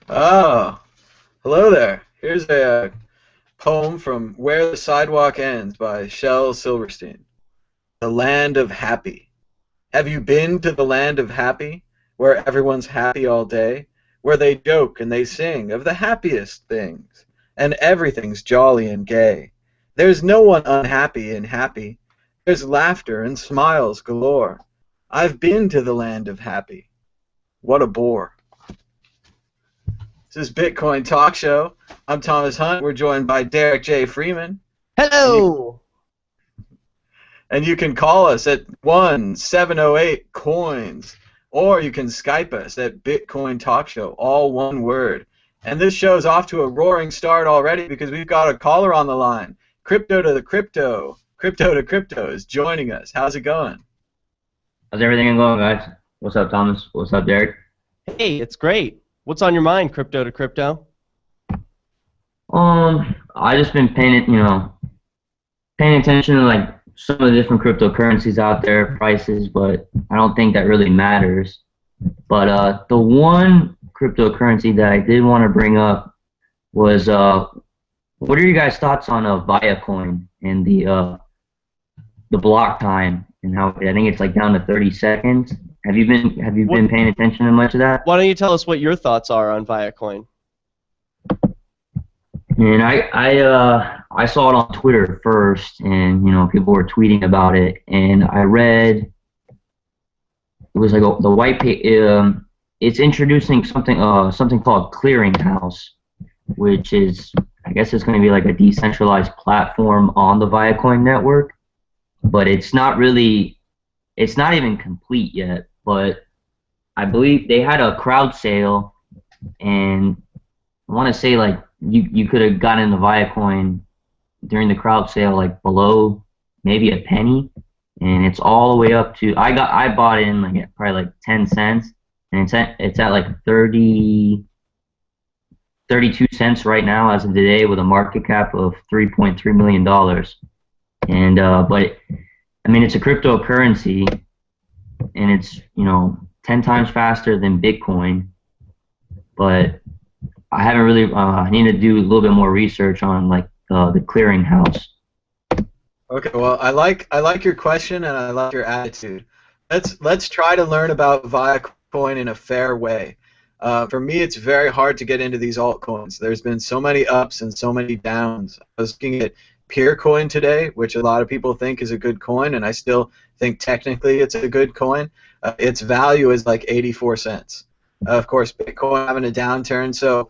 Oh, hello there. Here's a poem from Where the Sidewalk Ends by Shel Silverstein. The Land of Happy. Have you been to the Land of Happy, where everyone's happy all day, where they joke and they sing of the happiest things, and everything's jolly and gay? There's no one unhappy and happy. There's laughter and smiles galore. I've been to the Land of Happy. What a bore. This is Bitcoin Talk Show. I'm Thomas Hunt. We're joined by Derek J. Freeman. And you, Hello. and you can call us at 1-708-COINS, or you can Skype us at Bitcoin Talk Show, all one word. And this show's off to a roaring start already because we've got a caller on the line. Crypto to the Crypto. Crypto to Crypto is joining us. How's it going? How's everything going, guys? What's up, Thomas? What's up, Derek? Hey, it's great. What's on your mind, crypto to crypto? I just been paying attention to like some of the different cryptocurrencies out there, prices, but I don't think that really matters. But the one cryptocurrency that I did want to bring up was what are your guys' thoughts on Viacoin and the block time and how I think it's like down to 30 seconds. Have you been paying attention to much of that? Why don't you tell us what your thoughts are on Viacoin? And I saw it on Twitter first, and people were tweeting about it, and I read it was like the white paper. It's introducing something called Clearinghouse, which is, I guess it's going to be like a decentralized platform on the Viacoin network, but it's not even complete yet. But I believe they had a crowd sale, and I want to say like you could have gotten the Viacoin during the crowd sale like below maybe a penny, and it's all the way up to I bought it in like at probably like 10 cents, and it's at like 32 cents right now as of today with a market cap of $3.3 million. And but I mean, it's a cryptocurrency, and it's 10 times faster than Bitcoin, but I haven't really. I need to do a little bit more research on like the clearinghouse. Okay, well, I like your question and I like your attitude. Let's try to learn about Viacoin in a fair way. For me, it's very hard to get into these altcoins. There's been so many ups and so many downs. I was looking at Peercoin today, which a lot of people think is a good coin, and I still think technically it's a good coin. Its value is like 84 cents. Of course, Bitcoin having a downturn, so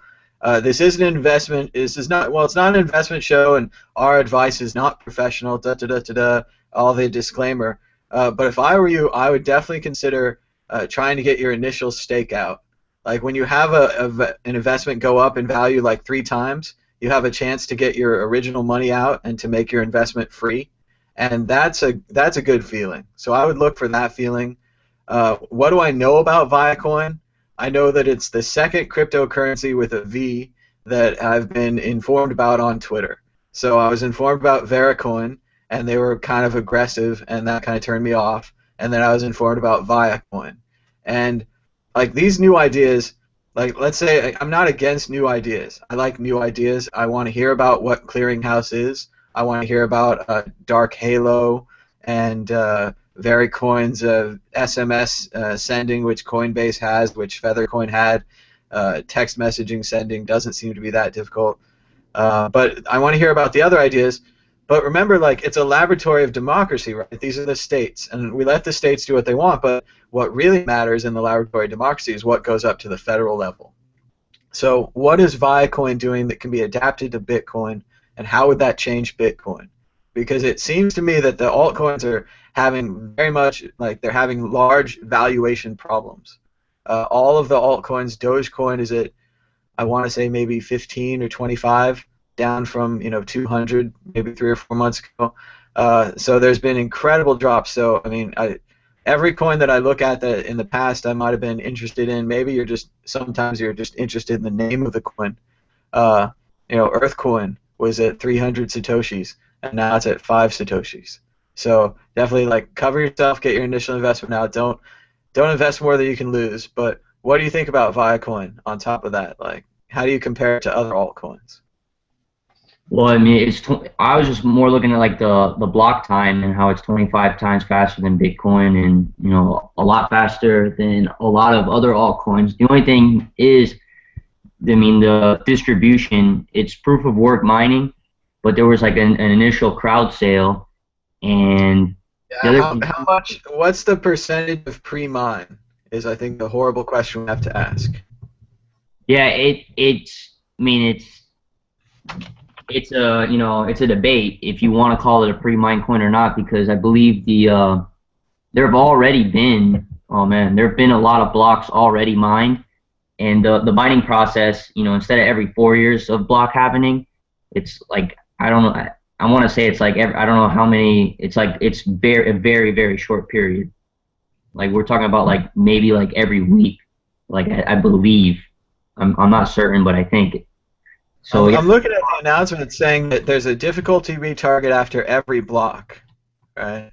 this is an investment. This is not, well, it's not an investment show, and our advice is not professional. Da da da da da. All the disclaimer. But if I were you, I would definitely consider trying to get your initial stake out. Like when you have an investment go up in value like 3 times, you have a chance to get your original money out and to make your investment free, and that's a good feeling. So I would look for that feeling. What do I know about Viacoin? I know that it's the second cryptocurrency with a V that I've been informed about on Twitter. So I was informed about Veracoin, and they were kind of aggressive, and that kind of turned me off. And then I was informed about Viacoin. And like these new ideas, like let's say I'm not against new ideas. I like new ideas. I want to hear about what Clearinghouse is. I want to hear about Dark Halo and Vericoin's SMS sending, which Coinbase has, which Feathercoin had. Text messaging sending doesn't seem to be that difficult. But I want to hear about the other ideas. But remember, like, it's a laboratory of democracy, right? These are the states, and we let the states do what they want, but what really matters in the laboratory of democracy is what goes up to the federal level. So what is Viacoin doing that can be adapted to Bitcoin, and how would that change Bitcoin? Because it seems to me that the altcoins are having very much, like, they're having large valuation problems. All of the altcoins, Dogecoin is at, I want to say maybe 15 or 25, down from 200 maybe 3 or 4 months ago. So there's been incredible drops. So I mean, every coin that I look at that in the past I might have been interested in, maybe sometimes you're just interested in the name of the coin. Earthcoin was at 300 satoshis, and now it's at 5 satoshis. So definitely, like, cover yourself, get your initial investment out. Don't invest more than you can lose. But what do you think about Viacoin on top of that? Like, how do you compare it to other altcoins? Well, I mean, I was just more looking at like the block time and how it's 25 times faster than Bitcoin, and a lot faster than a lot of other altcoins. The only thing is, I mean, the distribution. It's proof of work mining, but there was like an initial crowd sale, and the Yeah, other. how much? What's the percentage of pre-mine? Is, I think, the horrible question we have to ask. Yeah, it's. I mean, it's a it's a debate if you want to call it a pre-mine coin or not, because I believe there have already been, oh man, there have been a lot of blocks already mined, and the mining process, instead of every 4 years of block happening, it's like, I don't know, I want to say it's like I don't know how many, it's like it's a very very short period. Like we're talking about like maybe like every week, like I believe, I'm not certain, but I think. So I'm looking at the announcement saying that there's a difficulty retarget after every block, right?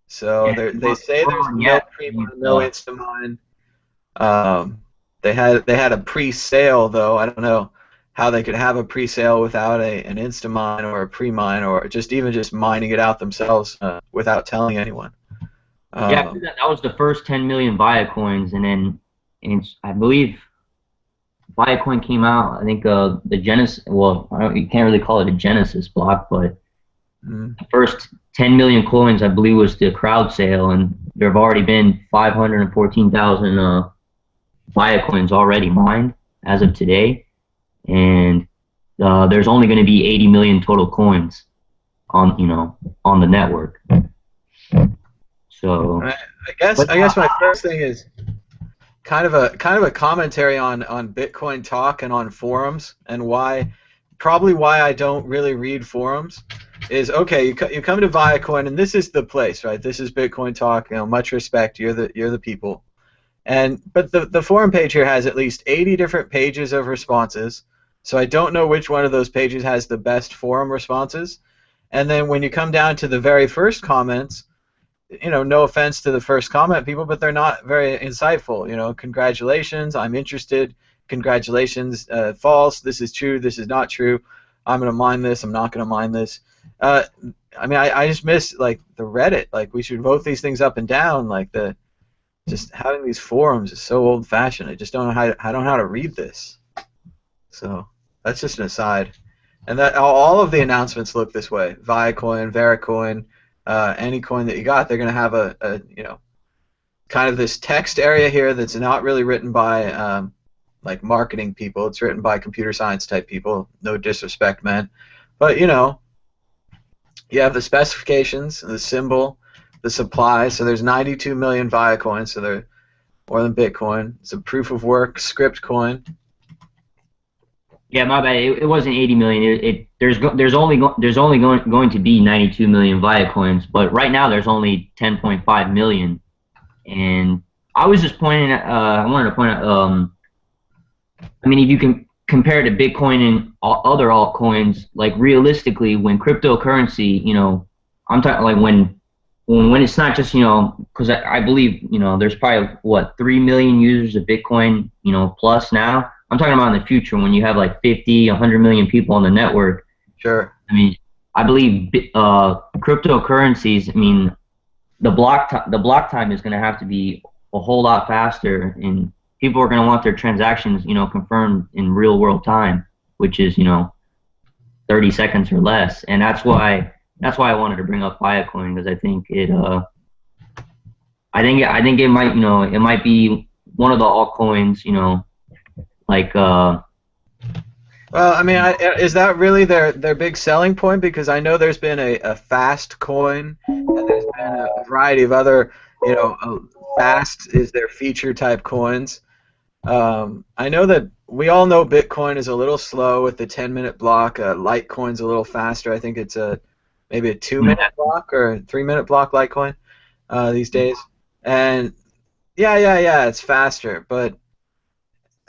So they say there's no pre-mine, no insta-mine. They had a pre-sale, though. I don't know how they could have a pre-sale without an insta-mine or a pre-mine, or even just mining it out themselves without telling anyone. Yeah, that was the first 10 million Viacoins, and then I believe Viacoin came out, I think the Genesis, well, you can't really call it a Genesis block, but the first 10 million coins, I believe, was the crowd sale, and there have already been 514,000 Viacoins already mined as of today, and there's only going to be 80 million total coins on on the network. So I guess my first thing is kind of a commentary on Bitcoin Talk and on forums, and probably why I don't really read forums is, okay, you come to Viacoin, and this is the place, right? This is Bitcoin Talk. Much respect. You're the people. But the forum page here has at least 80 different pages of responses. So I don't know which one of those pages has the best forum responses. And then when you come down to the very first comments, no offense to the first comment people, but they're not very insightful. Congratulations, I'm interested. Congratulations, false. This is true. This is not true. I'm gonna mine this. I'm not gonna mine this. I mean, I just miss like the Reddit. Like we should vote these things up and down. Like just having these forums is so old-fashioned. I just don't know how to read this. So that's just an aside. And that all of the announcements look this way. Viacoin, Vericoin. Any coin that you got, they're going to have a kind of this text area here that's not really written by like marketing people. It's written by computer science type people. No disrespect, man. But you have the specifications, the symbol, the supply. So there's 92 million Viacoins, so they're more than Bitcoin. It's a proof of work script coin. Yeah, my bad. It wasn't 80 million. There's only going to be 92 million Viacoins, but right now there's only 10.5 million. And I was just pointing at, I wanted to point out, I mean, if you can compare to Bitcoin and other altcoins, like realistically, when cryptocurrency, I'm talking like when it's not just, because I believe, there's probably what 3 million users of Bitcoin, plus now. I'm talking about in the future when you have like 50, 100 million people on the network. Sure. I mean, I believe cryptocurrencies. I mean, the block time is going to have to be a whole lot faster, and people are going to want their transactions, confirmed in real world time, which is 30 seconds or less. And that's why I wanted to bring up Viacoin, because I think it might it might be one of the altcoins, like well, I mean, is that really their big selling point? Because I know there's been a fast coin, and there's been a variety of other, fast is their feature type coins. I know that we all know Bitcoin is a little slow with the 10-minute block. Litecoin's a little faster. I think it's maybe a 2-minute block or a 3-minute block Litecoin these days. And yeah, it's faster, but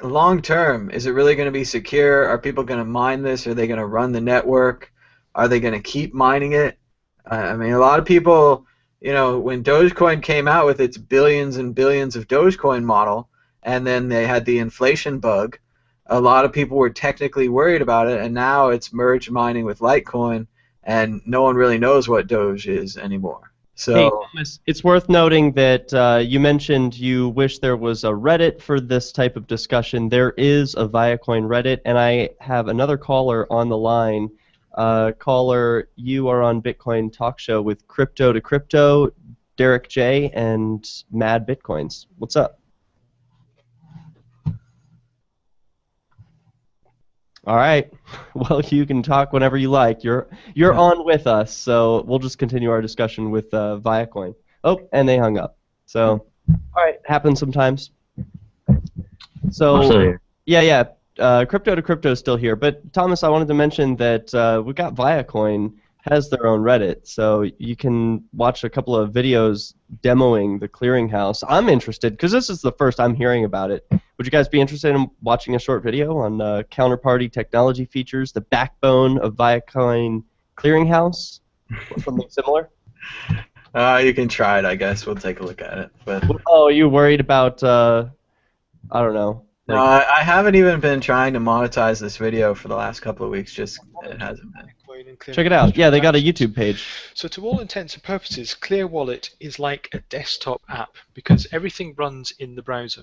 long term, is it really going to be secure? Are people going to mine this? Are they going to run the network? Are they going to keep mining it? I mean, a lot of people, when Dogecoin came out with its billions and billions of Dogecoin model, and then they had the inflation bug. A lot of people were technically worried about it, and now it's merge mining with Litecoin, and no one really knows what Doge is anymore. So, hey, Thomas, it's worth noting that you mentioned you wish there was a Reddit for this type of discussion. There is a Viacoin Reddit, and I have another caller on the line. Caller, you are on Bitcoin Talk Show with Crypto to Crypto, Derek J, and Mad Bitcoins. What's up? All right. Well, you can talk whenever you like. You're on with us, so we'll just continue our discussion with Viacoin. Oh, and they hung up. So, all right, happens sometimes. So, yeah. Crypto to Crypto is still here, but Thomas, I wanted to mention that we got Viacoin has their own Reddit, so you can watch a couple of videos demoing the clearinghouse. I'm interested because this is the first I'm hearing about it. Would you guys be interested in watching a short video on Counterparty technology features, the backbone of Viacoin clearinghouse, or something similar? You can try it, I guess. We'll take a look at it. But oh, are you worried about? I don't know. No, I haven't even been trying to monetize this video for the last couple of weeks. Just it hasn't been. Check it out. Yeah, they got a YouTube page. So to all intents and purposes, Clear Wallet is like a desktop app because everything runs in the browser.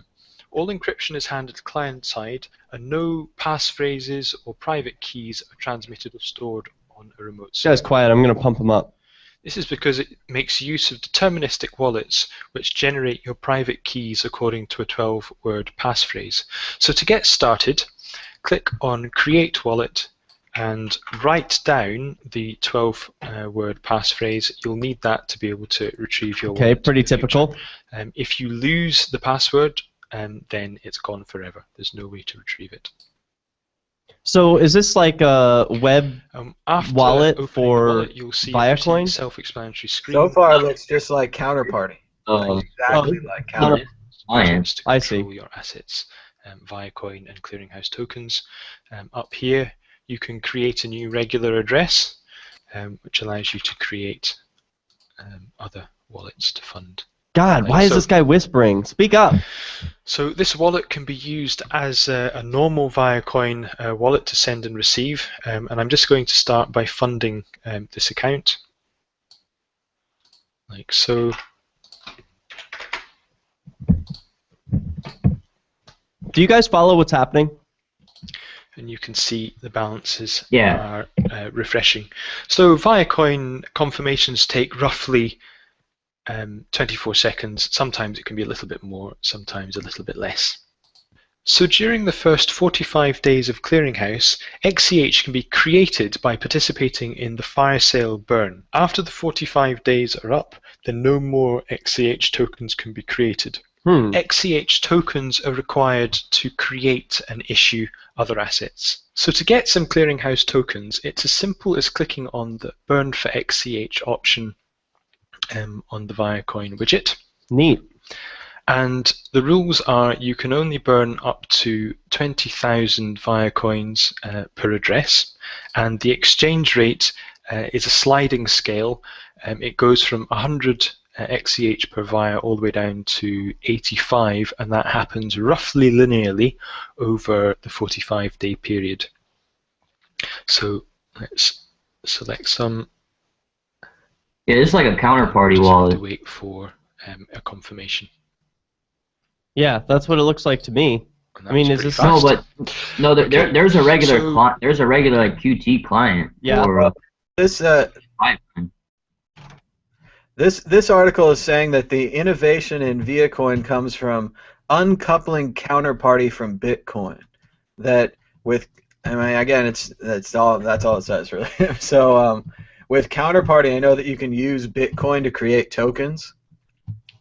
All encryption is handled client side, and no passphrases or private keys are transmitted or stored on a remote server. This guy's quiet. I'm going to pump him up. This is because it makes use of deterministic wallets which generate your private keys according to a 12-word passphrase. So to get started, click on Create Wallet and write down the 12-word passphrase. You'll need that to be able to retrieve your wallet. Okay, pretty typical. If you lose the password, then it's gone forever. There's no way to retrieve it. So is this like a web wallet for wallet, you'll see Viacoin? Self-explanatory screen. So far, it looks just like Counterparty. Exactly like Counterparty. I see. Your assets, Viacoin and clearinghouse tokens. Up here, you can create a new regular address, which allows you to create other wallets to fund. God, why is this guy whispering? Speak up. So this wallet can be used as a normal Viacoin wallet to send and receive, and I'm just going to start by funding this account, like so. Do you guys follow what's happening? And you can see the balances are refreshing. So Viacoin confirmations take roughly 24 seconds. Sometimes it can be a little bit more, sometimes a little bit less. So during the first 45 days of clearinghouse, XCH can be created by participating in the fire sale burn. After the 45 days are up, then no more XCH tokens can be created. XCH tokens are required to create and issue other assets. So to get some clearinghouse tokens, it's as simple as clicking on the Burn for XCH option on the Viacoin widget. Neat. And the rules are you can only burn up to 20,000 Viacoins per address, and the exchange rate is a sliding scale. It goes from 100 XCH per Via all the way down to 85, and that happens roughly linearly over the 45-day period. So let's select some. Yeah, it's like a Counterparty wallet. To wait for a confirmation. Yeah, that's what it looks like to me. I mean, is this fast. There's a regular there's a regular like QT client. Yeah. For, This article is saying that the innovation in Viacoin comes from uncoupling Counterparty from Bitcoin. That with, I mean, again, that's all it says really. So with Counterparty, I know that you can use Bitcoin to create tokens.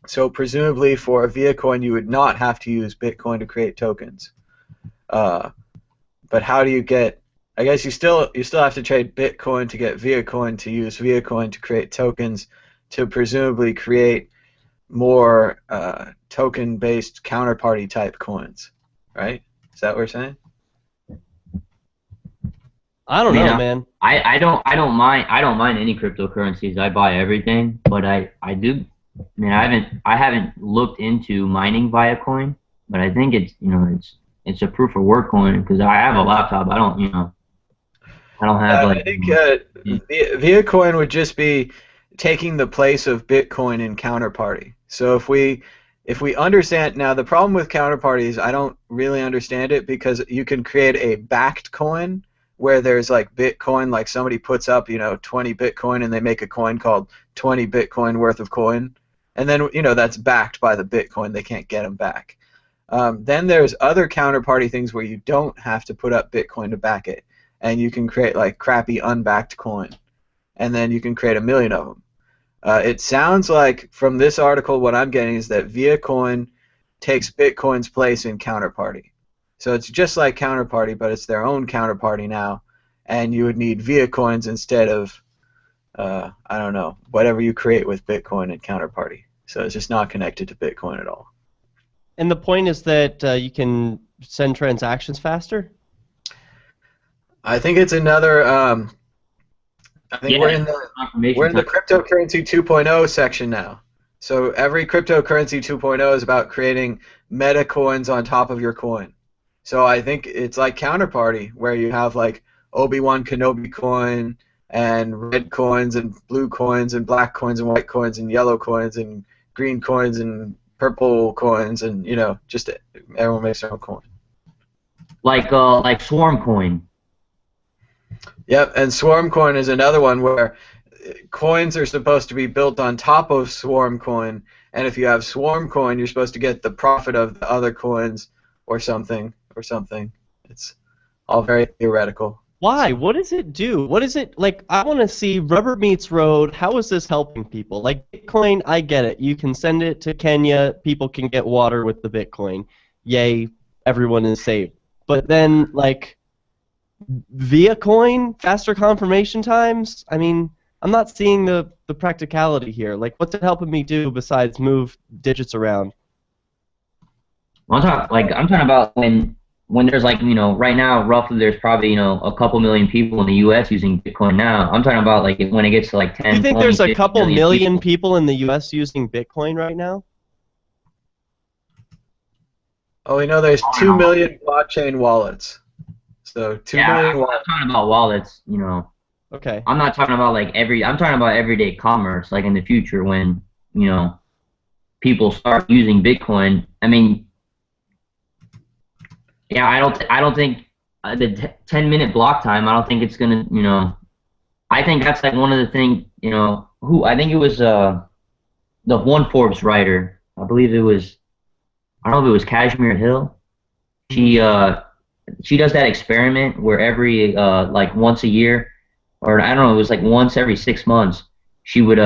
So presumably for a Viacoin, you would not have to use Bitcoin to create tokens. But how do you get? I guess you still have to trade Bitcoin to get Viacoin to use Viacoin to create tokens to presumably create more token-based Counterparty type coins, right? Is that what we're saying? I don't know, man. I don't mind any cryptocurrencies. I buy everything, but I do. I mean, I haven't looked into mining Viacoin, but I think it's a proof of work coin because I have a laptop. I don't have I think Viacoin would just be taking the place of Bitcoin in Counterparty. So if we understand now, the problem with Counterparty is I don't really understand it because you can create a backed coin where there's like Bitcoin, like somebody puts up 20 Bitcoin and they make a coin called 20 Bitcoin worth of coin, and then that's backed by the Bitcoin. They can't get them back. Then there's other Counterparty things where you don't have to put up Bitcoin to back it, and you can create like crappy unbacked coin, and then you can create 1 million of them. It sounds like from this article what I'm getting is that Viacoin takes Bitcoin's place in Counterparty. So it's just like Counterparty, but it's their own Counterparty now, and you would need Viacoins instead of, I don't know, whatever you create with Bitcoin and Counterparty. So it's just not connected to Bitcoin at all. And the point is that you can send transactions faster? I think it's another. I think we're in the cryptocurrency 2.0 section now. So every cryptocurrency 2.0 is about creating meta coins on top of your coin. So I think it's like Counterparty, where you have like Obi-Wan Kenobi coin and red coins and blue coins and black coins and white coins and yellow coins and green coins and purple coins, and just everyone makes their own coin. Like Swarm Coin. Yep, and Swarm Coin is another one where coins are supposed to be built on top of Swarm Coin, and if you have Swarm Coin, you're supposed to get the profit of the other coins or something. It's all very theoretical. Why? What does it do? What is it like? I want to see rubber meets road. How is this helping people? Like Bitcoin, I get it. You can send it to Kenya. People can get water with the Bitcoin. Yay, everyone is saved. But then, like, Viacoin, faster confirmation times? I mean, I'm not seeing the practicality here. Like, what's it helping me do besides move digits around? Well, I'm talking about when there's like, right now, roughly there's probably, a couple million people in the U.S. using Bitcoin now. I'm talking about like when it gets to like 10, you think 20, there's a couple million people in the U.S. using Bitcoin right now? Oh, there's 2 million blockchain wallets. So 2 million wallets. I'm talking about wallets, Okay. I'm not talking about like I'm talking about everyday commerce, like in the future when, people start using Bitcoin. I mean, yeah, I don't think the 10-minute block time, I don't think it's gonna, I think that's like one of the things, I think it was the one Forbes writer, I believe it was, I don't know if it was Kashmir Hill. She does that experiment where every like once a year, or I don't know, it was like once every 6 months, she would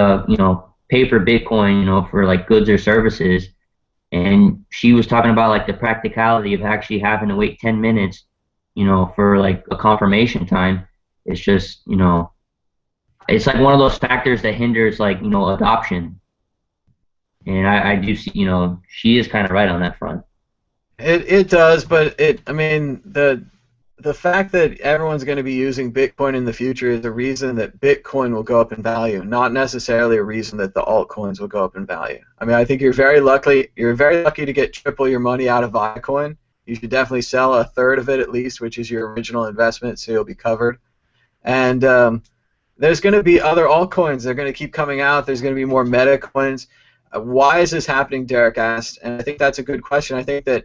pay for Bitcoin, for like goods or services. And she was talking about like the practicality of actually having to wait 10 minutes, for like a confirmation time. It's just, it's like one of those factors that hinders like, adoption. And I do see, she is kind of right on that front. It does, but I mean, the fact that everyone's going to be using Bitcoin in the future is a reason that Bitcoin will go up in value, not necessarily a reason that the altcoins will go up in value. I mean, I think you're very lucky to get triple your money out of Viacoin. You should definitely sell a third of it at least, which is your original investment, so you'll be covered. And there's going to be other altcoins. They're going to keep coming out. There's going to be more meta coins. Why is this happening, Derek asked, and I think that's a good question. I think that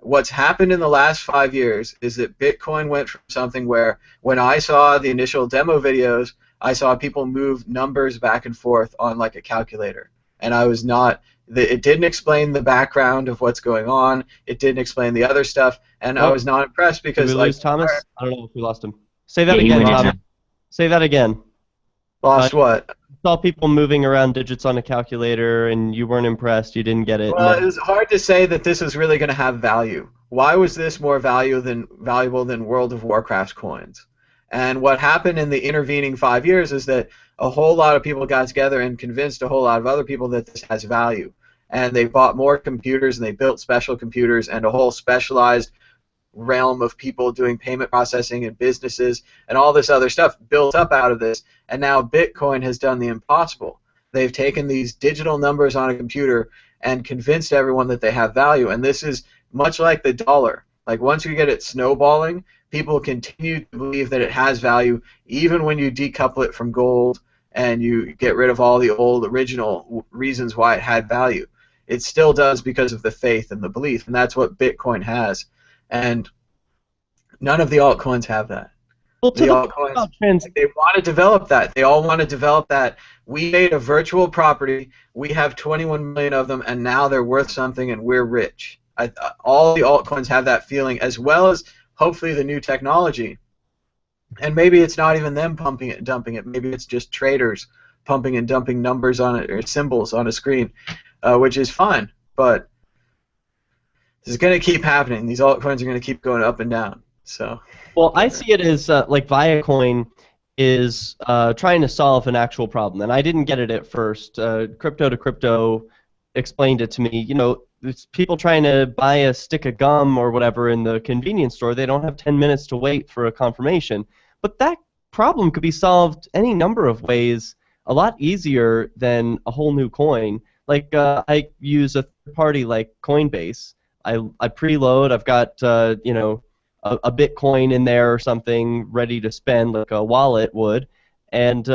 what's happened in the last 5 years is that Bitcoin went from something where when I saw the initial demo videos, I saw people move numbers back and forth on like a calculator. And I was not, it didn't explain the background of what's going on. It didn't explain the other stuff. And I was not impressed because Did we lose Thomas? I don't know if we lost him. Say that Yeah, again, Thomas. Say that again. Lost what? Saw people moving around digits on a calculator, and you weren't impressed. You didn't get it. Well, it was hard to say that this is really going to have value. Why was this more valuable than World of Warcraft coins? And what happened in the intervening 5 years is that a whole lot of people got together and convinced a whole lot of other people that this has value. And they bought more computers, and they built special computers, and a whole specialized realm of people doing payment processing and businesses and all this other stuff built up out of this. And now Bitcoin has done the impossible. They've taken these digital numbers on a computer and convinced everyone that they have value. And this is much like the dollar. Like once you get it snowballing, people continue to believe that it has value even when you decouple it from gold and you get rid of all the old original reasons why it had value. It still does because of the faith and the belief, and that's what Bitcoin has. And none of the altcoins have that. Well, The altcoins, they want to develop that. They all want to develop that. We made a virtual property. We have 21 million of them, and now they're worth something, and we're rich. All the altcoins have that feeling, as well as hopefully the new technology. And maybe it's not even them pumping it and dumping it. Maybe it's just traders pumping and dumping numbers on it or symbols on a screen, which is fine. But this is going to keep happening. These altcoins are going to keep going up and down. So. Well, I see it as like Viacoin is trying to solve an actual problem, and I didn't get it at first. Crypto to Crypto explained it to me. You know, it's people trying to buy a stick of gum or whatever in the convenience store. They don't have 10 minutes to wait for a confirmation. But that problem could be solved any number of ways, a lot easier than a whole new coin. Like I use a third party like Coinbase. I preload. I've got you know, a Bitcoin in there or something ready to spend, like a wallet would, and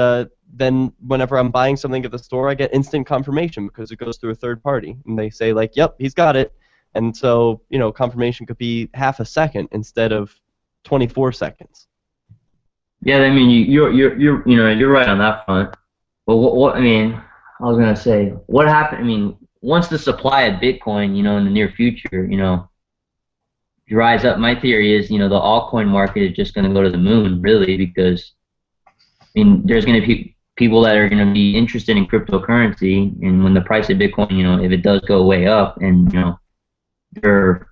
then whenever I'm buying something at the store, I get instant confirmation because it goes through a third party, and they say like, "Yep, he's got it," and so you know, confirmation could be half a second instead of 24 seconds. Yeah, I mean, you're right on that front. But what I mean, I was gonna say, what happened? I mean, once the supply of Bitcoin, you know, in the near future, you know, dries up, my theory is, you know, the altcoin market is just going to go to the moon, really, because, I mean, there's going to be people that are going to be interested in cryptocurrency, and when the price of Bitcoin, you know, if it does go way up, and, you know, they're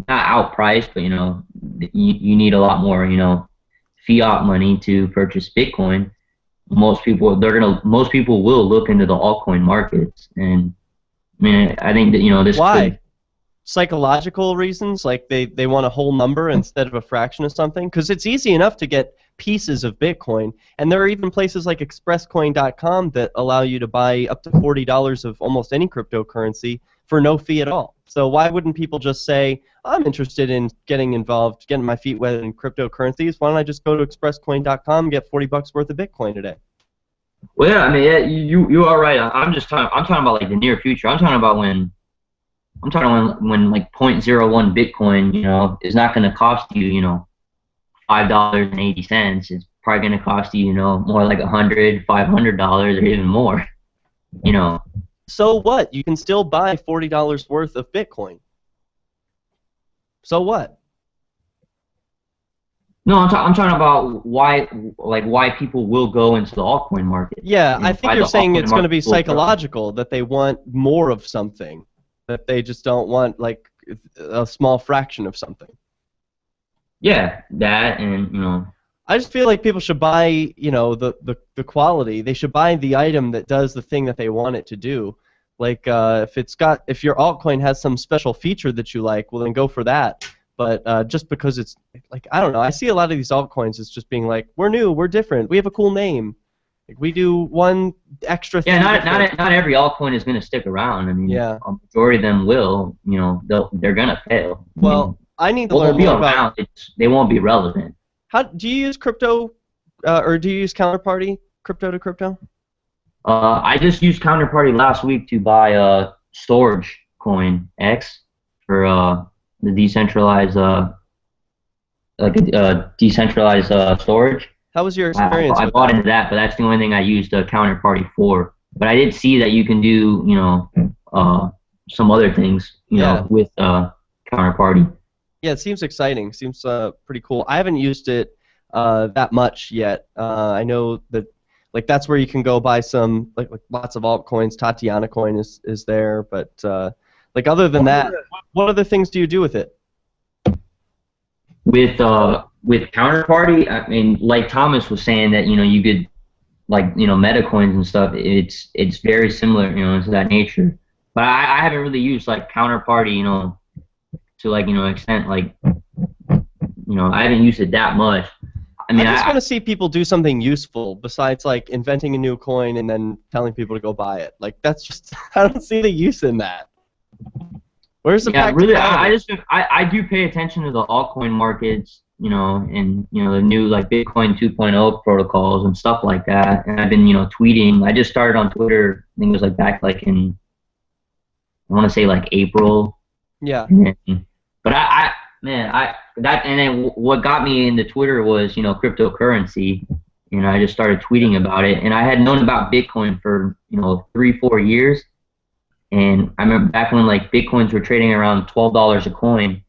not outpriced, but, you know, you need a lot more, you know, fiat money to purchase Bitcoin. Most people will look into the altcoin markets, and, I mean, I think that, you know, this Why? Psychological reasons, like they want a whole number instead of a fraction of something, because it's easy enough to get pieces of Bitcoin, and there are even places like expresscoin.com that allow you to buy up to $40 of almost any cryptocurrency for no fee at all. So why wouldn't people just say, I'm interested in getting involved, getting my feet wet in cryptocurrencies, why don't I just go to expresscoin.com and get $40 worth of Bitcoin today? Well, yeah, I mean, yeah, you are right. I'm talking about like the near future. I'm talking about when like 0.01 Bitcoin, you know, is not going to cost you, you know, $5.80. It's probably going to cost you, you know, more like $100, $500 or even more, you know. So what? You can still buy $40 worth of Bitcoin. So what? No, I'm talking about why people will go into the altcoin market. Yeah, You know, I think you're saying it's going to be psychological, that they want more of something, that they just don't want like a small fraction of something. Yeah, that, and you know. I just feel like people should buy, you know, the quality. They should buy the item that does the thing that they want it to do. Like if your altcoin has some special feature that you like, well then go for that. But just because it's like, I don't know, I see a lot of these altcoins as just being like, we're new, we're different, we have a cool name. Like we do one extra thing. Yeah, not every altcoin is going to stick around. I mean, yeah, a majority of them will. You know, they're going to fail. Well, I need to learn they'll more be around. about. They won't be relevant. How do you use crypto, or do you use Counterparty, crypto to crypto? I just used Counterparty last week to buy storage coin X for the decentralized decentralized storage. How was your experience? I bought into that, but that's the only thing I used Counterparty for. But I did see that you can do, you know, some other things, you know, with Counterparty. Yeah, it seems exciting. Seems pretty cool. I haven't used it that much yet. I know that like that's where you can go buy some like lots of altcoins. Tatiana coin is there, but like other than that, what other things do you do with it? With Counterparty, I mean, like Thomas was saying that, you know, you could, like, you know, meta coins and stuff, it's very similar, you know, to that nature. But I haven't really used like Counterparty, you know, to like, you know, extent, like, you know, I haven't used it that much. I mean, I just want to see people do something useful besides like inventing a new coin and then telling people to go buy it. Like that's just, I don't see the use in that. Where's the Yeah, really, practicality? I do pay attention to the altcoin markets, and the new like Bitcoin 2.0 protocols and stuff like that. And I've been, tweeting. I just started on Twitter. I think it was like back like in, I want to say like April. Yeah. But man, and then what got me into Twitter was, cryptocurrency. I just started tweeting about it, and I had known about Bitcoin for 3-4 years. And I remember back when like Bitcoins were trading around $12 a coin.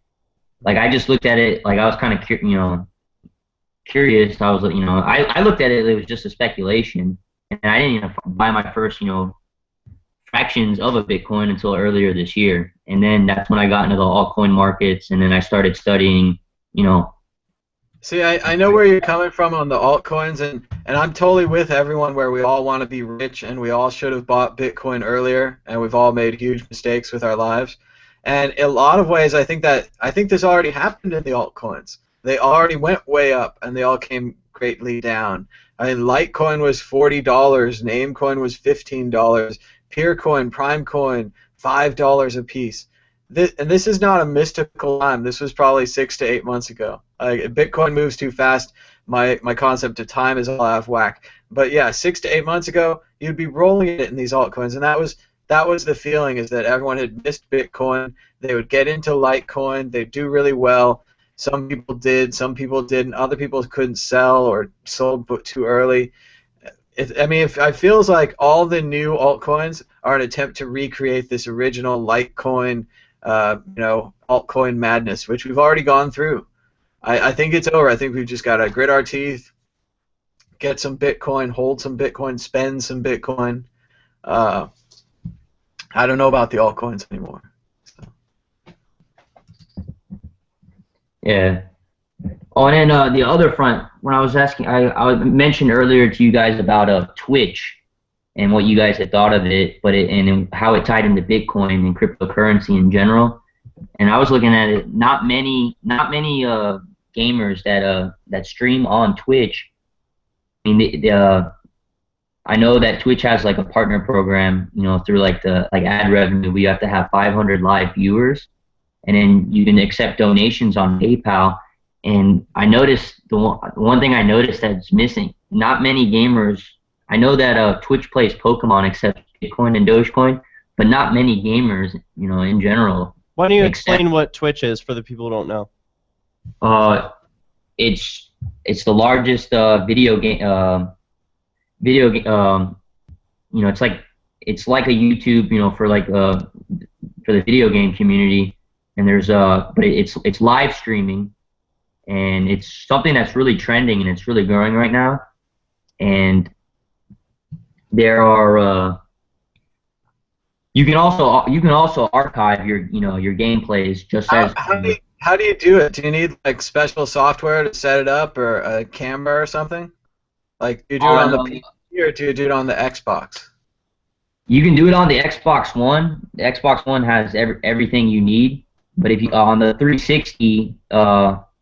Like I just looked at it, like I was kind of curious. I was like, I looked at it, it was just a speculation, and I didn't even buy my first fractions of a Bitcoin until earlier this year. And then that's when I got into the altcoin markets, and then I started studying, See, I know where you're coming from on the altcoins, and I'm totally with everyone where we all want to be rich, and we all should have bought Bitcoin earlier, and we've all made huge mistakes with our lives. And in a lot of ways, I think this already happened in the altcoins. They already went way up, and they all came greatly down. I mean, Litecoin was $40, Namecoin was $15, Peercoin, Primecoin, $5 a piece. This is not a mystical time. This was probably 6 to 8 months ago. If Bitcoin moves too fast, my concept of time is all out of whack. But yeah, 6 to 8 months ago, you'd be rolling it in these altcoins, and that was the feeling, is that everyone had missed Bitcoin. They would get into Litecoin. They'd do really well. Some people did, some people didn't. Other people couldn't sell or sold too early. It feels like all the new altcoins are an attempt to recreate this original Litecoin, altcoin madness, which we've already gone through. I think it's over. I think we've just got to grit our teeth, get some Bitcoin, hold some Bitcoin, spend some Bitcoin. I don't know about the altcoins anymore. So. Yeah. Oh, and then the other front, when I was asking, I mentioned earlier to you guys about Twitch and what you guys had thought of it, and how it tied into Bitcoin and cryptocurrency in general. And I was looking at it. Not many gamers that stream on Twitch. I mean, I know that Twitch has like a partner program, through like the ad revenue. We have to have 500 live viewers, and then you can accept donations on PayPal. And I noticed the one thing I noticed that's missing. Not many gamers. I know that Twitch plays Pokemon, except Bitcoin and Dogecoin, but not many gamers, in general. Why don't you explain what Twitch is for the people who don't know? It's the largest video game. It's like a YouTube, for the video game community. And there's but it's live streaming, and it's something that's really trending, and it's really growing right now. And there are you can also archive your gameplays just as. How do you do it? Do you need like special software to set it up, or a camera or something? Like, do you do it on the PC, or do you do it on the Xbox? You can do it on the Xbox One. The Xbox One has everything you need. But if you on the 360,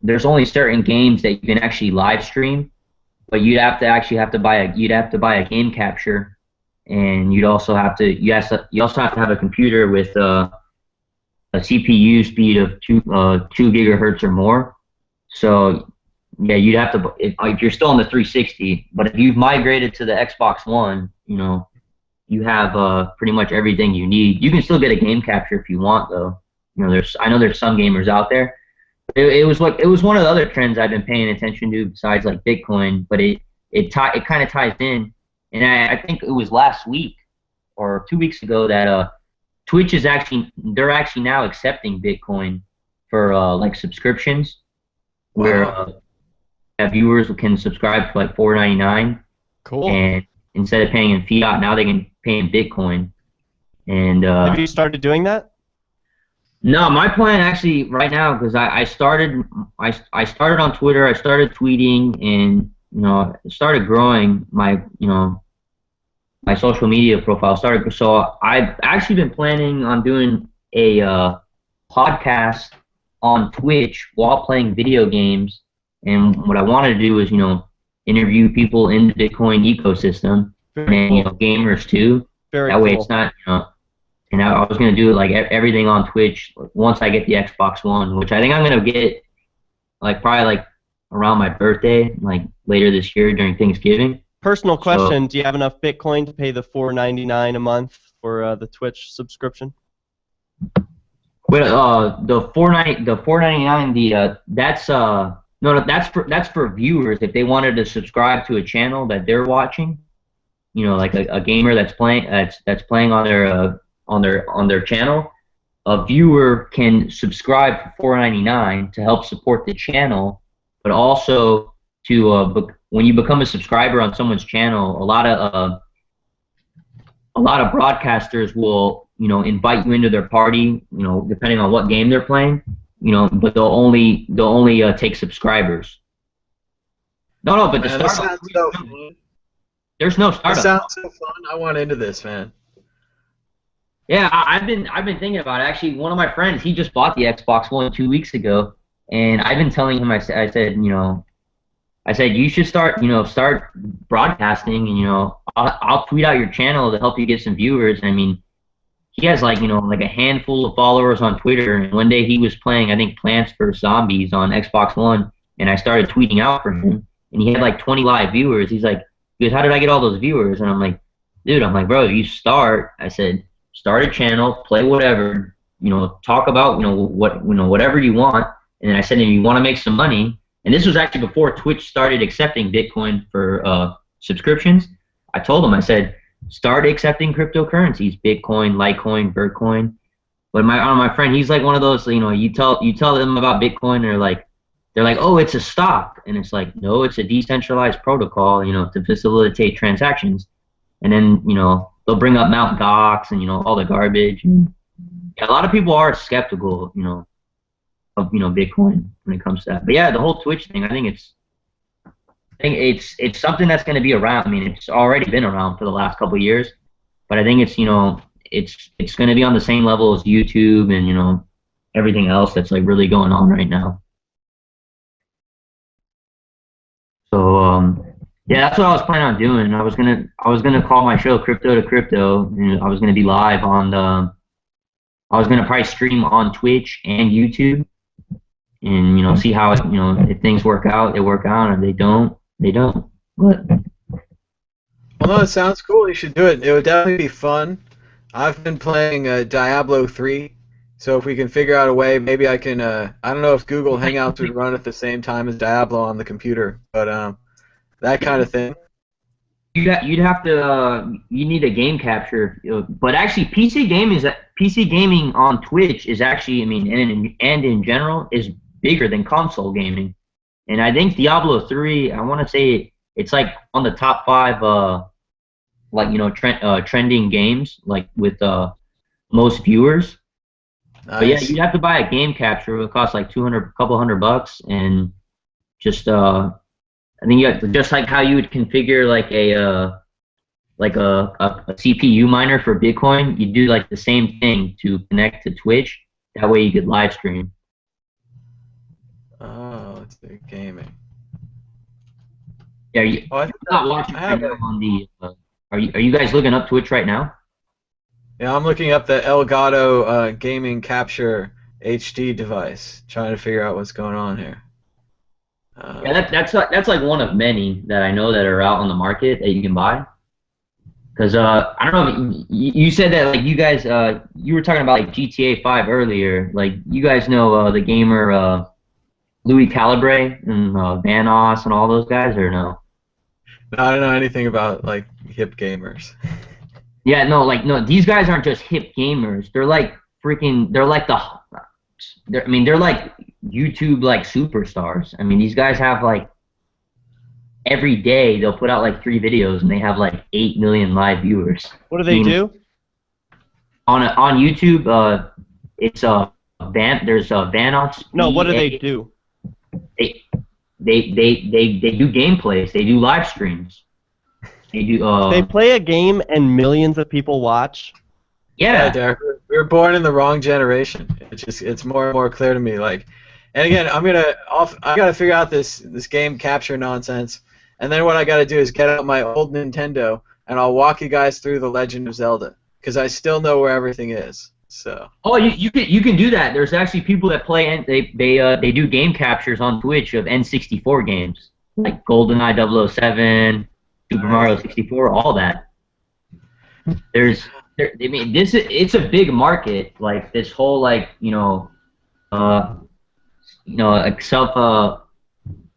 there's only certain games that you can actually live stream. But you'd have to buy a game capture, and you also have to have a computer with a CPU speed of 2 gigahertz or more. So yeah, you'd have to, if you're still on the 360, but if you've migrated to the Xbox One, you have pretty much everything you need. You can still get a game capture if you want, though. I know there's some gamers out there. It was one of the other trends I've been paying attention to besides like Bitcoin, but it kind of ties in. And I think it was last week or 2 weeks ago that Twitch they're actually now accepting Bitcoin for like subscriptions, where viewers can subscribe for like $4.99. Cool. And instead of paying in fiat, now they can pay in Bitcoin. And have you started doing that? No, my plan actually right now, because I started on Twitter, I started tweeting, and started growing my my social media profile. So I've actually been planning on doing a podcast on Twitch while playing video games. And what I wanted to do is interview people in the Bitcoin ecosystem, and gamers too. Very that way cool. it's not and I was gonna do like everything on Twitch once I get the Xbox One, which I think I'm gonna get like probably like around my birthday, like later this year during Thanksgiving. Personal So, question: do you have enough Bitcoin to pay the $4.99 a month for the Twitch subscription? but the 499, that's no, that's for viewers if they wanted to subscribe to a channel that they're watching. You know, like a gamer that's playing on their channel. A viewer can subscribe for $4.99 to help support the channel, but also to when you become a subscriber on someone's channel, a lot of broadcasters will, you know, invite you into their party, you know, depending on what game they're playing, you know, but they'll only take subscribers. No, but Man, the this startup, sounds so fun. there's no This startup. sounds so fun. I want into this, man. Yeah, I've been thinking about it. Actually, one of my friends, he just bought the Xbox One 2 weeks ago, and I've been telling him, I said, you know, you should start broadcasting, and, you know, I'll tweet out your channel to help you get some viewers. I mean, he has like, you know, like a handful of followers on Twitter, and one day he was playing, I think, Plants vs. Zombies on Xbox One, and I started tweeting out for him, and he had like 20 live viewers. He's like, he goes, how did I get all those viewers? And I'm like, dude, bro, you start. I said, start a channel, play whatever, you know, talk about, you know, whatever you want. And then I said, if you want to make some money, and this was actually before Twitch started accepting Bitcoin for subscriptions. I told him, I said, start accepting cryptocurrencies, Bitcoin, Litecoin, Vertcoin. But my friend, he's like one of those, you know, you tell them about Bitcoin, they're like, oh, it's a stock, and it's like, no, it's a decentralized protocol, you know, to facilitate transactions. And then, you know, they'll bring up Mt. Gox and, you know, all the garbage. And yeah, a lot of people are skeptical, you know, of, you know, Bitcoin when it comes to that. But yeah, the whole Twitch thing, I think it's something that's going to be around. I mean, it's already been around for the last couple of years, but I think it's, you know, it's going to be on the same level as YouTube and, you know, everything else that's like really going on right now. So yeah, that's what I was planning on doing. I was gonna call my show Crypto to Crypto, and I was gonna be live on I was gonna probably stream on Twitch and YouTube, and, you know, see how it, you know, if things work out, they work out, and if they don't, they don't. But Well, no, it sounds cool. You should do it. It would definitely be fun. I've been playing Diablo 3, so if we can figure out a way, maybe I can. I don't know if Google Hangouts would run at the same time as Diablo on the computer, but that kind of thing. you'd have to you need a game capture, but actually PC gaming on Twitch is actually, I mean, and in general is bigger than console gaming, and I think Diablo 3, I want to say it's like on the top 5 like, you know, trending games, like with most viewers. Nice. But yeah, you'd have to buy a game capture. It would cost like couple hundred bucks, and just I think you have to, just like how you would configure like a CPU miner for Bitcoin, you do like the same thing to connect to Twitch. That way you could live stream. Oh, let's do gaming. Yeah, you're not watching right now on the. Are you guys looking up Twitch right now? Yeah, I'm looking up the Elgato gaming capture HD device, trying to figure out what's going on here. Yeah, that's like one of many that I know that are out on the market that you can buy. Because I don't know, you said that like you guys you were talking about like GTA 5 earlier. Like, you guys know the gamer Louis Calibre and Vanos and all those guys, or no? No, I don't know anything about like hip gamers. Yeah, no, these guys aren't just hip gamers. They're like freaking. They're like they're like YouTube like superstars. I mean, these guys have like every day they'll put out like 3 videos and they have like 8 million live viewers. What do they do? On YouTube, it's there's Vanos. No, what do they do? They do gameplays. They do live streams. They do. They play a game and millions of people watch. Yeah, Derek, we were born in the wrong generation. It's more and more clear to me. Like, and again, I gotta figure out this game capture nonsense, and then what I gotta do is get out my old Nintendo and I'll walk you guys through the Legend of Zelda, because I still know where everything is. So. Oh, you can do that. There's actually people that play and they do game captures on Twitch of N64 games like GoldenEye 007, Super Mario 64, all that. I mean, it's a big market. Like this whole like like self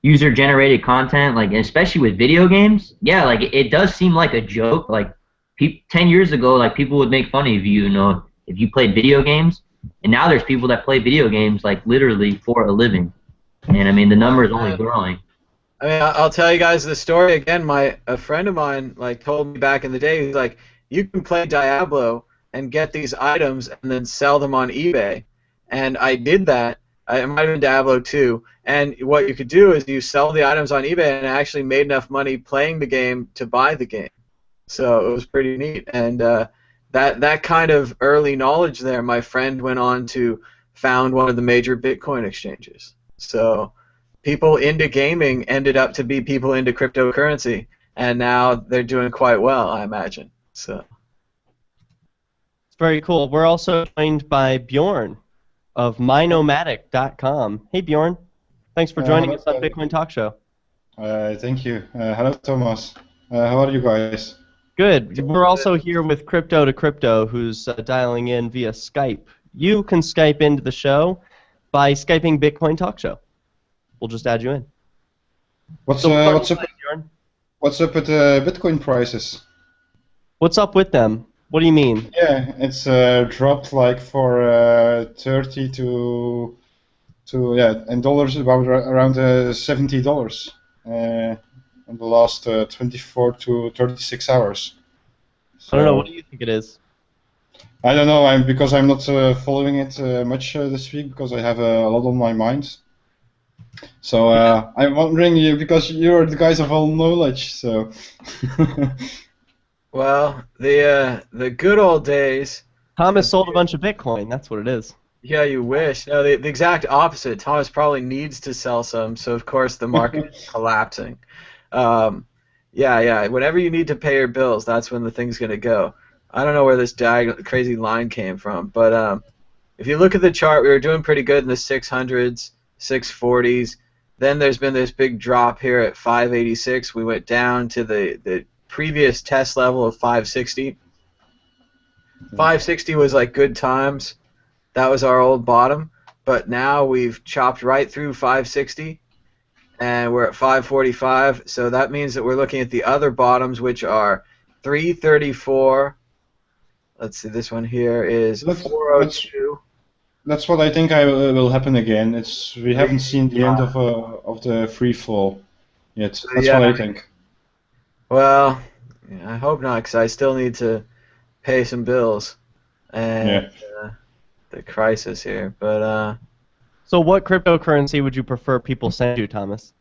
user generated content, like especially with video games. Yeah, like it does seem like a joke. Like 10 years ago, like people would make fun of you, if you played video games, and now there's people that play video games like literally for a living, and I mean the number is only growing. I mean, I'll tell you guys the story again. A friend of mine like told me back in the day. He's like, you can play Diablo and get these items and then sell them on eBay, and I did that. It might have been Diablo 2, and what you could do is you sell the items on eBay, and I actually made enough money playing the game to buy the game. So it was pretty neat, and that kind of early knowledge there, my friend went on to found one of the major Bitcoin exchanges. So people into gaming ended up to be people into cryptocurrency, and now they're doing quite well, I imagine. So it's very cool. We're also joined by Bjorn of mynomadic.com. Hey Bjorn, thanks for joining us on Bitcoin Talk Show. Thank you. Hello Thomas. How are you guys? Good. We're also here with Crypto to Crypto, who's dialing in via Skype. You can Skype into the show by Skyping Bitcoin Talk Show. We'll just add you in. What's up with Bitcoin prices? What's up with them? What do you mean? Yeah, it's dropped like for 30 to in dollars about around $70 in the last 24 to 36 hours. So, I don't know. What do you think it is? I don't know. Because I'm not following it much this week because I have a lot on my mind. So I'm wondering you because you're the guys of all knowledge. So. Well, the good old days. Thomas sold a bunch of Bitcoin. That's what it is. Yeah, you wish. No, the exact opposite. Thomas probably needs to sell some, so of course the market is collapsing. Yeah. Whenever you need to pay your bills, that's when the thing's gonna go. I don't know where this crazy line came from, but if you look at the chart, we were doing pretty good in the 600s, 640s. Then there's been this big drop here at 586. We went down to the previous test level of 560. 560 was like good times. That was our old bottom, but now we've chopped right through 560, and we're at 545. So that means that we're looking at the other bottoms, which are 334. Let's see, this one here is 402. That's what I think will happen again. We haven't seen the end of the free fall yet. That's what I think. Well, I hope not, because I still need to pay some bills and the crisis here. But so, what cryptocurrency would you prefer people send you, Thomas?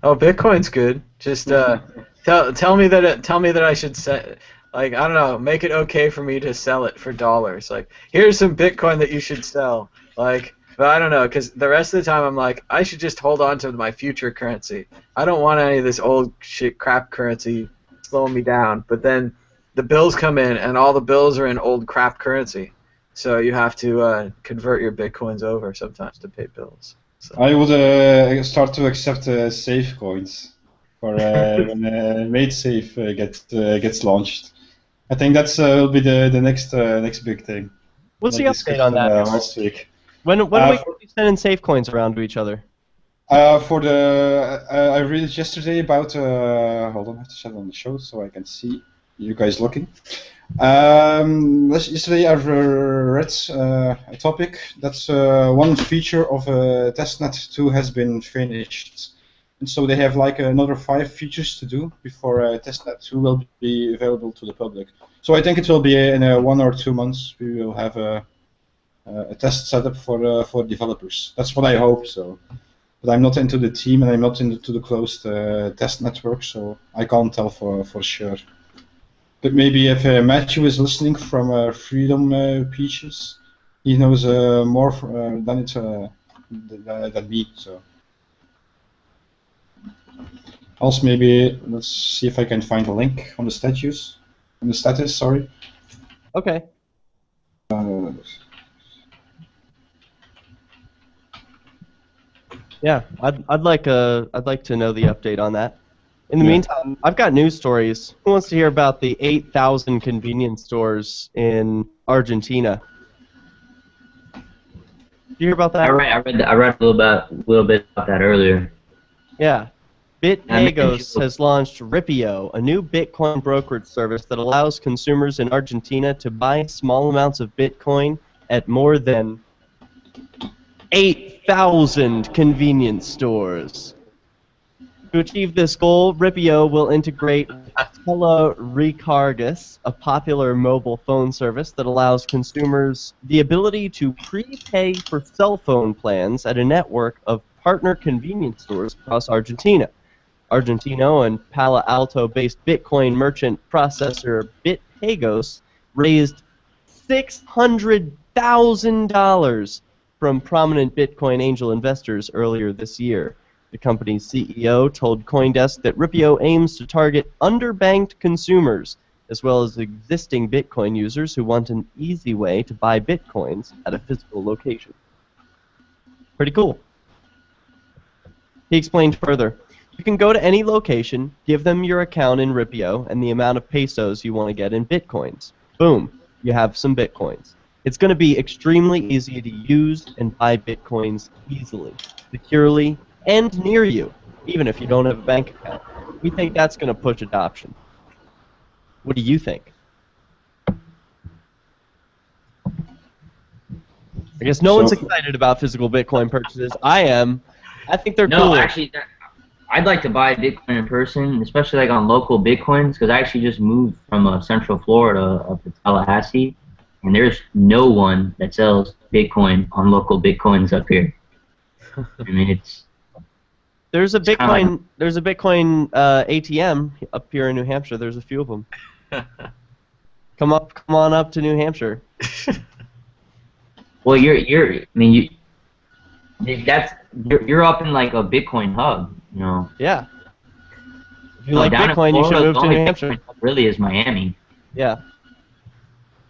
Oh, Bitcoin's good. Just tell me that I should set. Like, I don't know, make it okay for me to sell it for dollars. Like, here's some Bitcoin that you should sell. Like, but I don't know, because the rest of the time I'm like, I should just hold on to my future currency. I don't want any of this old shit crap currency slowing me down. But then the bills come in, and all the bills are in old crap currency. So you have to convert your Bitcoins over sometimes to pay bills. So. I would start to accept safe coins for when MadeSafe gets launched. I think that's will be the next big thing. What's the update on that? Last week. When are we sending safe coins around to each other? I read it yesterday about. Hold on, I have to shut on the show so I can see you guys looking. Yesterday I read a topic that's one feature of testnet 2 has been finished. And so they have like another 5 features to do before testnet 2 will be available to the public. So I think it will be in 1 or 2 months we will have a test setup for developers. That's what I hope. So, but I'm not into the team and I'm not into the closed test network, so I can't tell for sure. But maybe if Matthew is listening from Freedom Peaches, he knows more than me. So. Also, maybe let's see if I can find a link on the status. Sorry. Okay. Yeah, I'd like to know the update on that. In the meantime, I've got news stories. Who wants to hear about the 8,000 convenience stores in Argentina? Did you hear about that? I read a little bit about that earlier. Yeah. BitPagos has launched Ripio, a new Bitcoin brokerage service that allows consumers in Argentina to buy small amounts of Bitcoin at more than 8,000 convenience stores. To achieve this goal, Ripio will integrate Recargas, a popular mobile phone service that allows consumers the ability to prepay for cell phone plans at a network of partner convenience stores across Argentina. Argentino and Palo Alto-based Bitcoin merchant processor BitPagos raised $600,000 from prominent Bitcoin angel investors earlier this year. The company's CEO told CoinDesk that Ripio aims to target underbanked consumers as well as existing Bitcoin users who want an easy way to buy Bitcoins at a physical location. Pretty cool. He explained further, you can go to any location, give them your account in Ripio and the amount of pesos you want to get in Bitcoins. Boom, you have some Bitcoins. It's going to be extremely easy to use and buy Bitcoins easily, securely, and near you, even if you don't have a bank account. We think that's going to push adoption. What do you think? I guess no one's excited about physical Bitcoin purchases. I am. I think they're cool. No, actually, I'd like to buy Bitcoin in person, especially like on local Bitcoins, because I actually just moved from Central Florida up to Tallahassee, and there's no one that sells Bitcoin on local Bitcoins up here. I mean, it's There's a Bitcoin ATM up here in New Hampshire. There's a few of them. Come on up to New Hampshire. well, you're up in like a Bitcoin hub, you know. Yeah. If you like Bitcoin, you should move to New Hampshire. Really, is Miami. Yeah.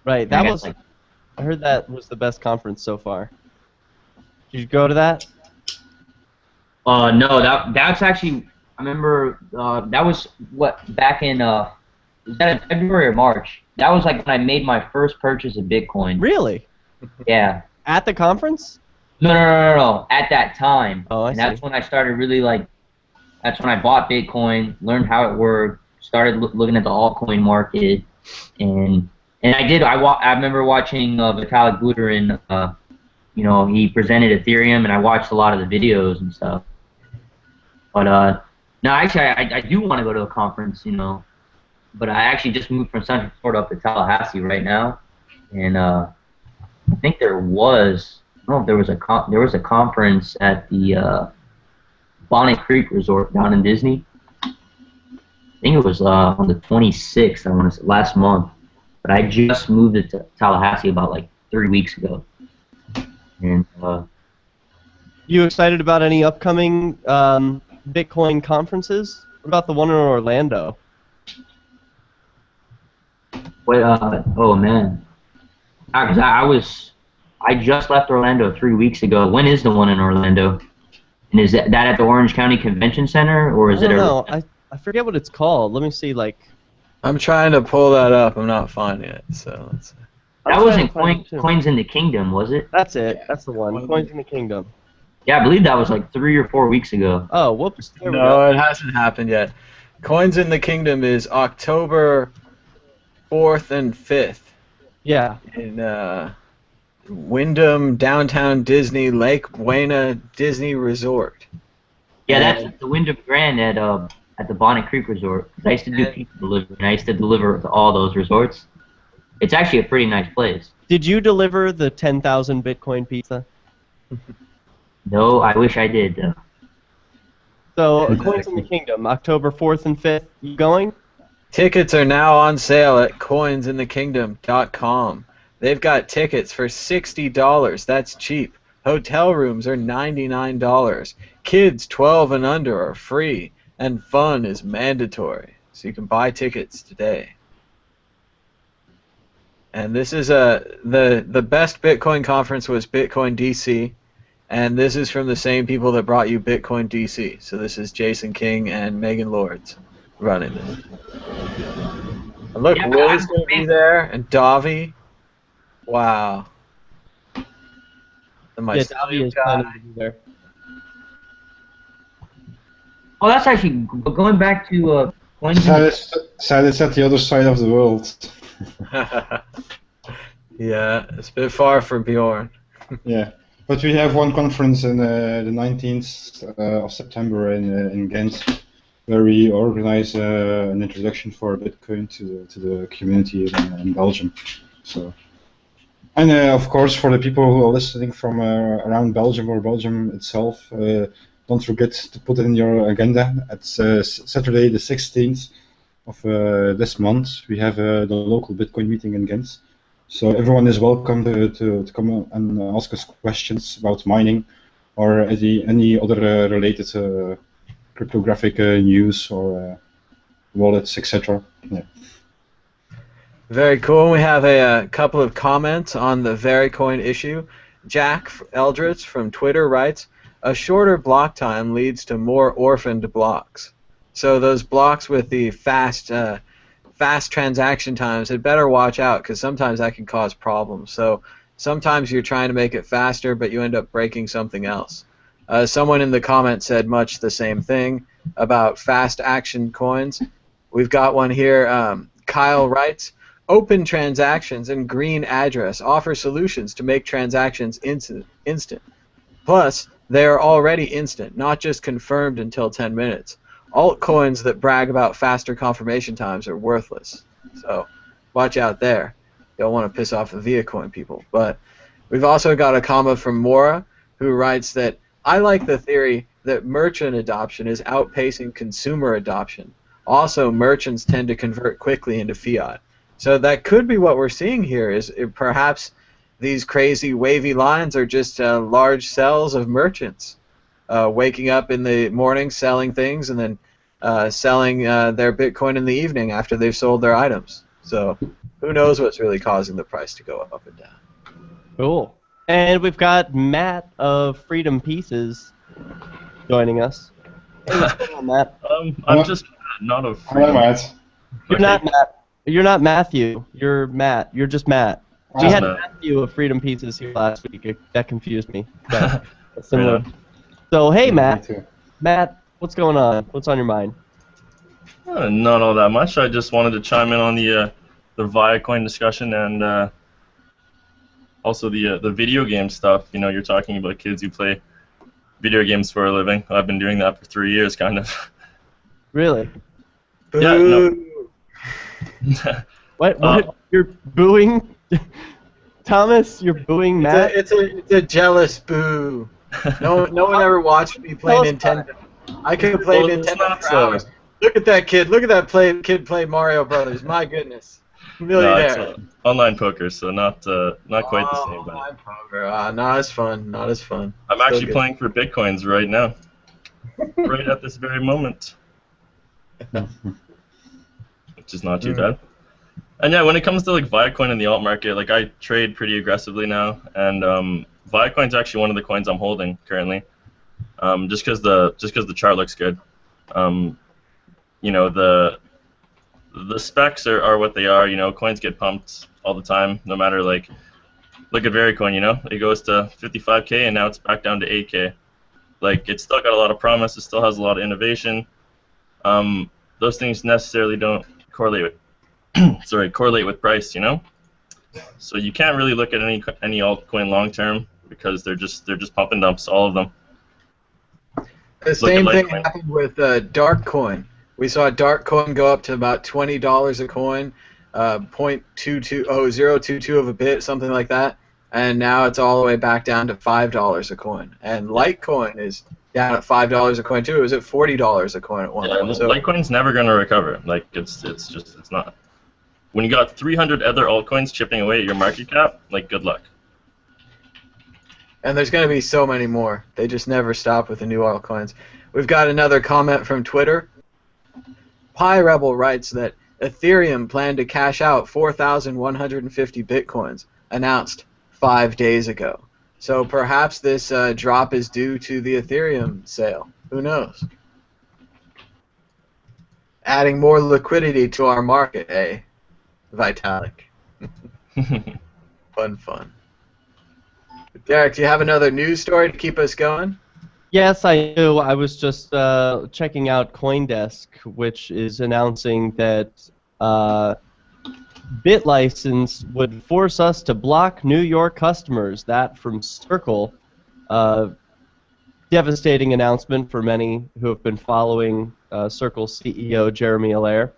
Right. I heard that was the best conference so far. Did you go to that? No, that's actually, I remember, that was back in, was that in February or March? That was like when I made my first purchase of Bitcoin. Really? Yeah. At the conference? No. At that time. Oh, I see. That's when I started really that's when I bought Bitcoin, learned how it worked, started looking at the altcoin market, and I remember watching Vitalik Buterin, you know, he presented Ethereum, and I watched a lot of the videos and stuff. But no, actually, I do want to go to a conference, you know. But I actually just moved from Central Florida up to Tallahassee right now, and I think there was a conference at the Bonnet Creek Resort down in Disney. I think it was on the 26th, I want to say, last month. But I just moved to Tallahassee about like 3 weeks ago. And you excited about any upcoming Bitcoin conferences? What about the one in Orlando? Wait, oh man, because I just left Orlando 3 weeks ago. When is the one in Orlando? And is that at the Orange County Convention Center, or is it? No, I forget what it's called. Let me see. I'm trying to pull that up. I'm not finding it. So let's see. That wasn't Coins in the Kingdom, was it? That's it. That's the one. Coins in the Kingdom. Yeah, I believe that was like 3 or 4 weeks ago. Oh, whoops. No, it hasn't happened yet. Coins in the Kingdom is October 4th and 5th. Yeah. In Wyndham, downtown Disney, Lake Buena Disney Resort. Yeah, that's the Wyndham Grand at the Bonnet Creek Resort. I used to do pizza delivery, and I used to deliver to all those resorts. It's actually a pretty nice place. Did you deliver the 10,000 Bitcoin pizza? No, I wish I did, though. So, Coins in the Kingdom, October 4th and 5th. You going? Tickets are now on sale at coinsinthekingdom.com. They've got tickets for $60. That's cheap. Hotel rooms are $99. Kids 12 and under are free. And fun is mandatory. So you can buy tickets today. And this is the best Bitcoin conference was Bitcoin DC, and this is from the same people that brought you Bitcoin DC. So this is Jason King and Megan Lords running this. And look, Yeah, Will's going to be there, and Davi. Wow. And my Yeah, Davi is planning to be there. Oh, that's actually going back to Sad it's at the other side of the world. Yeah, it's a bit far from Bjorn. Yeah, but we have one conference in the 19th of September in Ghent, where we organize an introduction for Bitcoin to the community in Belgium. So, and of course, for the people who are listening from around Belgium or Belgium itself, don't forget to put it in your agenda. It's Saturday the 16th of this month. We have the local Bitcoin meeting in Ghent. So everyone is welcome to come and ask us questions about mining or any other related cryptographic news or wallets, etc. Yeah. Very cool. We have a couple of comments on the Vericoin issue. Jack Eldritch from Twitter writes, a shorter block time leads to more orphaned blocks. So those blocks with the fast transaction times, had better watch out because sometimes that can cause problems. So sometimes you're trying to make it faster, but you end up breaking something else. Someone in the comments said much the same thing about fast action coins. We've got one here. Kyle writes, open transactions and green address offer solutions to make transactions instant. Plus, they are already instant, not just confirmed until 10 minutes. Altcoins that brag about faster confirmation times are worthless. So watch out there. Don't want to piss off the Viacoin people. But we've also got a comment from Mora who writes that I like the theory that merchant adoption is outpacing consumer adoption. Also, merchants tend to convert quickly into fiat. So that could be what we're seeing here is perhaps these crazy wavy lines are just large cells of merchants waking up in the morning, selling things, and then selling their Bitcoin in the evening after they've sold their items. So who knows what's really causing the price to go up and down. Cool. And we've got Matt of Freedom Pieces joining us. Hey, what's going on, Matt? I'm just not a Hello, freedom. Matt. You're not Matt. You're not Matthew. You're Matt. You're just Matt. We had Matthew of Freedom Pieces here last week. That confused me. But similar. Right on. So, hey, Me Matt. too. Matt, what's going on? What's on your mind? Not all that much. I just wanted to chime in on the Viacoin discussion and also the video game stuff. You know, you're talking about kids who play video games for a living. I've been doing that for 3 years, kind of. Really? Yeah, no. What? You're booing? Thomas, you're booing Matt? It's a jealous boo. No one ever watched me play Nintendo. I could play Nintendo for hours. Look at that kid. Look at that kid play Mario Brothers. My goodness. Millionaire. No, it's online poker, so not quite the same. But Online poker. Not as fun. Not as fun. I'm Still actually good. playing for Bitcoins right now. Right at this very moment. Which is not too bad. And yeah, when it comes to like Viacoin in the alt market, like I trade pretty aggressively now, and Viacoin's actually one of the coins I'm holding currently, just because the chart looks good. You know, the specs are what they are. You know, coins get pumped all the time, no matter like look at Vericoin. You know, it goes to 55K and now it's back down to 8K. Like it's still got a lot of promise. It still has a lot of innovation. Those things necessarily don't correlate with correlate with price, you know. So you can't really look at any altcoin long term because they're just pump and dumps, all of them. The same thing happened with Darkcoin. We saw Darkcoin go up to about $20 a coin, 0.022 of a bit, something like that, and now it's all the way back down to $5 a coin. And Litecoin is down at $5 a coin too. It was at $40 a coin at one point. Yeah, So Litecoin's never gonna recover. Like it's not. When you got 300 other altcoins chipping away at your market cap, like good luck. And there's going to be so many more. They just never stop with the new altcoins. We've got another comment from Twitter. PyRebel writes that Ethereum planned to cash out 4,150 bitcoins, announced 5 days ago. So perhaps this drop is due to the Ethereum sale. Who knows? Adding more liquidity to our market, eh? Vitalik. Fun. Derek, do you have another news story to keep us going? Yes, I do. I was just checking out CoinDesk, which is announcing that BitLicense would force us to block New York customers. That from Circle. Devastating announcement for many who have been following Circle CEO Jeremy Allaire.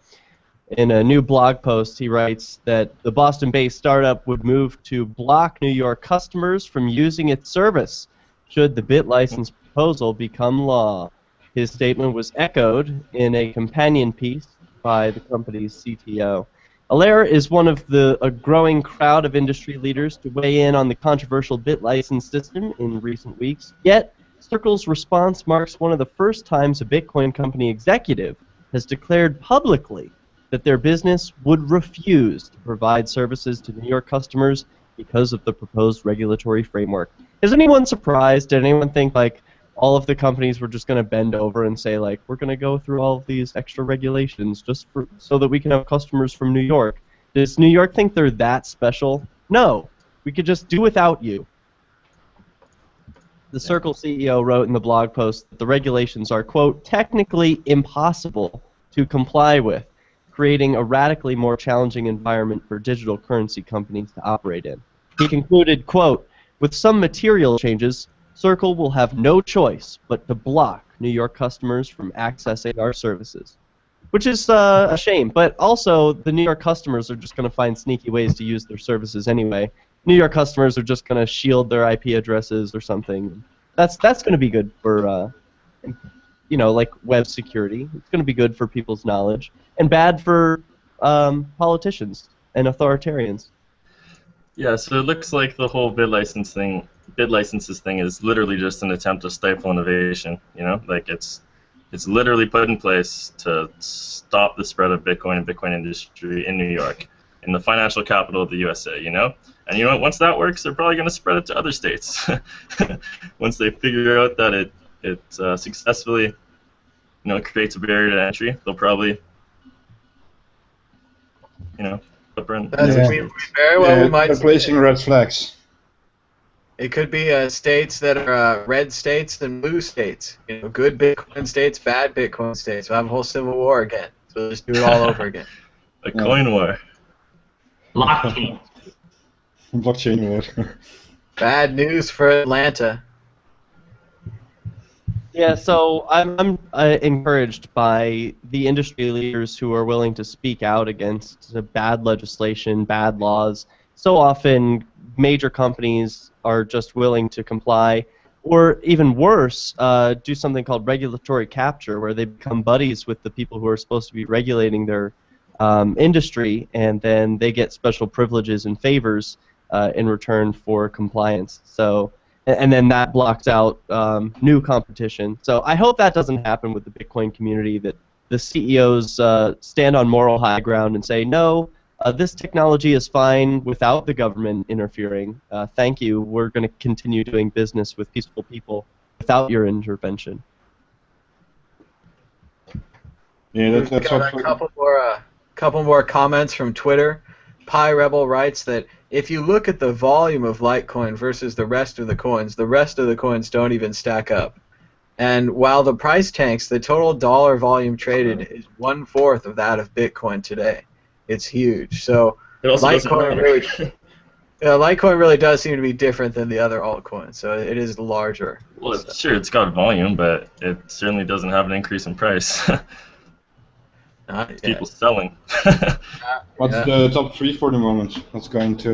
In a new blog post, he writes that the Boston-based startup would move to block New York customers from using its service should the BitLicense proposal become law. His statement was echoed in a companion piece by the company's CTO. Allaire is one of a growing crowd of industry leaders to weigh in on the controversial BitLicense system in recent weeks, yet Circle's response marks one of the first times a Bitcoin company executive has declared publicly that their business would refuse to provide services to New York customers because of the proposed regulatory framework. Is anyone surprised? Did anyone think like all of the companies were just going to bend over and say like, we're going to go through all of these extra regulations just so that we can have customers from New York? Does New York think they're that special? No, we could just do without you. The Circle CEO wrote in the blog post that the regulations are, quote, technically impossible to comply with, creating a radically more challenging environment for digital currency companies to operate in. He concluded, quote, with some material changes, Circle will have no choice but to block New York customers from accessing our services. Which is a shame, but also the New York customers are just going to find sneaky ways to use their services anyway. New York customers are just going to shield their IP addresses or something. That's going to be good for, like web security. It's going to be good for people's knowledge, and bad for politicians and authoritarians. Yeah, so it looks like the whole BitLicenses thing is literally just an attempt to stifle innovation. Like it's literally put in place to stop the spread of Bitcoin and Bitcoin industry in New York, in the financial capital of the USA. And you know what? Once that works, they're probably going to spread it to other states. Once they figure out that it successfully, creates a barrier to entry, they'll probably, put in. Very well, we might. They're placing red flags. It could be states that are red states and blue states. Good Bitcoin states, bad Bitcoin states. We'll have a whole civil war again. So we'll just do it all over again. A coin war. Blockchain. Blockchain war. Bad news for Atlanta. Yeah, so I'm encouraged by the industry leaders who are willing to speak out against the bad legislation, bad laws. So often, major companies are just willing to comply, or even worse, do something called regulatory capture, where they become buddies with the people who are supposed to be regulating their industry, and then they get special privileges and favors in return for compliance. So, and then that blocks out new competition. So I hope that doesn't happen with the Bitcoin community, that the CEOs stand on moral high ground and say, no, this technology is fine without the government interfering. Thank you. We're going to continue doing business with peaceful people without your intervention. Yeah, that's got a couple more comments from Twitter. PyRebel writes that if you look at the volume of Litecoin versus the rest of the coins don't even stack up. And while the price tanks, the total dollar volume traded is 1/4 of that of Bitcoin today. It's huge. So Litecoin really does seem to be different than the other altcoins. So it is larger. Well, sure, it's got volume, but it certainly doesn't have an increase in price. People selling. What's the top 3 for the moment? Let's go into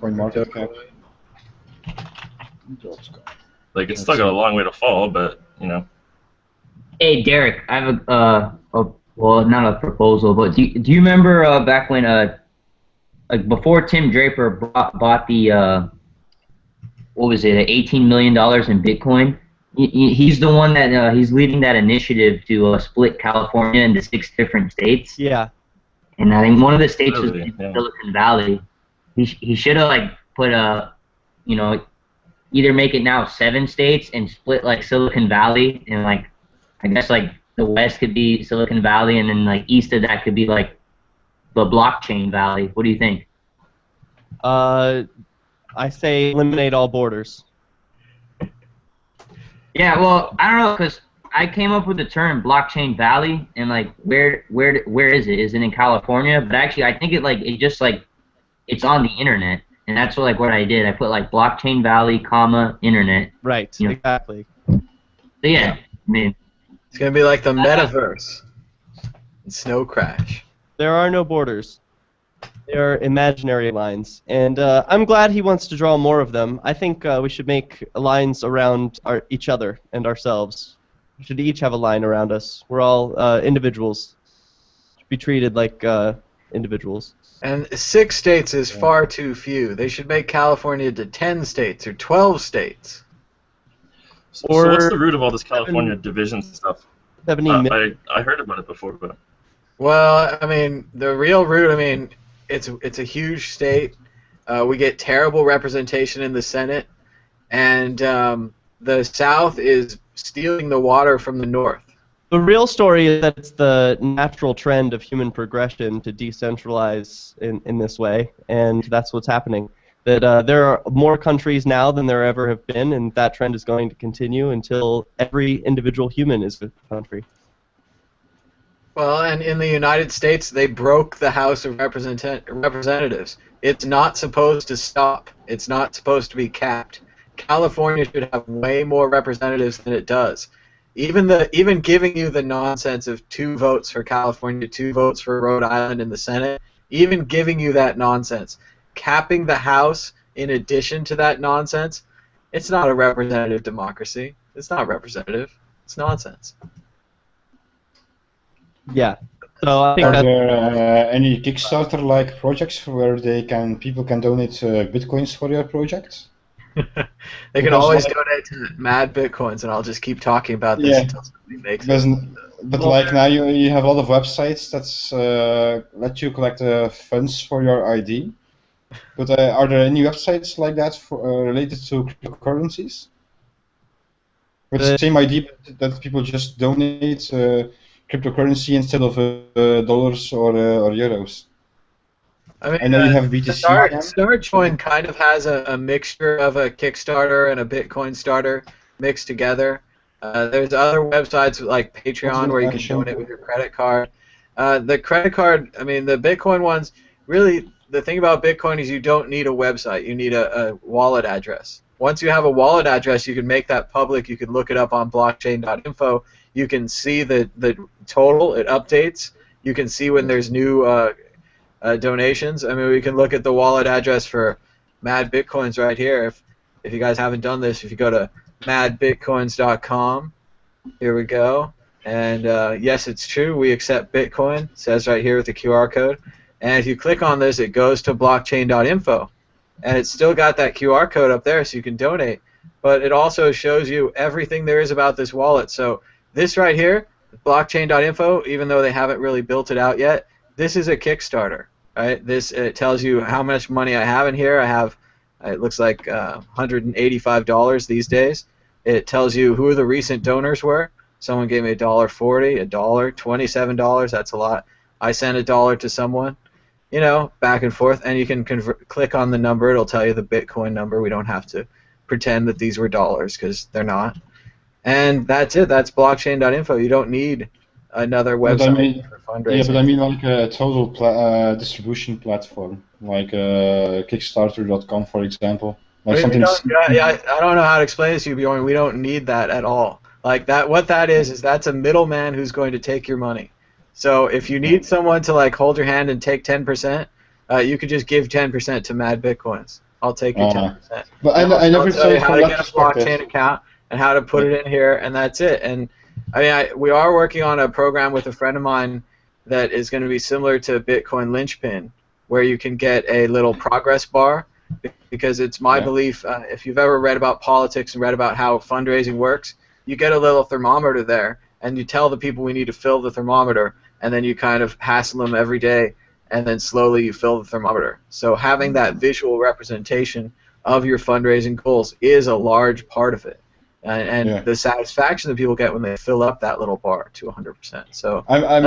CoinMarketCap. Like, it's still got a long way to fall, but, Hey, Derek, I have well, not a proposal, but do you remember back when, like before Tim Draper bought the, what was it, $18 million in Bitcoin? He's the one that he's leading that initiative to split California into 6 different states. Yeah. And I think one of the states was Really? in Yeah. Silicon Valley. He should have like put you know, either make it now 7 states and split like Silicon Valley, and like I guess like the west could be Silicon Valley, and then like east of that could be like the blockchain valley. What do you think? I say eliminate all borders. Yeah, well, I don't know, because I came up with the term blockchain valley, and like where is it? Is it in California? But actually, I think it's on the internet, and that's what I did. I put like blockchain valley, comma, internet. Right. You know. Exactly. So yeah, I mean, It's gonna be like the metaverse. Snow Crash. There are no borders. They are imaginary lines, and I'm glad he wants to draw more of them. I think we should make lines around each other and ourselves. We should each have a line around us. We're all individuals. Should be treated like individuals. And 6 states is far too few. They should make California to 10 states or 12 states. So what's the root of all this California division stuff? 70 million. I heard about it before, but Well, I mean, the real root, I mean, it's a huge state. We get terrible representation in the Senate, and the South is stealing the water from the North. The real story is that it's the natural trend of human progression to decentralize in this way, and that's what's happening. That there are more countries now than there ever have been, and that trend is going to continue until every individual human is a country. Well, and in the United States, they broke the House of Representatives. It's not supposed to stop. It's not supposed to be capped. California should have way more representatives than it does. Even giving you the nonsense of 2 votes for California, 2 votes for Rhode Island in the Senate, even giving you that nonsense, capping the House in addition to that nonsense, it's not a representative democracy. It's not representative. It's nonsense. Yeah. So I think Are that there any Kickstarter-like projects where people can donate bitcoins for your project? They can always donate to Mad Bitcoins, and I'll just keep talking about this until somebody makes it. But like now you have a lot of websites that let you collect funds for your ID. But are there any websites like that related to cryptocurrencies? With the same idea that people just donate cryptocurrency instead of dollars or euros. I mean, I know you have BTC. Starjoin kind of has a mixture of a Kickstarter and a Bitcoin starter mixed together. There's other websites like Patreon where you can donate with your credit card. The credit card, I mean, the Bitcoin ones, really, the thing about Bitcoin is you don't need a website. You need a wallet address. Once you have a wallet address, you can make that public. You can look it up on blockchain.info. You can see the total. It updates. You can see when there's new donations. I mean, we can look at the wallet address for Mad Bitcoins right here. If you guys haven't done this, if you go to madbitcoins.com, here we go. And yes, it's true. We accept Bitcoin. It says right here with the QR code. And if you click on this, it goes to blockchain.info. And it's still got that QR code up there so you can donate. But it also shows you everything there is about this wallet. So this right here, blockchain.info, even though they haven't really built it out yet, this is a Kickstarter, right? It tells you how much money I have in here. I have, it looks like $185 these days. It tells you who the recent donors were. Someone gave me $1.40, $1, $27. That's a lot. I sent $1 to someone, you know, back and forth. And you can click on the number. It'll tell you the Bitcoin number. We don't have to pretend that these were dollars because they're not. And that's it. That's blockchain.info. You don't need another website for fundraising. Yeah, but I mean like a total distribution platform, like Kickstarter.com, for example. Like I don't know how to explain this to you, Bjorn. We don't need that at all. Like that, what that is that's a middleman who's going to take your money. So if you need someone to like hold your hand and take 10%, you could just give 10% to Mad Bitcoins. I'll take your 10%. But I never tell you how to get a perspective. blockchain account and how to put it in here, and that's it. And I mean, we are working on a program with a friend of mine that is going to be similar to Bitcoin Linchpin, where you can get a little progress bar because it's my belief, if you've ever read about politics and read about how fundraising works, you get a little thermometer there, and you tell the people we need to fill the thermometer, and then you kind of hassle them every day, and then slowly you fill the thermometer. So having that visual representation of your fundraising goals is a large part of it, and the satisfaction that people get when they fill up that little bar to 100%. So I'm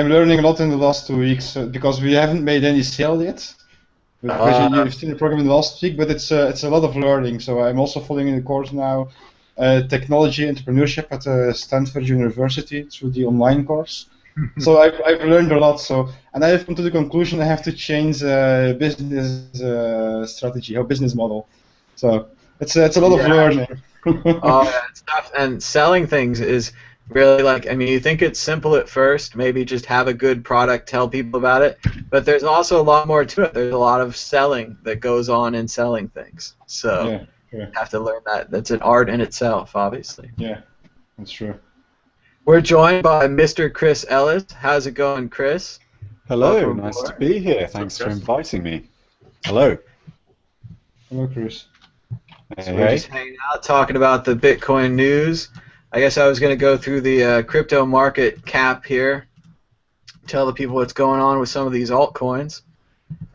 learning a lot in the last 2 weeks because we haven't made any sale yet. Because you've seen the program in the last week, but it's a lot of learning. So I'm also following the course now, technology entrepreneurship at Stanford University through the online course. So I've learned a lot. And I have come to the conclusion I have to change business strategy or business model. So it's a lot of learning. It's tough. And selling things is really you think it's simple at first, maybe just have a good product, tell people about it, but there's also a lot more to it. There's a lot of selling that goes on in selling things. So you have to learn that. That's an art in itself, obviously. Yeah, that's true. We're joined by Mr. Chris Ellis. How's it going, Chris? Hello, nice to be here. Thanks for inviting me. Hello. Hello, Chris. So we're just hanging out, talking about the Bitcoin news. I guess I was going to go through the crypto market cap here, tell the people what's going on with some of these altcoins,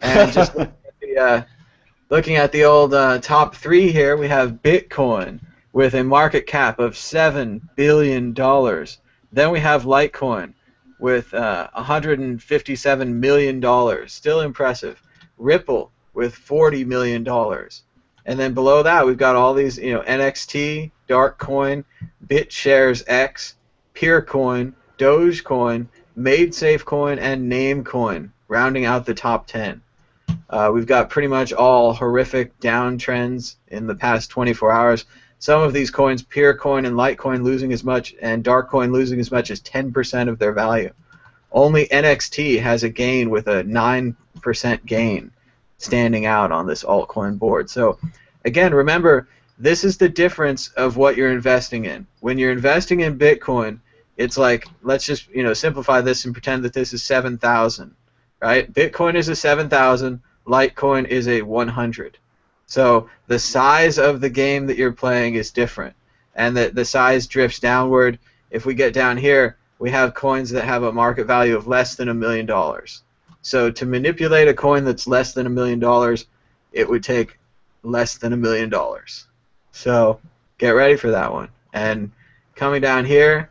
and just looking at the old top 3 here, we have Bitcoin with a market cap of $7 billion. Then we have Litecoin with $157 million, still impressive. Ripple with $40 million. And then below that, we've got all these, NXT, Darkcoin, BitShares X, Peercoin, Dogecoin, MadeSafeCoin, and Namecoin, rounding out the top 10. We've got pretty much all horrific downtrends in the past 24 hours. Some of these coins, Peercoin and Litecoin, losing as much, and Darkcoin losing as much as 10% of their value. Only NXT has a gain with a 9% gain standing out on this altcoin board. So, again, remember, this is the difference of what you're investing in. When you're investing in Bitcoin, it's like, let's just simplify this and pretend that this is 7,000, right? Bitcoin is a 7,000, Litecoin is a 100. So the size of the game that you're playing is different, and the size drifts downward. If we get down here, we have coins that have a market value of less than $1 million. So to manipulate a coin that's less than $1 million, it would take less than $1 million. So get ready for that one. And coming down here,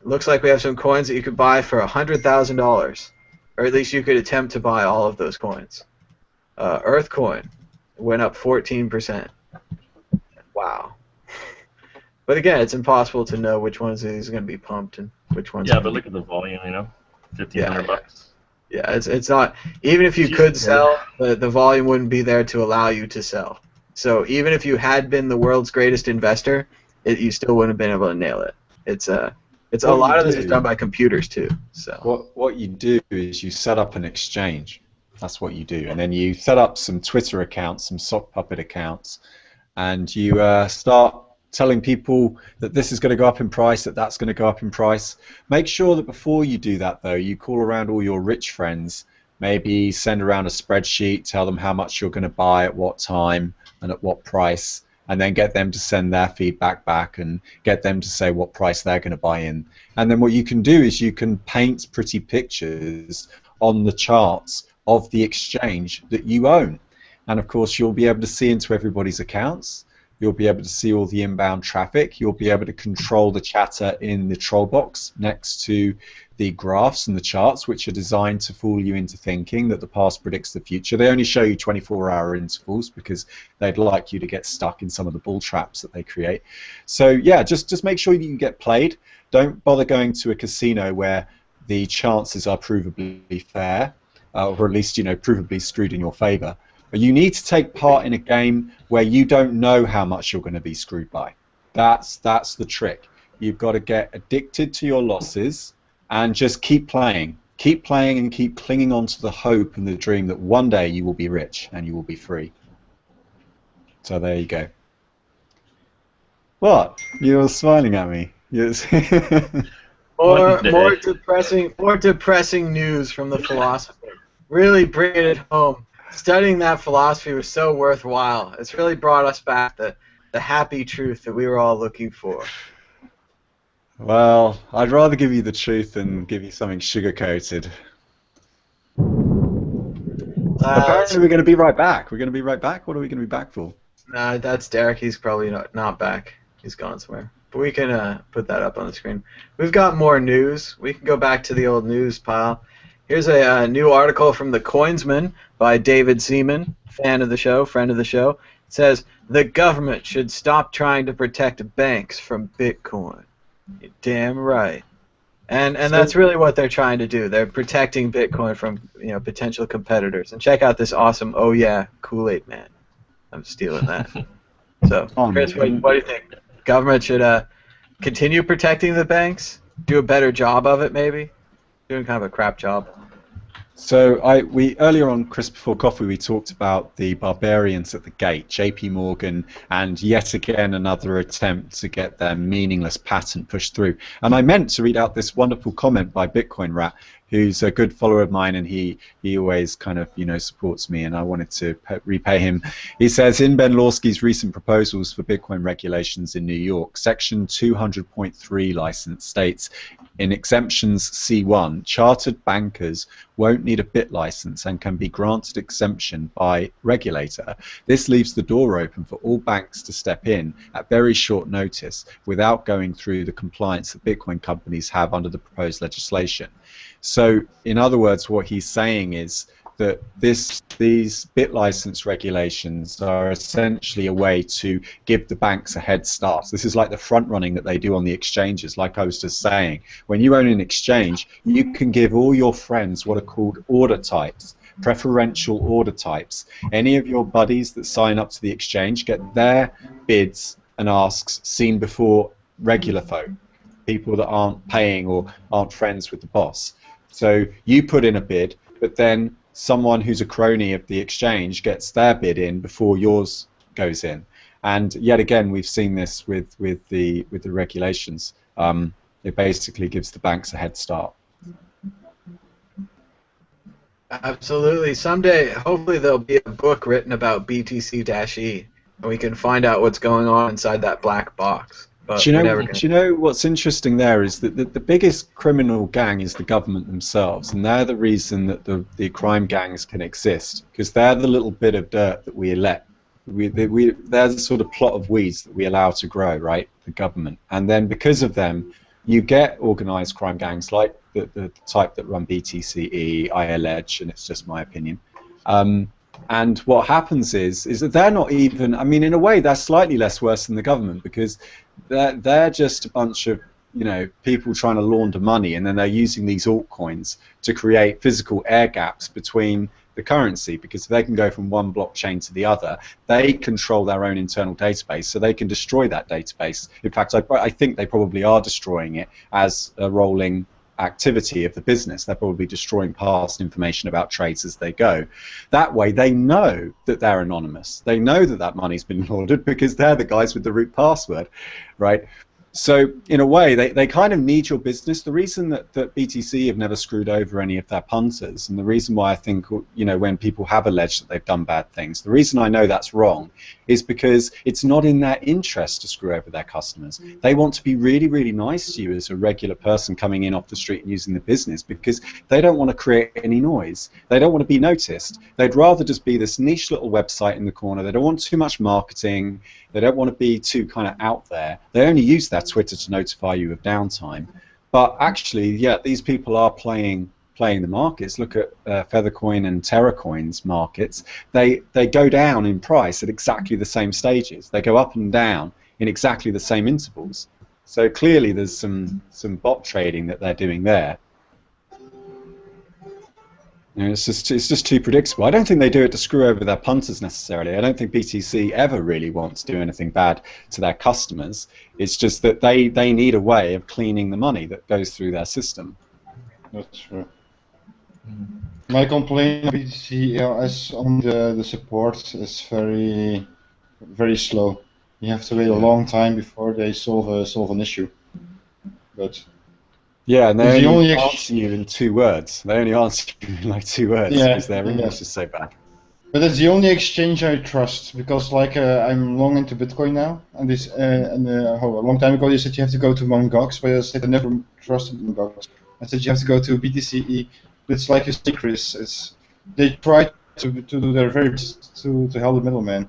looks like we have some coins that you could buy for $100,000, or at least you could attempt to buy all of those coins. Earthcoin went up 14%. Wow. But again, it's impossible to know which ones of these are going to be pumped and which ones. Yeah, but look at the volume, $1,500. Yeah, it's not. Even if you could sell, the volume wouldn't be there to allow you to sell. So even if you had been the world's greatest investor, you still wouldn't have been able to nail it. It's a lot of this is done by computers too. So what you do is you set up an exchange. That's what you do, and then you set up some Twitter accounts, some sock puppet accounts, and you start telling people that this is going to go up in price, that's going to go up in price. Make sure that before you do that, though, you call around all your rich friends, maybe send around a spreadsheet, tell them how much you're going to buy at what time and at what price, and then get them to send their feedback back and get them to say what price they're going to buy in. And then what you can do is you can paint pretty pictures on the charts of the exchange that you own. And of course, you'll be able to see into everybody's accounts. You'll be able to see all the inbound traffic. You'll be able to control the chatter in the troll box next to the graphs and the charts, which are designed to fool you into thinking that the past predicts the future. They only show you 24-hour intervals because they'd like you to get stuck in some of the bull traps that they create. So yeah, just make sure that you get played. Don't bother going to a casino where the chances are provably fair, or at least provably screwed in your favor. But you need to take part in a game where you don't know how much you're going to be screwed by. That's the trick. You've got to get addicted to your losses and just keep playing and keep clinging on to the hope and the dream that one day you will be rich and you will be free. So there you go. What? You're smiling at me. Yes. More depressing news from the philosopher. Really bringing it home. studying that philosophy was so worthwhile. It's really brought us back the happy truth that we were all looking for. Well, I'd rather give you the truth than give you something sugar-coated. Apparently we're going to be right back. We're going to be right back? What are we going to be back for? Nah, that's Derek. He's probably not back. He's gone somewhere. But we can put that up on the screen. We've got more news. We can go back to the old news pile. Here's a new article from The Coinsman by David Seaman, fan of the show, friend of the show. It says, the government should stop trying to protect banks from Bitcoin. You're damn right. And that's really what they're trying to do. They're protecting Bitcoin from potential competitors. And check out this awesome "Oh yeah, Kool-Aid Man." I'm stealing that. So, Chris, what do you think? Government should continue protecting the banks? Do a better job of it, maybe? Doing kind of a crap job. So we earlier on, Chris, before coffee, we talked about the barbarians at the gate, JP Morgan, and yet again another attempt to get their meaningless patent pushed through. And I meant to read out this wonderful comment by Bitcoin Rat, who's a good follower of mine, and he always kind of supports me, and I wanted to repay him. He says, in Ben Lawsky's recent proposals for Bitcoin regulations in New York, Section 200.3 license states, in exemptions C1, chartered bankers won't need a bit license and can be granted exemption by regulator. This leaves the door open for all banks to step in at very short notice without going through the compliance that Bitcoin companies have under the proposed legislation. So, in other words, what he's saying is that these bit license regulations are essentially a way to give the banks a head start. This is like the front running that they do on the exchanges, like I was just saying. When you own an exchange, you can give all your friends what are called order types, preferential order types. Any of your buddies that sign up to the exchange get their bids and asks seen before regular folk, people that aren't paying or aren't friends with the boss. So you put in a bid, but then someone who's a crony of the exchange gets their bid in before yours goes in. And yet again, we've seen this with the regulations. It basically gives the banks a head start. Absolutely. Someday, hopefully, there'll be a book written about BTC-E, and we can find out what's going on inside that black box. But do you know what's interesting there is that the biggest criminal gang is the government themselves, and they're the reason that the crime gangs can exist, because they're the little bit of dirt that we elect. They're the sort of plot of weeds that we allow to grow, right? The government. And then because of them, you get organized crime gangs like the type that run BTC-E, I allege, and it's just my opinion. And what happens is that they're not even, I mean, in a way, they're slightly less worse than the government, because they're just a bunch of, people trying to launder money, and then they're using these altcoins to create physical air gaps between the currency, because if they can go from one blockchain to the other, they control their own internal database, so they can destroy that database. In fact, I think they probably are destroying it as a rolling activity of the business. They're probably destroying past information about trades as they go. That way they know that they're anonymous. They know that that money's been laundered because they're the guys with the root password, right? So in a way, they kind of need your business. The reason that BTC have never screwed over any of their punters, and the reason why I think, when people have alleged that they've done bad things, the reason I know that's wrong is because it's not in their interest to screw over their customers. They want to be really, really nice to you as a regular person coming in off the street and using the business, because they don't want to create any noise. They don't want to be noticed. They'd rather just be this niche little website in the corner. They don't want too much marketing. They don't want to be too kind of out there. They only use their Twitter to notify you of downtime. But actually, yeah, these people are playing the markets. Look at Feathercoin and Terracoin's markets. They go down in price at exactly the same stages. They go up and down in exactly the same intervals. So clearly there's some bot trading that they're doing there. It's just too predictable. I don't think they do it to screw over their punters necessarily. I don't think BTC ever really wants to do anything bad to their customers. It's just that they need a way of cleaning the money that goes through their system. That's true. My complaint with BTC is on the support is very, very slow. You have to wait a long time before they solve an issue. But yeah, and they only answer you in 2 words. They only answer you in like 2 words because their English is so bad. But that's the only exchange I trust, because like I'm long into Bitcoin now, and a long time ago they said you have to go to Mt. Gox, but I said I never trusted Mt. Gox. I said you have to go to BTCE. It's like a secret. They try to do their very best to help the middleman.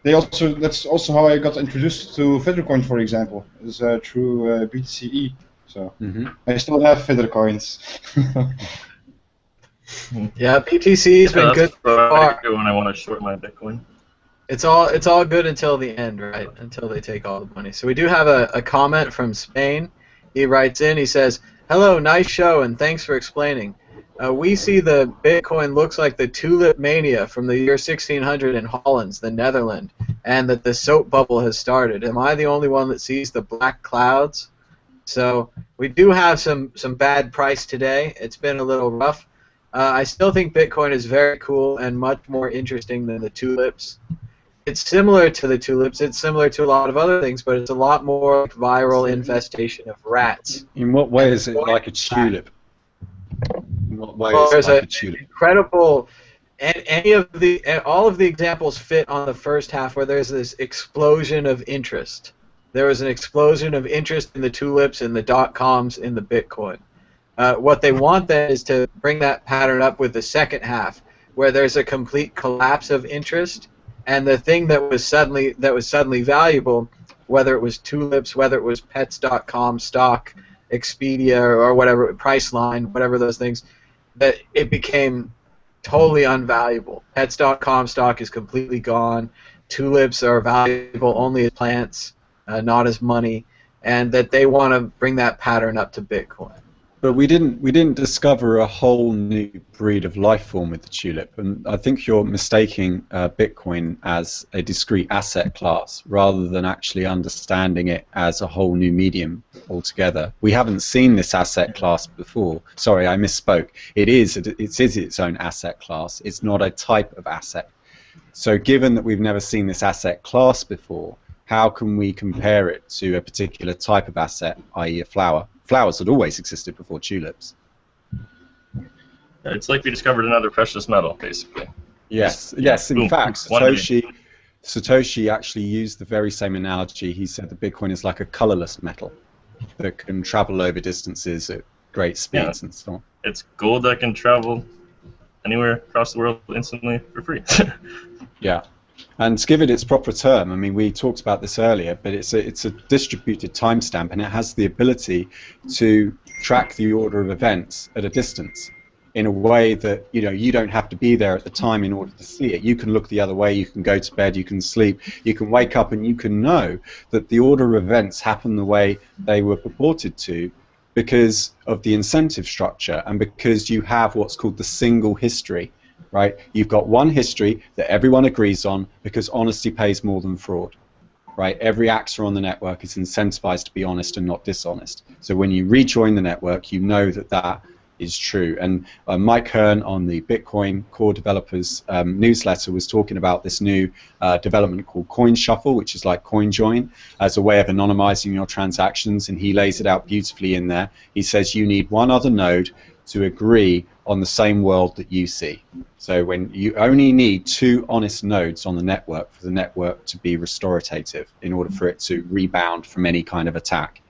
That's also how I got introduced to Federcoin, for example, is through BTCE. So I still have Federcoins. Yeah, BTC has been good so far. When I want to short my Bitcoin. It's all good until the end, right? Until they take all the money. So we do have a comment from Spain. He writes in. He says, "Hello, nice show, and thanks for explaining. We see the Bitcoin looks like the tulip mania from the year 1600 in Holland, the Netherlands, and that the soap bubble has started. Am I the only one that sees the black clouds?" So we do have some bad price today. It's been a little rough. I still think Bitcoin is very cool and much more interesting than the tulips. It's similar to the tulips. It's similar to a lot of other things, but it's a lot more like viral infestation of rats. In what way is it like a tulip? In what way Well, is it like a tulip? Incredible, and all of the examples fit on the first half where there's this explosion of interest. There was an explosion of interest in the tulips, in the .coms, in the Bitcoin. What they want then is to bring that pattern up with the second half, where there's a complete collapse of interest, and the thing that was suddenly valuable, whether it was tulips, whether it was pets.com stock, Expedia, or whatever, Priceline, whatever those things, that it became totally unvaluable. Pets.com stock is completely gone. Tulips are valuable only as plants, not as money, and that they want to bring that pattern up to Bitcoin. But we didn't discover a whole new breed of life form with the tulip, and I think you're mistaking Bitcoin as a discrete asset class rather than actually understanding it as a whole new medium altogether. We haven't seen this asset class before. Sorry, I misspoke. It is its own asset class. It's not a type of asset. So given that we've never seen this asset class before, how can we compare it to a particular type of asset, i.e. a flower? Flowers had always existed before tulips. It's like we discovered another precious metal, basically. Yes. In fact, Satoshi actually used the very same analogy. He said that Bitcoin is like a colorless metal that can travel over distances at great speeds and so on. It's gold that can travel anywhere across the world instantly for free. Yeah. And to give it its proper term, I mean, we talked about this earlier, but it's a distributed timestamp, and it has the ability to track the order of events at a distance in a way that, you know, you don't have to be there at the time in order to see it. You can look the other way, you can go to bed, you can sleep, you can wake up, and you can know that the order of events happen the way they were purported to because of the incentive structure and because you have what's called the single history. Right? You've got one history that everyone agrees on because honesty pays more than fraud. Right? Every actor on the network is incentivized to be honest and not dishonest. So when you rejoin the network, you know that that is true. And Mike Hearn on the Bitcoin core developers newsletter was talking about this new development called Coin Shuffle, which is like CoinJoin, as a way of anonymizing your transactions, and he lays it out beautifully in there. He says you need one other node to agree on the same world that you see. So when you only need two honest nodes on the network for the network to be restorative in order for it to rebound from any kind of attack.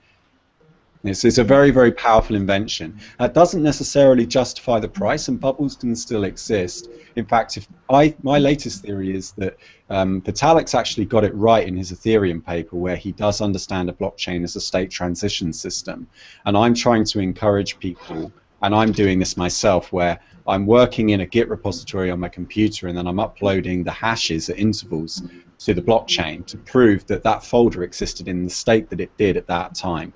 It's a very, very powerful invention. That doesn't necessarily justify the price, and bubbles can still exist. In fact, my latest theory is that Vitalik's actually got it right in his Ethereum paper, where he does understand a blockchain as a state transition system. And I'm trying to encourage people, and I'm doing this myself, where I'm working in a Git repository on my computer, and then I'm uploading the hashes at intervals to the blockchain to prove that that folder existed in the state that it did at that time.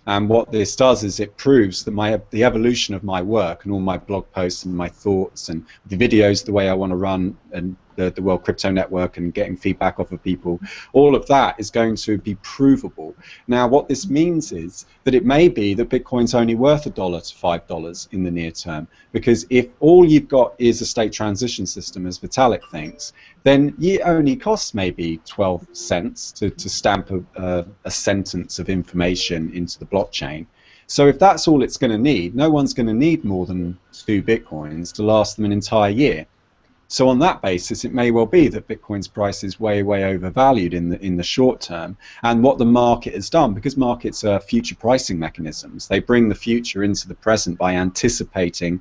And what this does is it proves that the evolution of my work and all my blog posts and my thoughts and the videos, the way I want to run and the World Crypto Network and getting feedback off of people, all of that is going to be provable. Now, what this means is that it may be that Bitcoin's only worth $1 to $5 in the near term, because if all you've got is a state transition system, as Vitalik thinks, then it only costs maybe 12 cents to stamp a sentence of information into the blockchain. So if that's all it's going to need, no one's going to need more than 2 Bitcoins to last them an entire year. So on that basis, it may well be that Bitcoin's price is way, way overvalued in the short term. And what the market has done, because markets are future pricing mechanisms, they bring the future into the present by anticipating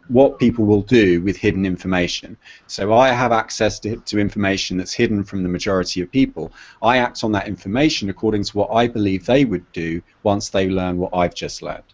what people will do with hidden information. So I have access to information that's hidden from the majority of people. I act on that information according to what I believe they would do once they learn what I've just learned.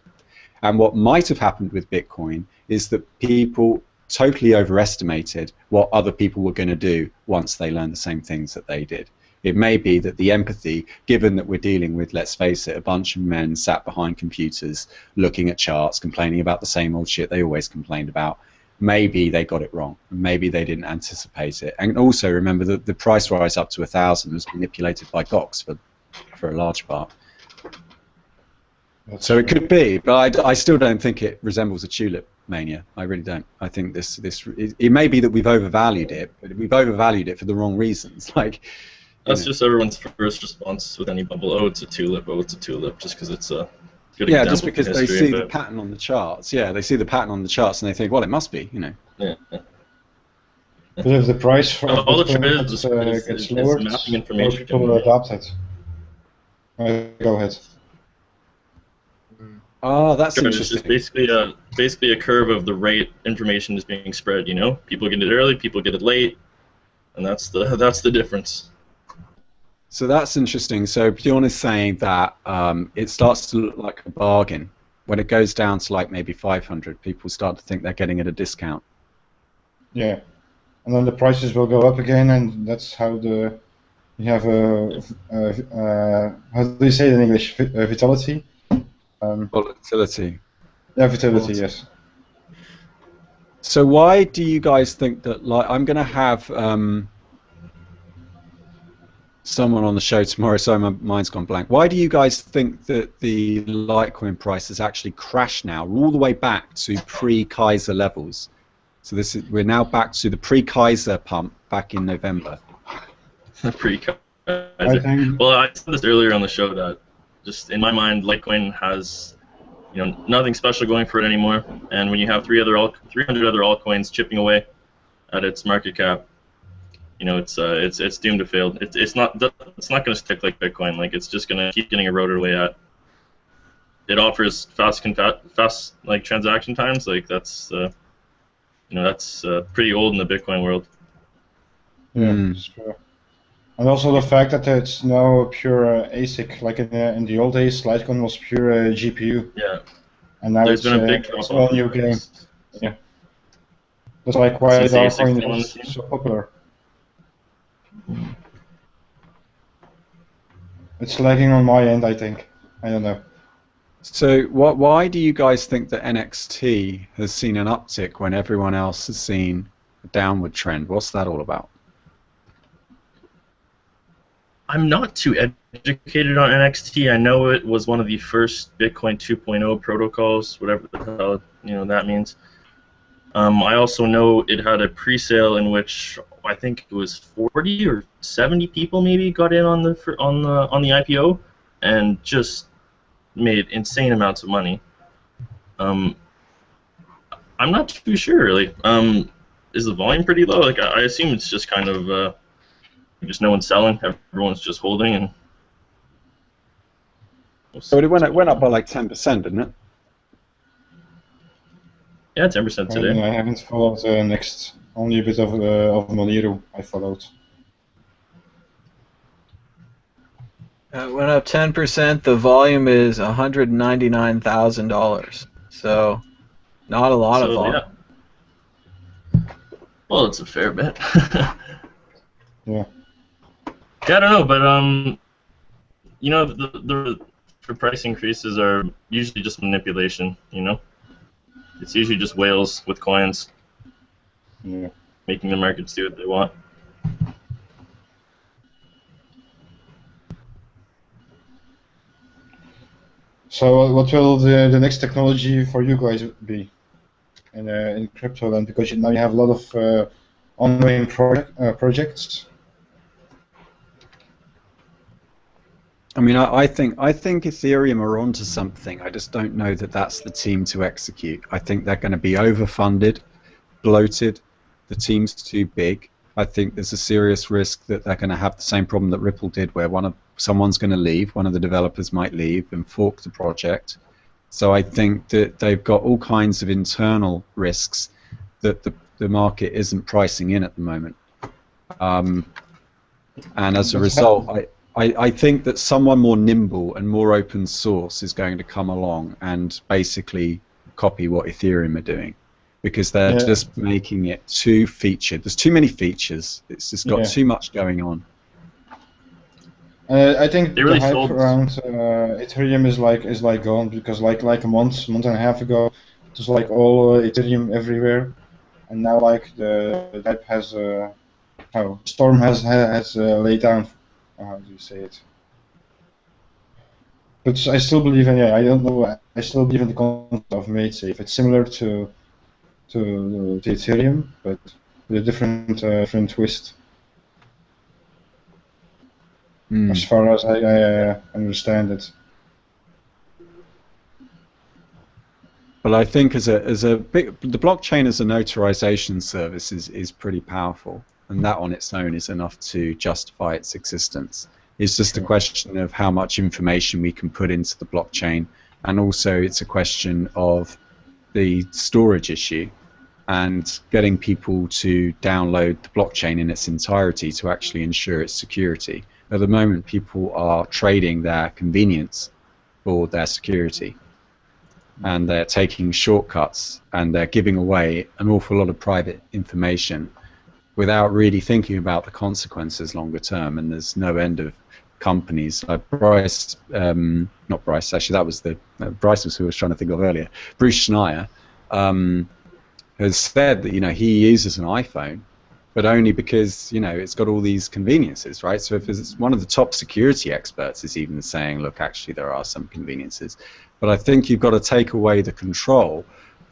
And what might have happened with Bitcoin is that people totally overestimated what other people were going to do once they learned the same things that they did. It may be that the empathy, given that we're dealing with, let's face it, a bunch of men sat behind computers looking at charts, complaining about the same old shit they always complained about, maybe they got it wrong. Maybe they didn't anticipate it. And also remember that the price rise up to 1,000 was manipulated by Gox for a large part. So it could be, but I still don't think it resembles a tulip mania. I really don't. I think it may be that we've overvalued it, but we've overvalued it for the wrong reasons. Like, that's just everyone's first response with any bubble. Oh, it's a tulip. Oh, it's a tulip. Just because it's a good yeah, example just because from they history, see the pattern on the charts. Yeah, they see the pattern on the charts and they think, well, it must be, you know. Yeah. But if the price for all the Bitcoin trick gets lowered, mapping more information. people will adopt it. Go ahead. Oh, that's It's interesting. just basically a curve of the rate information is being spread. You know, people get it early, people get it late, and that's the difference. So that's interesting. So Bjorn is saying that it starts to look like a bargain. When it goes down to like maybe 500, people start to think they're getting at a discount. Yeah, and then the prices will go up again, and that's how you have how do you say it in English? Vitality. Volatility. Yeah, vitality. Yes. So why do you guys think that? Like, I'm going to have someone on the show tomorrow, so my mind's gone blank. Why do you guys think that the Litecoin price has actually crashed now? We're all the way back to pre-Kaiser levels. So we're now back to the pre-Kaiser pump back in November. Pre-Kaiser. Well, I said this earlier on the show that just in my mind, Litecoin has, you know, nothing special going for it anymore. And when you have 300 other altcoins chipping away at its market cap, you know, it's doomed to fail. It's not going to stick like Bitcoin. Like, it's just going to keep getting eroded away at. It offers fast like transaction times. Like, that's that's pretty old in the Bitcoin world. Yeah, that's true. And also the fact that it's now a pure ASIC. Like in the old days, Litecoin was pure GPU. Yeah. And now There's been a big it's all new game. Yeah. That's like why Altcoin is so popular. It's lagging on my end, I think. I don't know. So why do you guys think that NXT has seen an uptick when everyone else has seen a downward trend? What's that all about? I'm not too educated on NXT. I know it was one of the first Bitcoin 2.0 protocols, whatever the hell that means. I also know it had a pre-sale in which I think it was 40 or 70 people maybe got in on the IPO and just made insane amounts of money. I'm not too sure really. Is the volume pretty low? Like I assume it's just kind of just no one's selling, everyone's just holding, and. So it went up by like 10%, didn't it? Yeah, 10% today. I haven't followed next. Only a bit of Monero I followed. It went up 10%. The volume is $199,000. So, not a lot of volume. Yeah. Well, it's a fair bit. Yeah. Yeah, I don't know, but the price increases are usually just manipulation. You know, it's usually just whales with coins, making the markets do what they want. So, what will the next technology for you guys be in crypto land? Because now you have a lot of ongoing projects. I mean, I think Ethereum are onto something. I just don't know that that's the team to execute. I think they're going to be overfunded, bloated, the team's too big. I think there's a serious risk that they're going to have the same problem that Ripple did, where someone's going to leave, one of the developers might leave and fork the project. So I think that they've got all kinds of internal risks that the market isn't pricing in at the moment. And as a result, I think that someone more nimble and more open source is going to come along and basically copy what Ethereum are doing, because they're just making it too featured. There's too many features. It's just got too much going on. I think They really the hype sold around Ethereum is like gone, because like a month and a half ago, it was like all Ethereum everywhere, and now like the hype has storm has laid down. How do you say it? But I still believe in I don't know. I still believe in the concept of MadeSafe. It's similar to Ethereum, but with a different twist. As far as I understand it. Well, I think the blockchain as a notarization service is pretty powerful, and that on its own is enough to justify its existence. It's just a question of how much information we can put into the blockchain, and also it's a question of the storage issue and getting people to download the blockchain in its entirety to actually ensure its security. At the moment, people are trading their convenience for their security, and they're taking shortcuts, and they're giving away an awful lot of private information without really thinking about the consequences longer term. And there's no end of companies. Bryce, not Bryce, actually that was Bryce was who I was trying to think of earlier. Bruce Schneier has said that he uses an iPhone, but only because it's got all these conveniences, right? So if it's one of the top security experts is even saying, look, actually there are some conveniences, but I think you've got to take away the control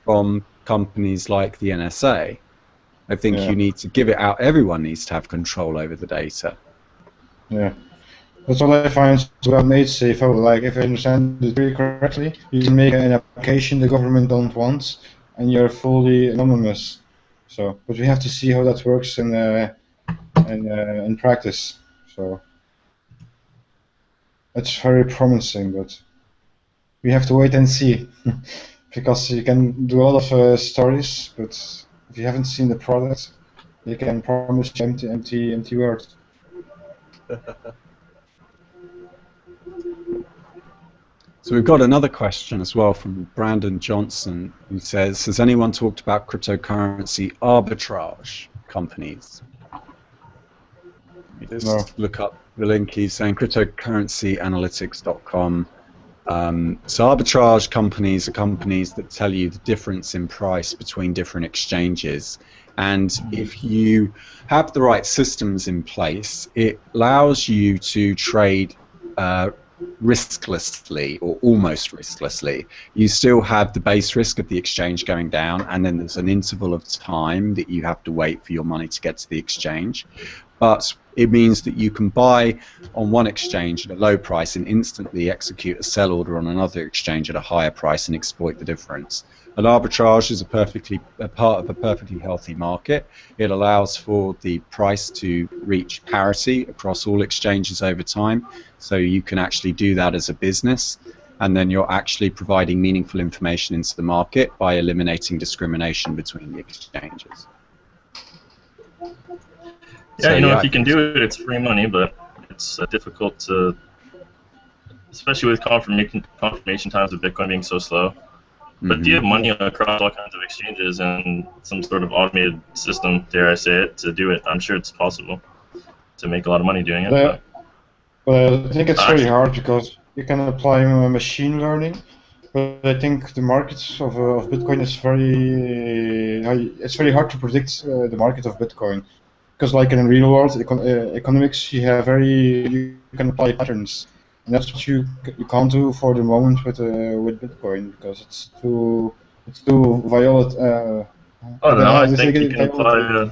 from companies like the NSA. I think you need to give it out. Everyone needs to have control over the data. Yeah, that's what I find about MadeSafe. Like, if I understand it really correctly, you can make an application the government don't want, and you're fully anonymous. So, but we have to see how that works in practice. So, it's very promising, but we have to wait and see, because you can do a lot of stories, but if you haven't seen the product, you can promise empty words. So we've got another question as well from Brandon Johnson, who says, has anyone talked about cryptocurrency arbitrage companies? You just look up the link. He's saying cryptocurrencyanalytics.com. So arbitrage companies are companies that tell you the difference in price between different exchanges. And if you have the right systems in place, it allows you to trade risklessly, or almost risklessly. You still have the base risk of the exchange going down, and then there's an interval of time that you have to wait for your money to get to the exchange. But it means that you can buy on one exchange at a low price and instantly execute a sell order on another exchange at a higher price and exploit the difference. And arbitrage is a part of a perfectly healthy market. It allows for the price to reach parity across all exchanges over time, so you can actually do that as a business, and then you're actually providing meaningful information into the market by eliminating discrimination between the exchanges. Yeah, so, if you can do it, it's free money, but it's difficult to, especially with confirmation times of Bitcoin being so slow. But do you have money across all kinds of exchanges and some sort of automated system, dare I say it, to do it? I'm sure it's possible to make a lot of money doing it. Well, I think it's very hard, because you can apply machine learning, but I think the market of Bitcoin is it's very hard to predict the market of Bitcoin. Because like in the real world economics, you can apply patterns, and that's what you can't do for the moment with Bitcoin, because it's too violent. I think you can apply.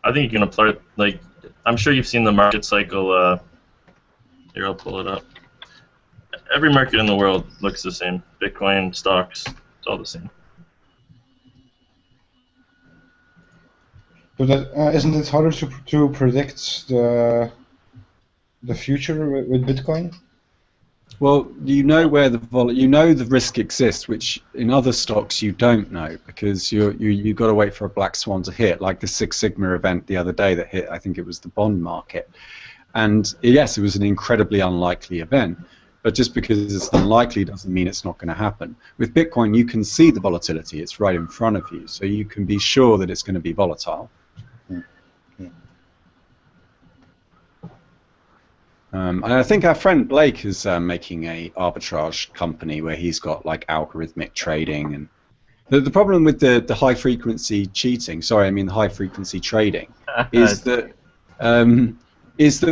I think you can apply, like, I'm sure you've seen the market cycle. Here, I'll pull it up. Every market in the world looks the same. Bitcoin, stocks, it's all the same. But isn't it harder to predict the future with Bitcoin? Well, you know where the risk exists, which in other stocks you don't know, because you've got to wait for a black swan to hit, like the Six Sigma event the other day that hit. I think it was the bond market, and yes, it was an incredibly unlikely event. But just because it's unlikely doesn't mean it's not going to happen. With Bitcoin, you can see the volatility; it's right in front of you, so you can be sure that it's going to be volatile. And I think our friend Blake is making a arbitrage company where he's got like algorithmic trading, and the problem with the high frequency cheating, sorry, I mean the high frequency trading, is that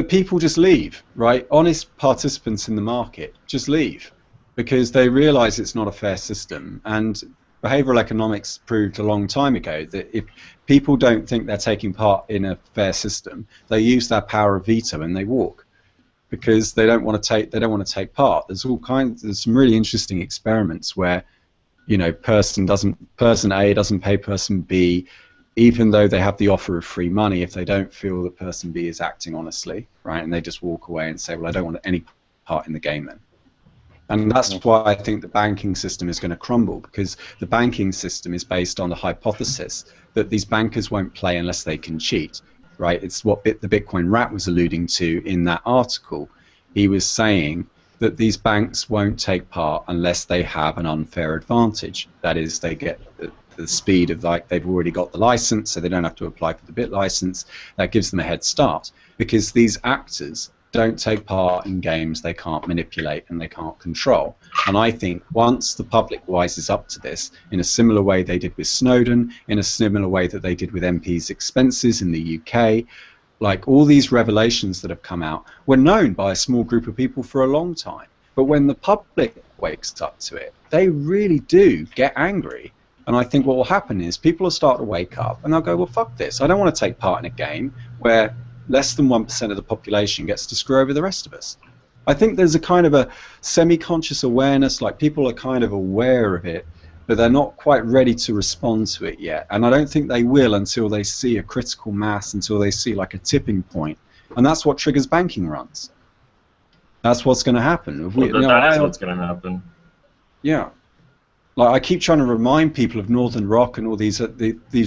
people just leave, right? Honest participants in the market just leave because they realize it's not a fair system. And behavioral economics proved a long time ago that if people don't think they're taking part in a fair system, they use their power of veto and they walk, because they don't want to take part. There's some really interesting experiments where, you know, person A doesn't pay person B, even though they have the offer of free money, if they don't feel that person B is acting honestly, right? And they just walk away and say, well, I don't want any part in the game then. And that's why I think the banking system is going to crumble, because the banking system is based on the hypothesis that these bankers won't play unless they can cheat. Right, it's what the Bitcoin rat was alluding to in that article. He was saying that these banks won't take part unless they have an unfair advantage. That is, they get the speed of, like, they've already got the license, so they don't have to apply for the bit license. That gives them a head start, because these actors don't take part in games they can't manipulate and they can't control. And I think once the public wises up to this, in a similar way they did with Snowden, in a similar way that they did with MPs' expenses in the UK, like all these revelations that have come out were known by a small group of people for a long time. But when the public wakes up to it, they really do get angry. And I think what will happen is people will start to wake up and they'll go, well, fuck this. I don't want to take part in a game where less than 1% of the population gets to screw over the rest of us. I think there's a kind of a semi-conscious awareness, like people are kind of aware of it, but they're not quite ready to respond to it yet. And I don't think they will until they see a critical mass, until they see like a tipping point. And that's what triggers banking runs. That's what's going to happen. That is what's going to happen. Yeah. Like I keep trying to remind people of Northern Rock and all these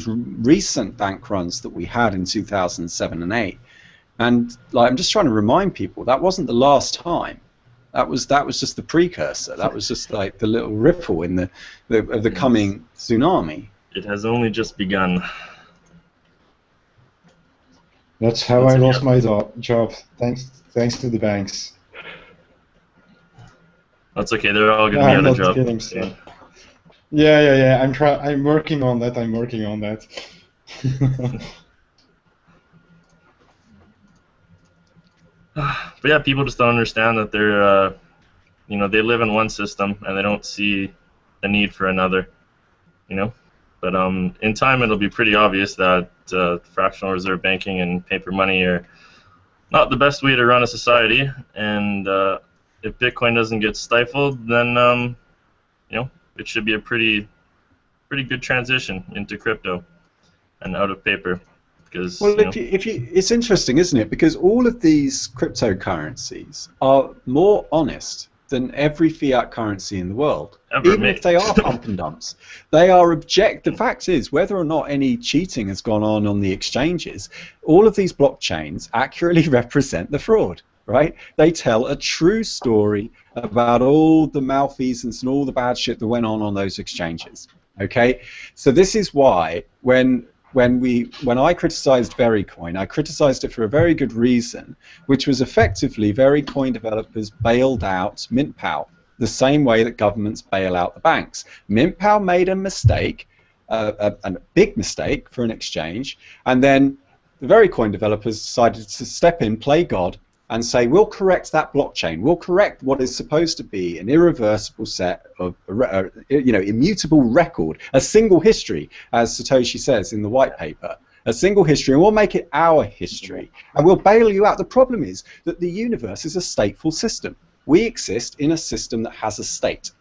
recent bank runs that we had in 2007 and 8. And like I'm just trying to remind people that wasn't the last time. That was just the precursor. That was just like the little ripple in the coming tsunami. It has only just begun. That's how I lost my job. Thanks to the banks. That's okay. They're all going to be out of job. Kidding, so. Yeah. I'm working on that. But yeah, people just don't understand that they're, they live in one system and they don't see the need for another, But in time, it'll be pretty obvious that fractional reserve banking and paper money are not the best way to run a society. And if Bitcoin doesn't get stifled, then it should be a pretty good transition into crypto and out of paper. Because, well, it's interesting, isn't it? Because all of these cryptocurrencies are more honest than every fiat currency in the world, even if they are pump and dumps. They are the fact is, whether or not any cheating has gone on the exchanges, all of these blockchains accurately represent the fraud, right? They tell a true story about all the malfeasance and all the bad shit that went on those exchanges. Okay, so this is why when I criticized Verycoin, I criticized it for a very good reason, which was effectively Verycoin developers bailed out MintPow the same way that governments bail out the banks. MintPow made a mistake, a big mistake for an exchange, and then the Verycoin developers decided to step in, play God, and say, we'll correct that blockchain. We'll correct what is supposed to be an irreversible set of, immutable record, a single history, as Satoshi says in the white paper, a single history, and we'll make it our history, and we'll bail you out. The problem is that the universe is a stateful system. We exist in a system that has a state.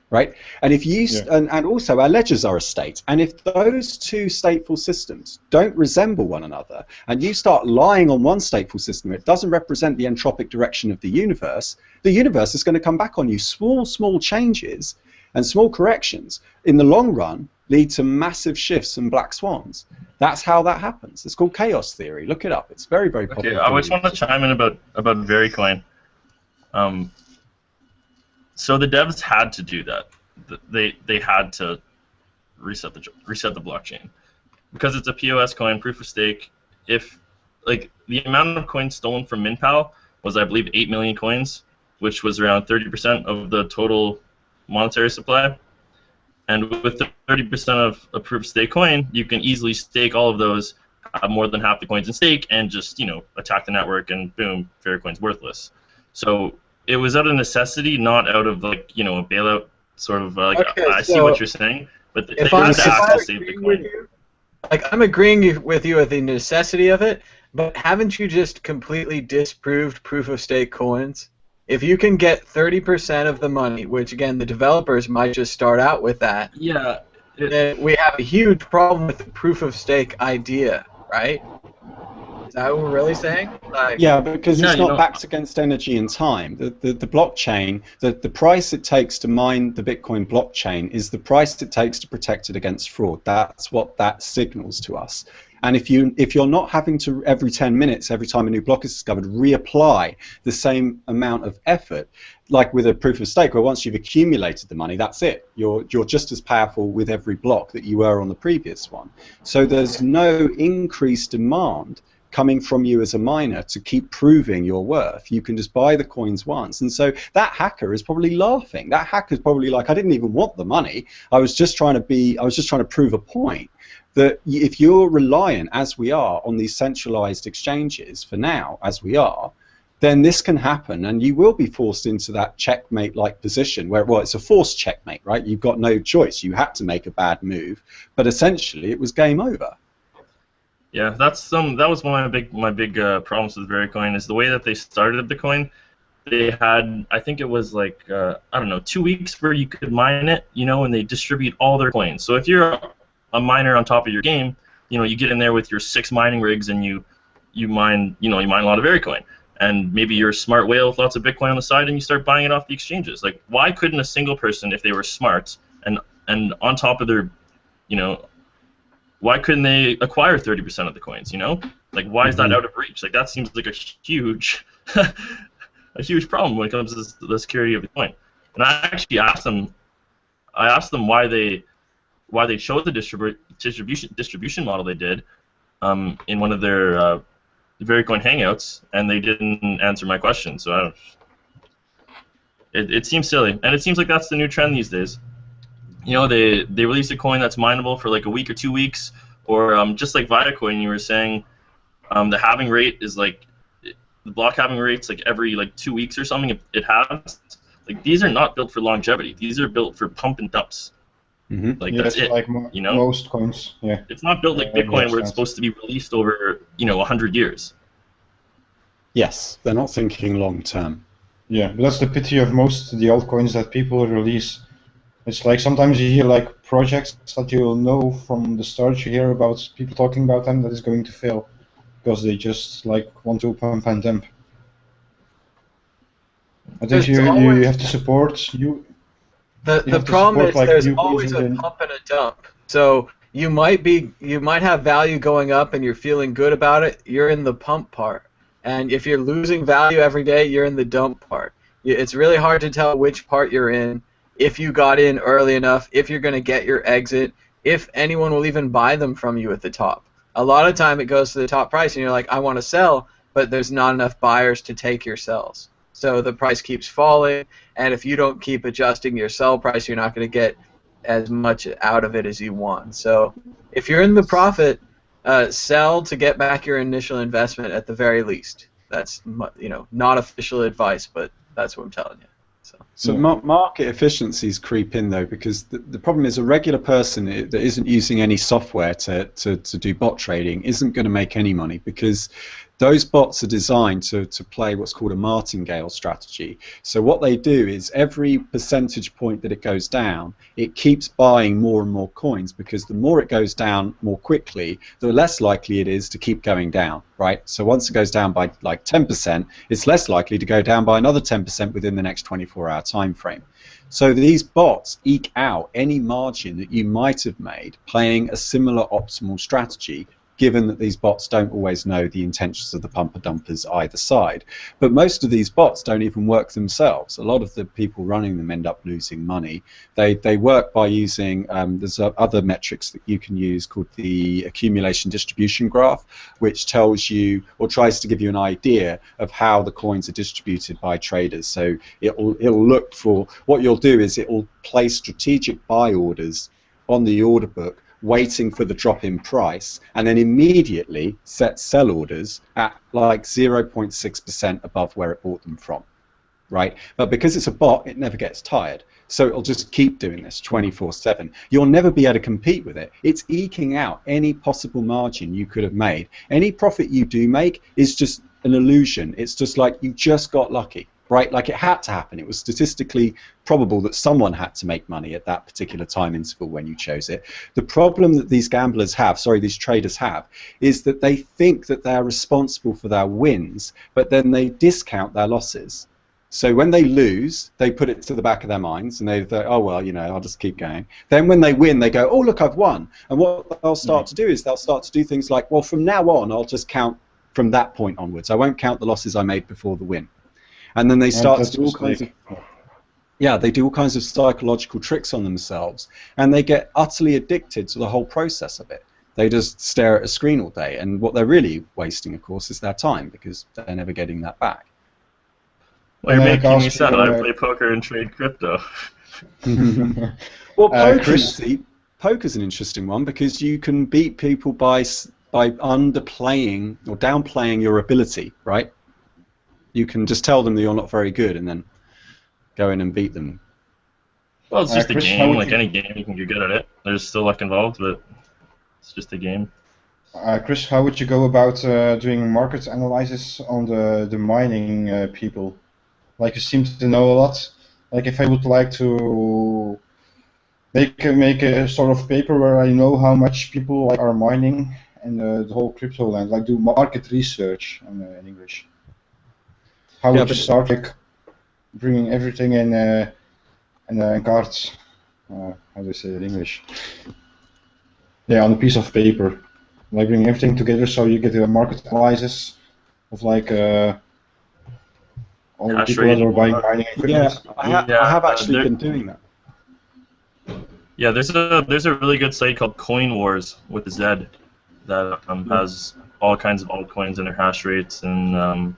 right? And if you Yeah. and also our ledgers are a state, and if those two stateful systems don't resemble one another, and you start lying on one stateful system, it doesn't represent the entropic direction of the universe is going to come back on you. Small changes and small corrections in the long run lead to massive shifts and black swans. That's how that happens. It's called chaos theory. Look it up. It's very, very popular. Okay, I just want to chime in about Vericoin. So the devs had to do that. They had to reset the blockchain because it's a POS coin, proof of stake. If like the amount of coins stolen from MinPal was, I believe, 8 million coins, which was around 30% of the total monetary supply. And with the 30% of a proof of stake coin, you can easily stake all of those, have more than half the coins in stake, and just attack the network, and boom, Vericoin's worthless. So it was out of necessity, not out of a bailout sort of Okay, I see so what you're saying, but they if had to I'm actually save the agreeing with coin. you, I'm agreeing with you at the necessity of it, but haven't you just completely disproved proof of stake coins? If you can get 30% of the money, which again the developers might just start out with that, Yeah. then we have a huge problem with the proof of stake idea, right? Is that what we're really saying? Yeah, because Yeah, it's not backed against energy and time. The blockchain, the price it takes to mine the Bitcoin blockchain is the price it takes to protect it against fraud. That's what that signals to us. And if you're not having to every 10 minutes, every time a new block is discovered, reapply the same amount of effort, like with a proof of stake, where once you've accumulated the money, that's it. You're just as powerful with every block that you were on the previous one. So there's no increased demand coming from you as a miner to keep proving your worth. You can just buy the coins once. And so that hacker is probably laughing. That hacker's probably like, I didn't even want the money. I was just trying to prove a point. That if you're reliant, as we are, on these centralized exchanges for now, as we are, then this can happen, and you will be forced into that checkmate-like position where, well, it's a forced checkmate, right? You've got no choice. You had to make a bad move, but essentially it was game over. Yeah, that was one of my big problems with Vericoin is the way that they started the coin. They had, I think it was like I don't know, 2 weeks where you could mine it, and they distribute all their coins. So if you're a miner on top of your game, you get in there with your 6 mining rigs and you mine a lot of Vericoin, and maybe you're a smart whale with lots of Bitcoin on the side and you start buying it off the exchanges. Like, why couldn't a single person, if they were smart and on top of their, why couldn't they acquire 30% of the coins? Like, why is that out of reach? Like, that seems like a huge a huge problem when it comes to the security of the coin. And I actually asked them why they chose the distribution model they did in one of their Vericoin hangouts, and they didn't answer my question. So it seems silly, and it seems like that's the new trend these days. They release a coin that's mineable for like a week or 2 weeks, or just like Viacoin, you were saying, the halving rate is like the block halving rate's like every 2 weeks or something. It halves. Like, these are not built for longevity. These are built for pump and dumps. Mm-hmm. Yeah, That's it. like most coins. Yeah. It's not built like Bitcoin, where it's supposed to be released over 100 years. Yes, they're not thinking long term. Yeah, but that's the pity of most of the altcoins that people release. It's like sometimes you hear like projects that you'll know from the start. You hear about people talking about them that is going to fail because they just want to pump and dump. I think you have to support you. The problem is there's always a pump and a dump. So you might have value going up and you're feeling good about it. You're in the pump part, and if you're losing value every day, you're in the dump part. It's really hard to tell which part you're in. If you got in early enough, if you're going to get your exit, if anyone will even buy them from you at the top. A lot of time it goes to the top price, and you're like, I want to sell, but there's not enough buyers to take your sells. So the price keeps falling, and if you don't keep adjusting your sell price, you're not going to get as much out of it as you want. So if you're in the profit, sell to get back your initial investment at the very least. That's not official advice, but that's what I'm telling you. So market efficiencies creep in, though, because the problem is a regular person that isn't using any software to do bot trading isn't going to make any money, because Those bots are designed to play what's called a martingale strategy. So what they do is every percentage point that it goes down, it keeps buying more and more coins, because the more it goes down more quickly, the less likely it is to keep going down, right? So once it goes down by like 10%, it's less likely to go down by another 10% within the next 24-hour time frame. So these bots eke out any margin that you might have made playing a similar optimal strategy, given that these bots don't always know the intentions of the pumper dumpers either side. But most of these bots don't even work themselves. A lot of the people running them end up losing money. They work by using, there's other metrics that you can use called the accumulation distribution graph, which tells you or tries to give you an idea of how the coins are distributed by traders. So it'll look for, what you'll do is it'll place strategic buy orders on the order book, waiting for the drop in price, and then immediately set sell orders at like 0.6% above where it bought them from, right? But because it's a bot, it never gets tired. So it'll just keep doing this 24/7. You'll never be able to compete with it. It's eking out any possible margin you could have made. Any profit you do make is just an illusion. It's just like you just got lucky, right? Like it had to happen. It was statistically probable that someone had to make money at that particular time interval when you chose it. The problem that these gamblers have, sorry, these traders have, is that they think that they're responsible for their wins, but then they discount their losses. So when they lose, they put it to the back of their minds, and they think, oh, well, you know, I'll just keep going. Then when they win, they go, oh, look, I've won. And what they'll start to do is they'll start to do things like, well, from now on, I'll just count from that point onwards. I won't count the losses I made before the win. And then they start to do all kinds of, yeah, they do all kinds of psychological tricks on themselves, and they get utterly addicted to the whole process of it. They just stare at a screen all day, and what they're really wasting, of course, is their time, because they're never getting that back. Well, you're making me sad. I play poker and trade crypto. Well, poker's an interesting one, because you can beat people by underplaying or downplaying your ability, right? You can just tell them that you're not very good and then go in and beat them. Well, it's just a game. Like any game, you can get good at it. There's still luck involved, but it's just a game. Chris, how would you go about doing market analysis on the mining people? Like, you seem to know a lot. Like, if I would like to make a sort of paper where I know how much people are mining and the whole crypto land, like do market research in English. How would you start, like, bringing everything in cards? How do I say it in English? Yeah, on a piece of paper. Like, bringing everything together so you get a market analysis of, like, all the people that are buying mining equipment. Yeah, I have actually been doing that. Yeah, there's a really good site called Coin Wars with a Z that has all kinds of altcoins and their hash rates and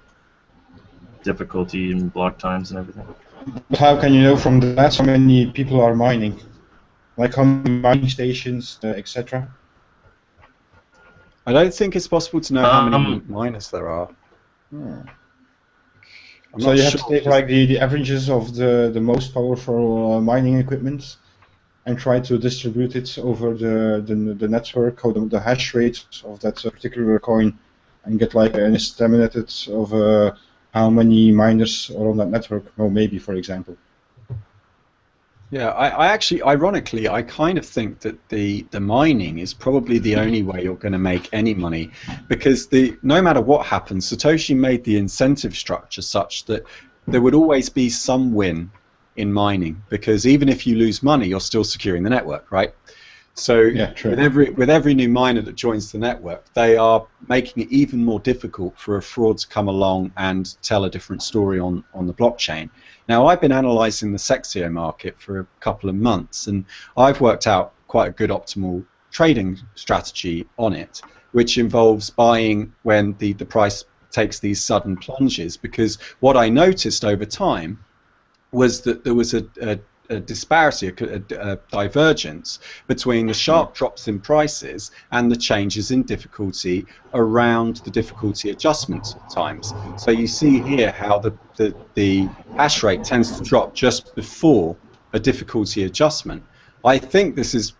difficulty and block times and everything. But how can you know from that how many people are mining? Like how many mining stations, etc.? I don't think it's possible to know how many miners there are. So you have to take like the averages of the most powerful mining equipment and try to distribute it over the network or the hash rate of that particular coin, and get like an estimate of how many miners are on that network, or maybe, for example. Yeah, I actually, ironically, I kind of think that the mining is probably the only way you're going to make any money, because no matter what happens, Satoshi made the incentive structure such that there would always be some win in mining, because even if you lose money, you're still securing the network, right? So yeah, with every new miner that joins the network, they are making it even more difficult for a fraud to come along and tell a different story on the blockchain. Now, I've been analysing the Sexio market for a couple of months, and I've worked out quite a good optimal trading strategy on it, which involves buying when the price takes these sudden plunges, because what I noticed over time was that there was a disparity, a divergence between the sharp drops in prices and the changes in difficulty around the difficulty adjustment times. So you see here how the hash rate tends to drop just before a difficulty adjustment. I think this is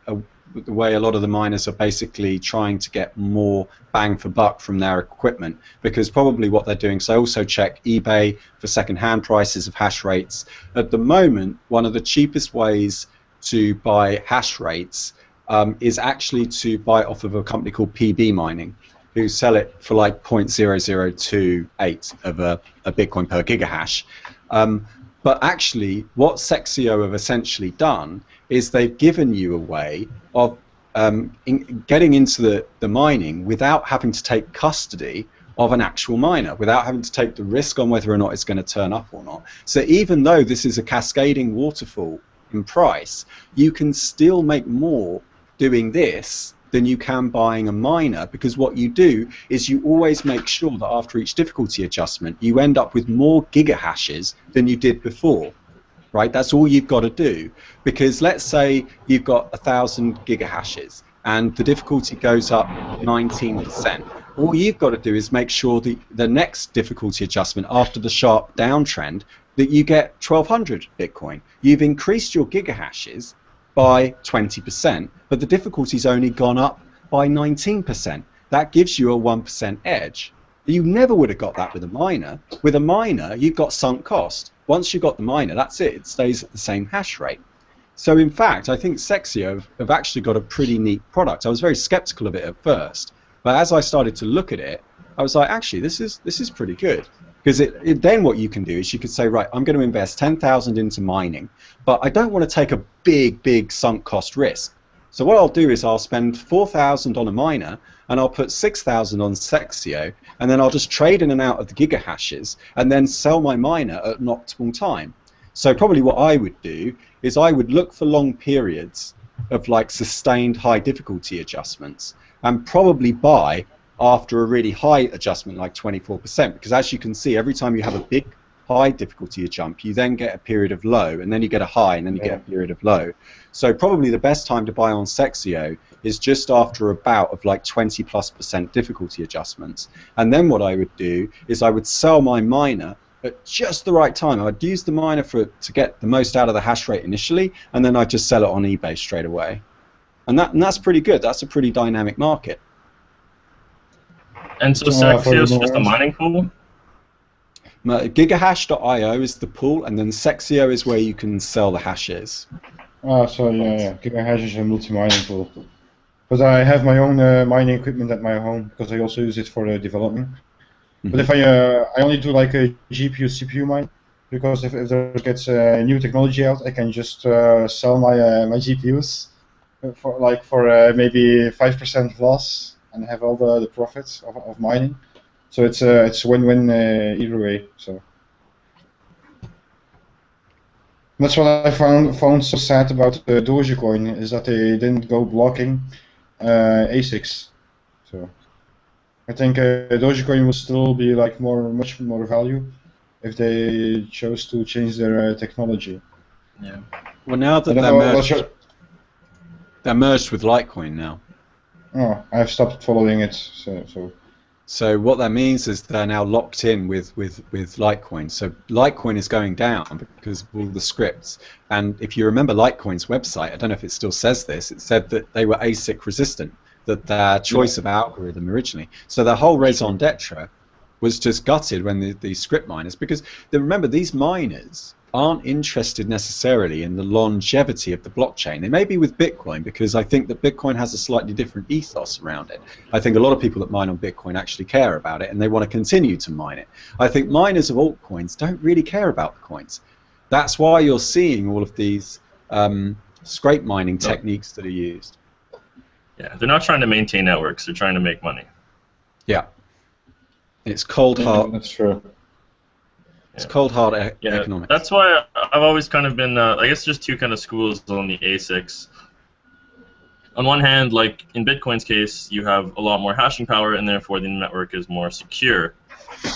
the way a lot of the miners are basically trying to get more bang for buck from their equipment, because probably what they're doing, so I also check eBay for second-hand prices of hash rates. At the moment, one of the cheapest ways to buy hash rates is actually to buy off of a company called PB Mining, who sell it for like 0.0028 of a Bitcoin per gigahash. But actually, what Sexio have essentially done is they've given you a way of getting into the mining without having to take custody of an actual miner, without having to take the risk on whether or not it's going to turn up or not. So even though this is a cascading waterfall in price, you can still make more doing this than you can buying a miner, because what you do is you always make sure that after each difficulty adjustment you end up with more gigahashes than you did before, right? That's all you've got to do, because let's say you've got 1,000 gigahashes and the difficulty goes up 19%. All you've got to do is make sure that the next difficulty adjustment after the sharp downtrend that you get 1,200 Bitcoin. You've increased your gigahashes by 20%, but the difficulty's only gone up by 19%. That gives you a 1% edge. You never would have got that with a miner. With a miner, you've got sunk cost. Once you've got the miner, that's it. It stays at the same hash rate. So in fact, I think Sexio have actually got a pretty neat product. I was very skeptical of it at first, but as I started to look at it, I was like, actually, this is pretty good. Because then what you can do is you could say, right, I'm going to invest 10,000 into mining, but I don't want to take a big sunk cost risk. So what I'll do is I'll spend 4,000 on a miner, and I'll put 6,000 on Sexio, and then I'll just trade in and out of the gigahashes, and then sell my miner at an optimal time. So probably what I would do is I would look for long periods of like sustained high difficulty adjustments, and probably buy after a really high adjustment like 24%, because as you can see, every time you have a big high difficulty jump, you then get a period of low, and then you get a high, and then you get a period of low. So probably the best time to buy on Sexio is just after a bout of like 20+% difficulty adjustments. And then what I would do is I would sell my miner at just the right time. I'd use the miner to get the most out of the hash rate initially, and then I'd just sell it on eBay straight away. And that's pretty good. That's a pretty dynamic market. And so Sexio is just a mining pool? Gigahash.io is the pool, and then Sexio is where you can sell the hashes. So yeah. Gigahash is a multi-mining pool. But I have my own mining equipment at my home, because I also use it for development. But if I only do like a GPU, CPU mine, because if there gets new technology out, I can just sell my GPUs for maybe 5% loss, and have all the profits of mining. So it's win-win either way. So that's what I found so sad about Dogecoin, is that they didn't go blocking ASICs. So I think Dogecoin will still be like much more value if they chose to change their technology. Yeah. Well, now that they're merged with Litecoin now. Oh, I've stopped following it. So what that means is they're now locked in with Litecoin. So Litecoin is going down because of all the scripts. And if you remember Litecoin's website, I don't know if it still says this, it said that they were ASIC resistant, that their choice of algorithm originally. So their whole raison d'etre was just gutted when the script miners, because remember, these miners aren't interested necessarily in the longevity of the blockchain. They may be with Bitcoin, because I think that Bitcoin has a slightly different ethos around it. I think a lot of people that mine on Bitcoin actually care about it, and they want to continue to mine it. I think miners of altcoins don't really care about the coins. That's why you're seeing all of these scrape mining techniques that are used. Yeah, they're not trying to maintain networks, they're trying to make money. Yeah. It's cold hard. That's true. It's cold hard economics. That's why I've always kind of been, I guess there's two kind of schools on the ASICs. On one hand, like in Bitcoin's case, you have a lot more hashing power, and therefore the network is more secure.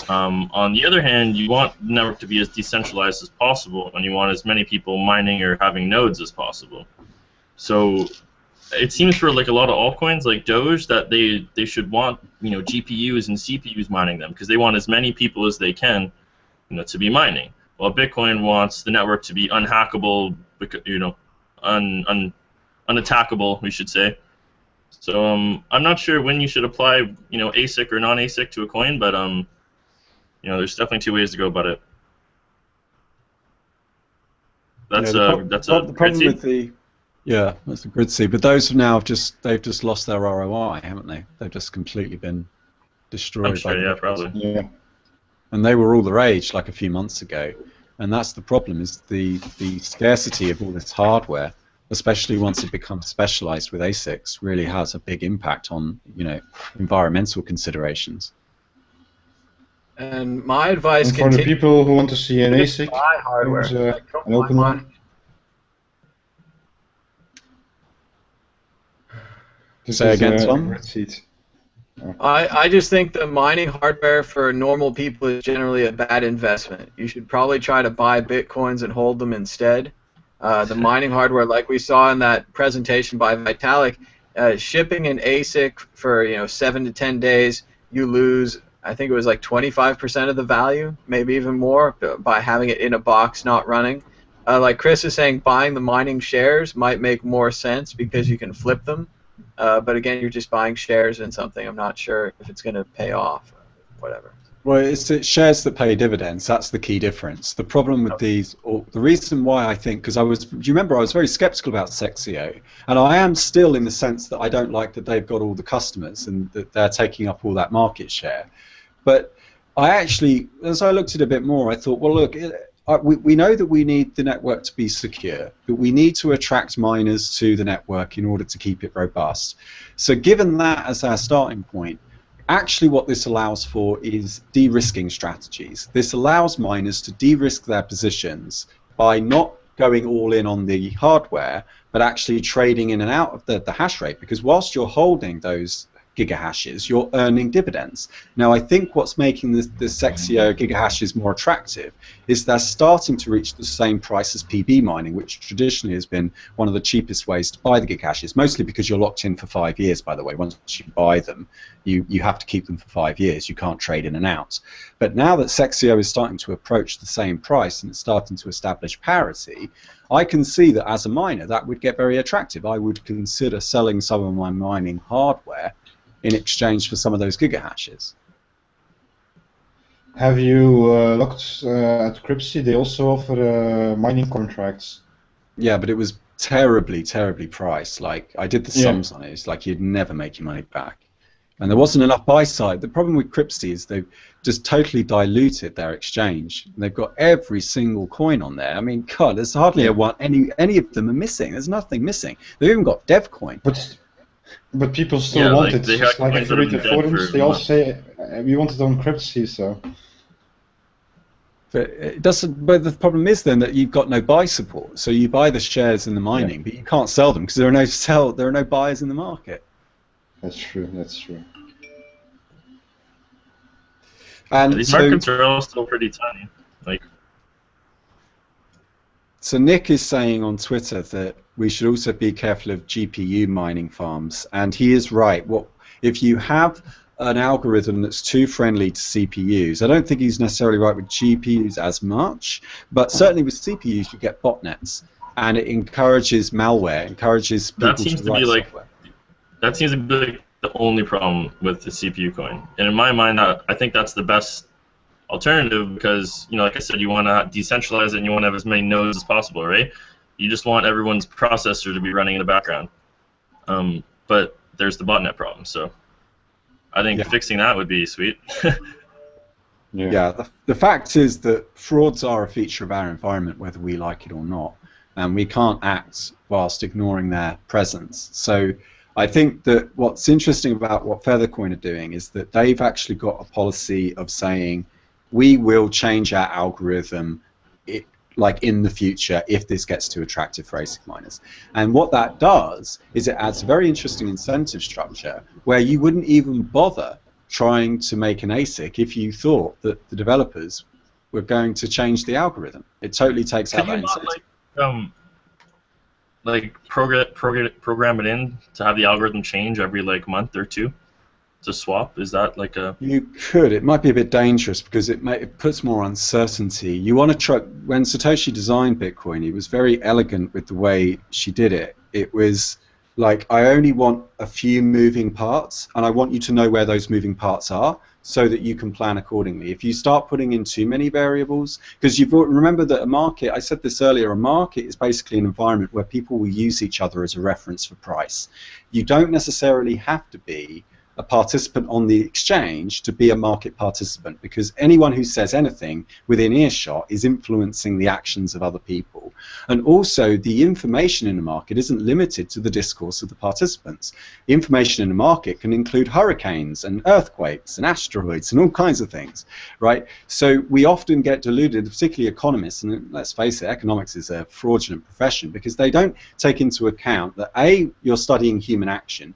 On the other hand, you want the network to be as decentralized as possible, and you want as many people mining or having nodes as possible. So it seems for like a lot of altcoins like Doge that they should want GPUs and CPUs mining them, because they want as many people as they can to be mining. While Bitcoin wants the network to be unhackable, unattackable, we should say. So I'm not sure when you should apply, ASIC or non-ASIC to a coin, but there's definitely two ways to go about it. That's the problem with the that's a grid seed. But those now they've just lost their ROI, haven't they? They've just completely been destroyed. I'm sure, yeah, probably. Yeah. And they were all the rage like a few months ago, and that's the problem: is the scarcity of all this hardware, especially once it becomes specialized with ASICs, really has a big impact on environmental considerations. And my advice for the people who want to see an ASIC, buy hardware. there's an open one. Say again, Tom? I just think the mining hardware for normal people is generally a bad investment. You should probably try to buy Bitcoins and hold them instead. The mining hardware, like we saw in that presentation by Vitalik, shipping an ASIC for 7 to 10 days, you lose, I think it was like 25% of the value, maybe even more, by having it in a box not running. Like Chris is saying, buying the mining shares might make more sense because you can flip them. But again, you're just buying shares in something. I'm not sure if it's going to pay off or whatever. Well, it's shares that pay dividends. That's the key difference. The problem with these, or the reason why I think, because do you remember I was very skeptical about Sexio, and I am still in the sense that I don't like that they've got all the customers and that they're taking up all that market share. But I actually, as I looked at it a bit more, I thought, well, look, we know that we need the network to be secure, but we need to attract miners to the network in order to keep it robust. So given that as our starting point, actually what this allows for is de-risking strategies. This allows miners to de-risk their positions by not going all in on the hardware, but actually trading in and out of the hash rate, because whilst you're holding those gigahashes, you're earning dividends. Now, I think what's making the Sexio gigahashes more attractive is they're starting to reach the same price as PB mining, which traditionally has been one of the cheapest ways to buy the gigahashes, mostly because you're locked in for 5 years, by the way. Once you buy them, you have to keep them for 5 years. You can't trade in and out. But now that Sexio is starting to approach the same price and it's starting to establish parity, I can see that as a miner, that would get very attractive. I would consider selling some of my mining hardware in exchange for some of those gigahashes. Have you looked at Cryptsy? They also offer mining contracts. Yeah, but it was terribly, terribly priced. Like, I did the sums on it. It's like you'd never make your money back. And there wasn't enough buy side. The problem with Cryptsy is they've just totally diluted their exchange. They've got every single coin on there. I mean, God, there's hardly any of them are missing. There's nothing missing. They've even got DevCoin. But people still want it. They Just like if you read the forums, they all say we want it on Cryptsy. So. But it doesn't. But the problem is then that you've got no buy support. So you buy the shares in the mining, but you can't sell them because there are no buyers in the market. That's true. That's true. And these markets are all still pretty tiny. So Nick is saying on Twitter that we should also be careful of GPU mining farms, and he is right. If you have an algorithm that's too friendly to CPUs, I don't think he's necessarily right with GPUs as much, but certainly with CPUs you get botnets, and it encourages malware, encourages people to write software. That seems to be like the only problem with the CPU coin, and in my mind, I think that's the best alternative because, like I said, you want to decentralize it and you want to have as many nodes as possible, right? You just want everyone's processor to be running in the background. But there's the botnet problem, so I think fixing that would be sweet. The fact is that frauds are a feature of our environment, whether we like it or not, and we can't act whilst ignoring their presence. So I think that what's interesting about what Feathercoin are doing is that they've actually got a policy of saying, we will change our algorithm in the future if this gets too attractive for ASIC miners. And what that does is it adds a very interesting incentive structure where you wouldn't even bother trying to make an ASIC if you thought that the developers were going to change the algorithm. It totally takes out that incentive. Program it in to have the algorithm change every month or two? to swap? Is that like a... You could. It might be a bit dangerous because it puts more uncertainty. You want to try. When Satoshi designed Bitcoin, he was very elegant with the way she did it. It was like, I only want a few moving parts, and I want you to know where those moving parts are so that you can plan accordingly. If you start putting in too many variables, because remember that a market, I said this earlier, a market is basically an environment where people will use each other as a reference for price. You don't necessarily have to be a participant on the exchange to be a market participant, because anyone who says anything within earshot is influencing the actions of other people. And also, the information in the market isn't limited to the discourse of the participants. The information in the market can include hurricanes and earthquakes and asteroids and all kinds of things, right? So we often get deluded, particularly economists, and let's face it, economics is a fraudulent profession because they don't take into account that A, you're studying human action,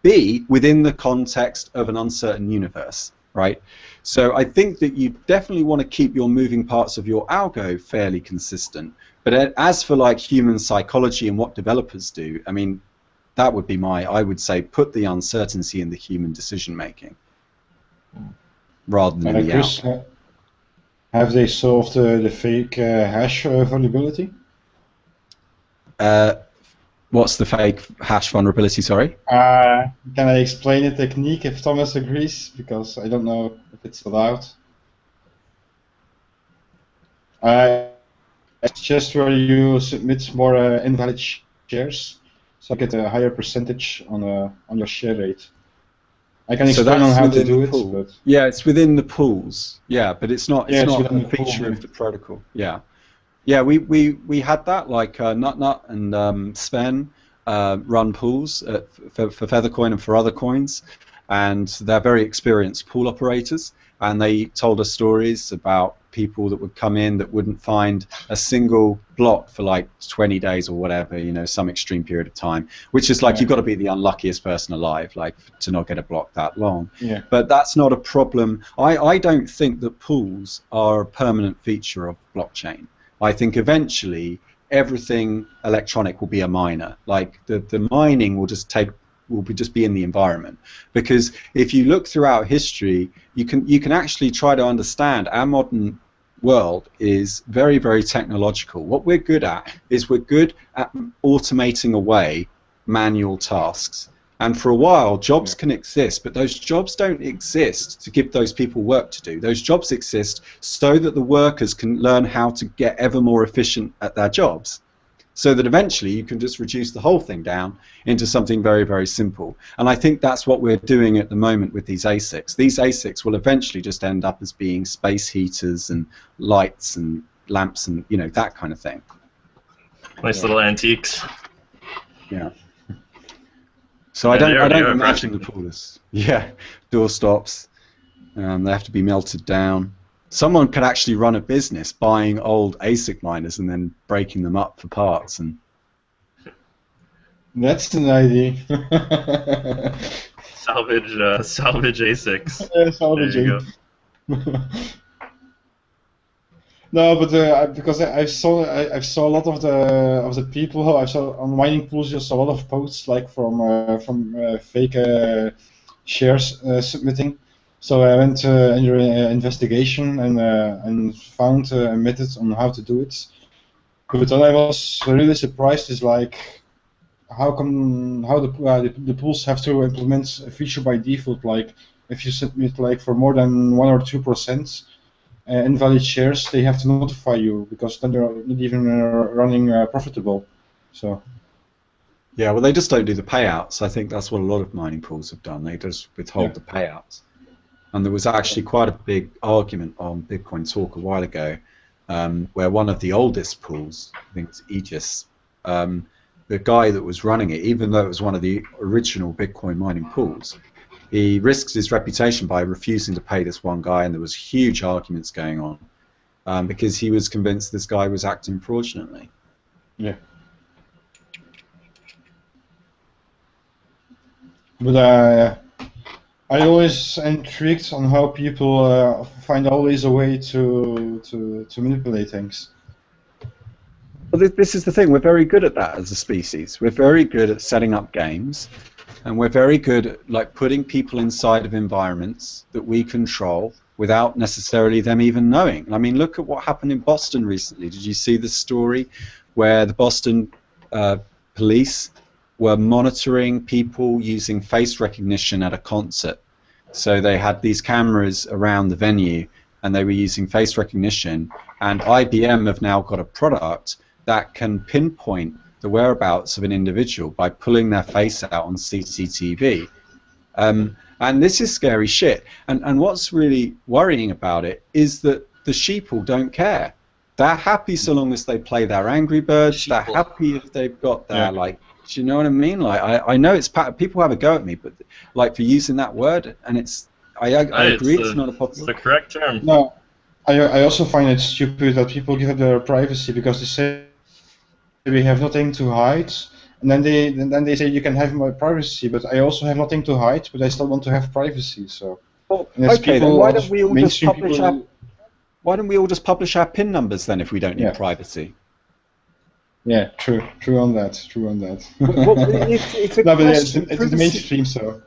B, within the context of an uncertain universe, right? So I think that you definitely want to keep your moving parts of your algo fairly consistent. But as for like human psychology and what developers do, I mean, that would be I would say, put the uncertainty in the human decision making rather than in the algo. Have they solved the fake hash vulnerability? What's the fake hash vulnerability, sorry? Can I explain a technique if Thomas agrees? Because I don't know if it's allowed. It's just where you submit more invalid shares, so you get a higher percentage on your share rate. I can explain on how to do it. But yeah, it's within the pools. Yeah, but it's not a feature pool, of the protocol. Yeah. Yeah, we had that, like Nut and Sven run pools for Feathercoin and for other coins, and they're very experienced pool operators, and they told us stories about people that would come in that wouldn't find a single block for like 20 days or whatever, you know, some extreme period of time, which is like, you've got to be the unluckiest person alive, like, to not get a block that long. Yeah. But that's not a problem. I don't think that pools are a permanent feature of blockchain. I think eventually everything electronic will be a miner. Like the mining will just be in the environment, because if you look throughout history, you can actually try to understand our modern world is very, very technological. What we're good at is we're good at automating away manual tasks. And for a while, jobs can exist, but those jobs don't exist to give those people work to do. Those jobs exist so that the workers can learn how to get ever more efficient at their jobs, so that eventually you can just reduce the whole thing down into something very, very simple. And I think that's what we're doing at the moment with these ASICs. These ASICs will eventually just end up as being space heaters and lights and lamps and, you know, that kind of thing. Nice little antiques. Yeah. So I don't imagine the poolers. Yeah, door stops. They have to be melted down. Someone could actually run a business buying old ASIC miners and then breaking them up for parts. And that's an idea. Salvage ASICs. Yeah, salvaging. No, but because I saw a lot of the people. I saw on mining pools just a lot of posts like from fake shares submitting. So I went under investigation and found a method on how to do it. But then I was really surprised. Is like how the pools have to implement a feature by default. Like if you submit like for more than 1 or 2%. Invalid shares, they have to notify you, because then they're not even running profitable. So yeah, well, they just don't do the payouts. I think that's what a lot of mining pools have done. They just withhold the payouts. And there was actually quite a big argument on Bitcoin Talk a while ago, where one of the oldest pools, I think it's Aegis, the guy that was running it, even though it was one of the original Bitcoin mining pools, he risked his reputation by refusing to pay this one guy, and there was huge arguments going on because he was convinced this guy was acting fraudulently. Yeah. But I always intrigued on how people find always a way to manipulate things. Well, this is the thing. We're very good at that as a species. We're very good at setting up games and we're very good at like putting people inside of environments that we control without necessarily them even knowing. I mean, look at what happened in Boston recently. Did you see the story where the Boston police were monitoring people using face recognition at a concert? So they had these cameras around the venue, and they were using face recognition, and IBM have now got a product that can pinpoint the whereabouts of an individual by pulling their face out on CCTV. And this is scary shit. And what's really worrying about it is that the sheeple don't care. They're happy so long as they play their Angry Birds. They're happy if they've got their, like, do you know what I mean? Like, I know it's people have a go at me, but like for using that word, and it's I agree it's not a popular. It's the correct term. No, I also find it stupid that people give up their privacy because they say we have nothing to hide, and then they say you can have my privacy, but I also have nothing to hide, but I still want to have privacy. So well, okay, then why don't we all just publish why don't we all just publish our PIN numbers then if we don't need privacy? Yeah, true on that. Well, it's a no, but it's the mainstream, so.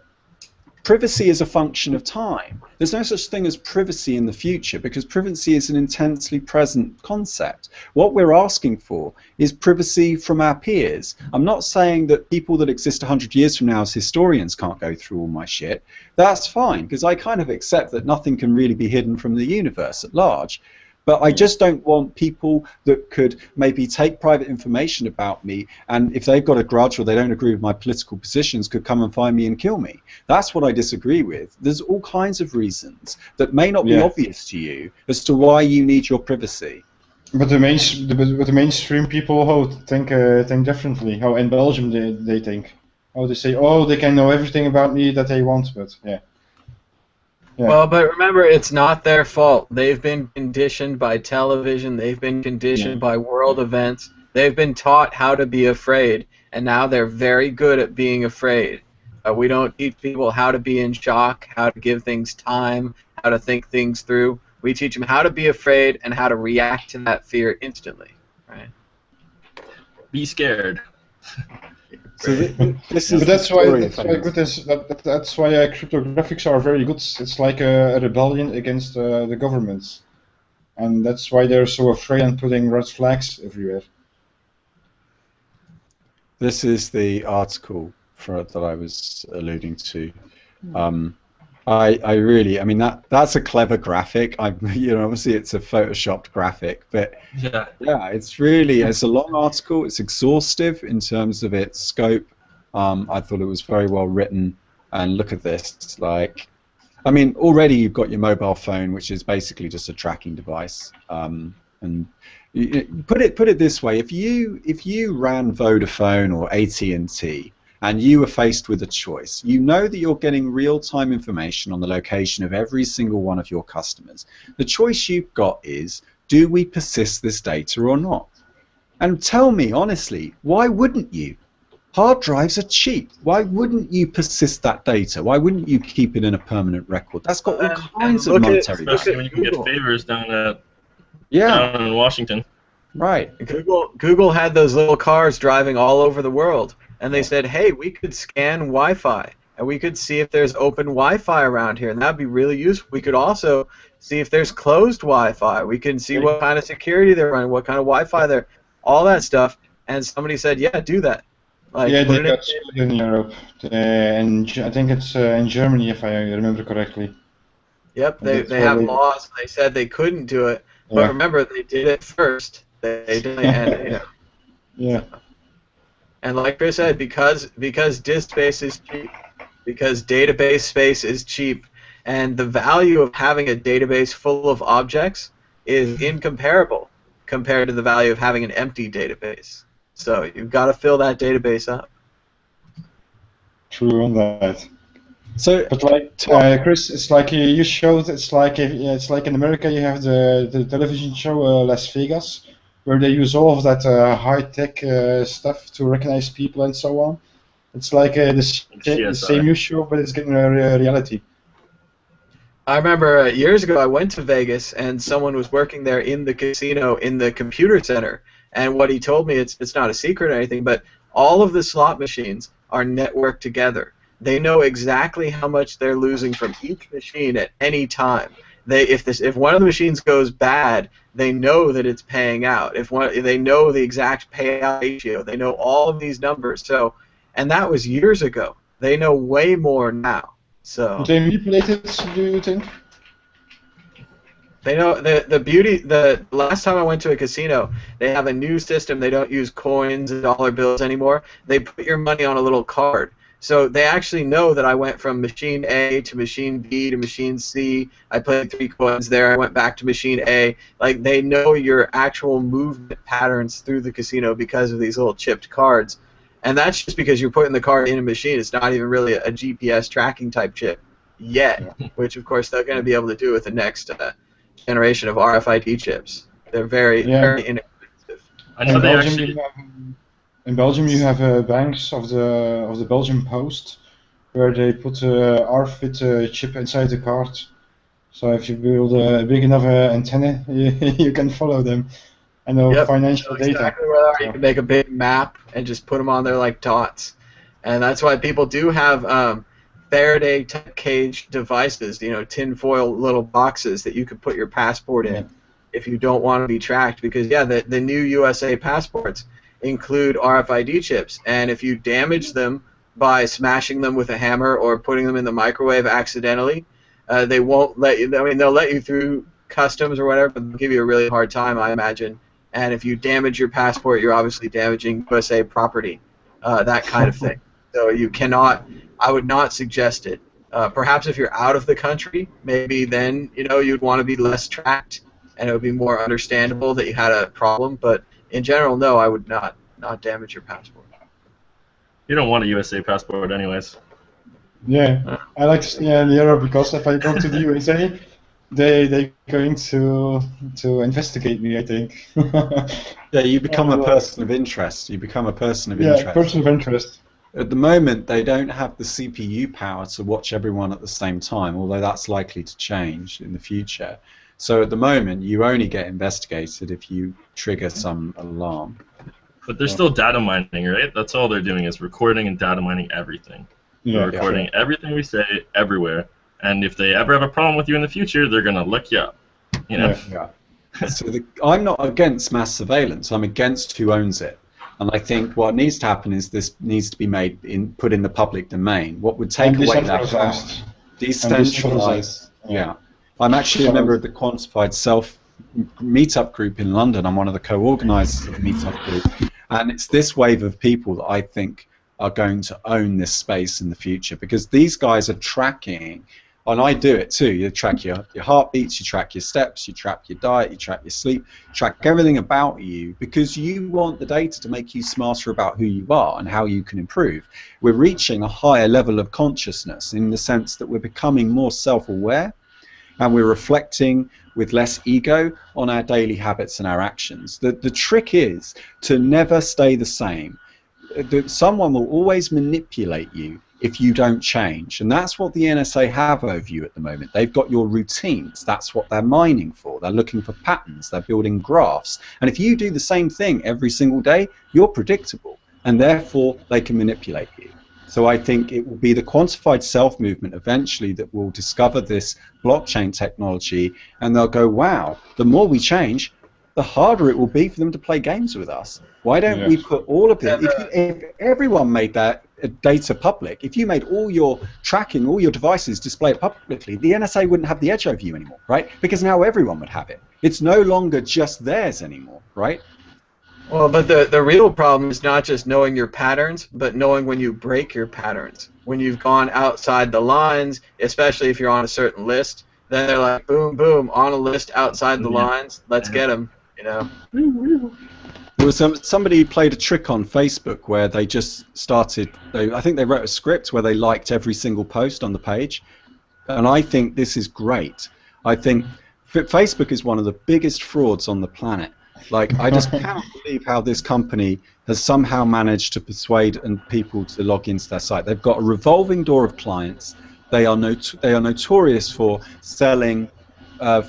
Privacy is a function of time. There's no such thing as privacy in the future because privacy is an intensely present concept. What we're asking for is privacy from our peers. I'm not saying that people that exist 100 years from now as historians can't go through all my shit. That's fine, because I kind of accept that nothing can really be hidden from the universe at large. But I just don't want people that could maybe take private information about me, and if they've got a grudge or they don't agree with my political positions, could come and find me and kill me. That's what I disagree with. There's all kinds of reasons that may not be obvious to you as to why you need your privacy. But the mainstream people think differently. How in Belgium they think. How they say, oh, they can know everything about me that they want, but yeah. Yeah. Well, but remember, it's not their fault. They've been conditioned by television. They've been conditioned by world events. They've been taught how to be afraid, and now they're very good at being afraid. We don't teach people how to be in shock, how to give things time, how to think things through. We teach them how to be afraid and how to react to that fear instantly. Right? Be scared. So this is but that's why cryptographics are very good. It's like a rebellion against the governments, and that's why they're so afraid and putting red flags everywhere. This is the article that I was alluding to. I mean that's a clever graphic. Obviously it's a photoshopped graphic, but yeah, it's a long article. It's exhaustive in terms of its scope. I thought it was very well written. And look at this. Like, I mean, already you've got your mobile phone, which is basically just a tracking device. And put it this way: if you ran Vodafone or AT&T, and you were faced with a choice, you know that you're getting real-time information on the location of every single one of your customers. The choice you've got is, do we persist this data or not? And tell me honestly, why wouldn't you? Hard drives are cheap. Why wouldn't you persist that data? Why wouldn't you keep it in a permanent record? That's got all kinds of monetary value. Especially when you can get favors down in Washington. Right. Google had those little cars driving all over the world. And they said, hey, we could scan Wi-Fi, and we could see if there's open Wi-Fi around here, and that would be really useful. We could also see if there's closed Wi-Fi. We can see what kind of security they're running, what kind of Wi-Fi they're, all that stuff. And somebody said, yeah, do that. Like, yeah, they got sued in Europe, and I think it's in Germany, if I remember correctly. Yep, they have laws. They said they couldn't do it, but remember, they did it first. They did, and, Yeah. And like Chris said, because disk space is cheap, because database space is cheap, and the value of having a database full of objects is incomparable compared to the value of having an empty database. So you've got to fill that database up. True on that. So, but like Chris, it's like you showed. It's like in America you have the television show Las Vegas, where they use all of that high-tech stuff to recognize people and so on. It's like the same news show, but it's getting a reality. I remember years ago I went to Vegas, and someone was working there in the casino, in the computer center, and what he told me, it's not a secret or anything, but all of the slot machines are networked together. they know exactly how much they're losing from each machine at any time. If one of the machines goes bad, they know that it's paying out. They know the exact payout ratio. They know all of these numbers. So, and that was years ago. They know way more now. So. Would they manipulate it? Do you think? They know the beauty. The last time I went to a casino, they have a new system. They don't use coins and dollar bills anymore. They put your money on a little card. So they actually know that I went from machine A to machine B to machine C. I played 3 coins there. I went back to machine A. Like, they know your actual movement patterns through the casino because of these little chipped cards. And that's just because you're putting the card in a machine. It's not even really a GPS tracking type chip yet, which of course they're going to be able to do with the next generation of RFID chips. They're very inexpensive. I know they In Belgium, you have banks of the Belgian Post, where they put a RFID chip inside the card. So if you build a big enough antenna, you can follow them and know financial data. Exactly where they are. You can make a big map and just put them on there like dots. And that's why people do have Faraday type cage devices, tinfoil little boxes that you could put your passport in if you don't want to be tracked. Because the new USA passports include RFID chips, and if you damage them by smashing them with a hammer or putting them in the microwave accidentally, they won't let you. I mean, they'll let you through customs or whatever, but they'll give you a really hard time, I imagine. And if you damage your passport, you're obviously damaging USA property, that kind of thing. So you cannot. I would not suggest it. Perhaps if you're out of the country, maybe then you'd want to be less tracked, and it would be more understandable that you had a problem. But in general, no, I would not damage your passport. You don't want a USA passport anyways. Yeah, I like to stay in Europe because if I go to the USA, they're going to investigate me, I think. Yeah, you become a person of interest. You become a person of interest. Yeah, person of interest. At the moment, they don't have the CPU power to watch everyone at the same time, although that's likely to change in the future. So at the moment, you only get investigated if you trigger some alarm. But they're still data mining, right? That's all they're doing is recording and data mining everything. They're recording everything we say everywhere. And if they ever have a problem with you in the future, they're going to look you up. So I'm not against mass surveillance. I'm against who owns it. And I think what needs to happen is this needs to be put in the public domain. What would take away that power? Decentralized. Yeah. I'm actually a member of the Quantified Self meetup group in London. I'm one of the co-organizers of the meetup group. And it's this wave of people that I think are going to own this space in the future, because these guys are tracking, and I do it too. You track your heartbeats, you track your steps, you track your diet, you track your sleep, track everything about you, because you want the data to make you smarter about who you are and how you can improve. We're reaching a higher level of consciousness in the sense that we're becoming more self-aware, and we're reflecting with less ego on our daily habits and our actions. The trick is to never stay the same. Someone will always manipulate you if you don't change, and that's what the NSA have over you at the moment. They've got your routines. That's what they're mining for. They're looking for patterns. They're building graphs, and if you do the same thing every single day, you're predictable, and therefore they can manipulate you. So I think it will be the quantified self movement eventually that will discover this blockchain technology, and they'll go, wow, the more we change, the harder it will be for them to play games with us. Why don't we put all of it, if everyone made that data public, if you made all your tracking, all your devices display it publicly, the NSA wouldn't have the edge over you anymore, right? Because now everyone would have it. It's no longer just theirs anymore, right? Well, but the real problem is not just knowing your patterns, but knowing when you break your patterns. When you've gone outside the lines, especially if you're on a certain list, then they're like, boom, boom, on a list outside the lines, let's get them, There was somebody played a trick on Facebook where they just started, I think they wrote a script where they liked every single post on the page, and I think this is great. I think Facebook is one of the biggest frauds on the planet. Like, I just cannot believe how this company has somehow managed to persuade people to log into their site. They've got a revolving door of clients. They are notorious for selling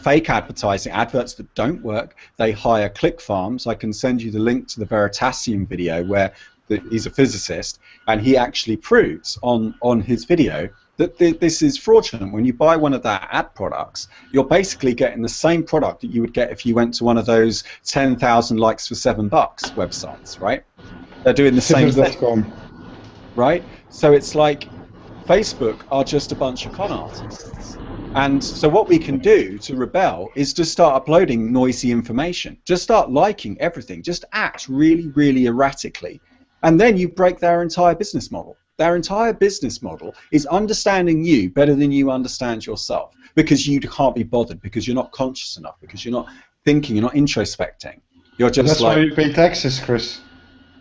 fake advertising, adverts that don't work. They hire click farms. I can send you the link to the Veritasium video where he's a physicist, and he actually proves on his video that this is fraudulent. When you buy one of their ad products, you're basically getting the same product that you would get if you went to one of those 10,000 likes for $7 websites, right? They're doing the same thing, right? So it's like Facebook are just a bunch of con artists. And so what we can do to rebel is just start uploading noisy information. Just start liking everything. Just act really, really erratically. And then you break their entire business model. Their entire business model is understanding you better than you understand yourself, because you can't be bothered, because you're not conscious enough, because you're not thinking, you're not introspecting. You're just That's like, why you pay taxes, Chris.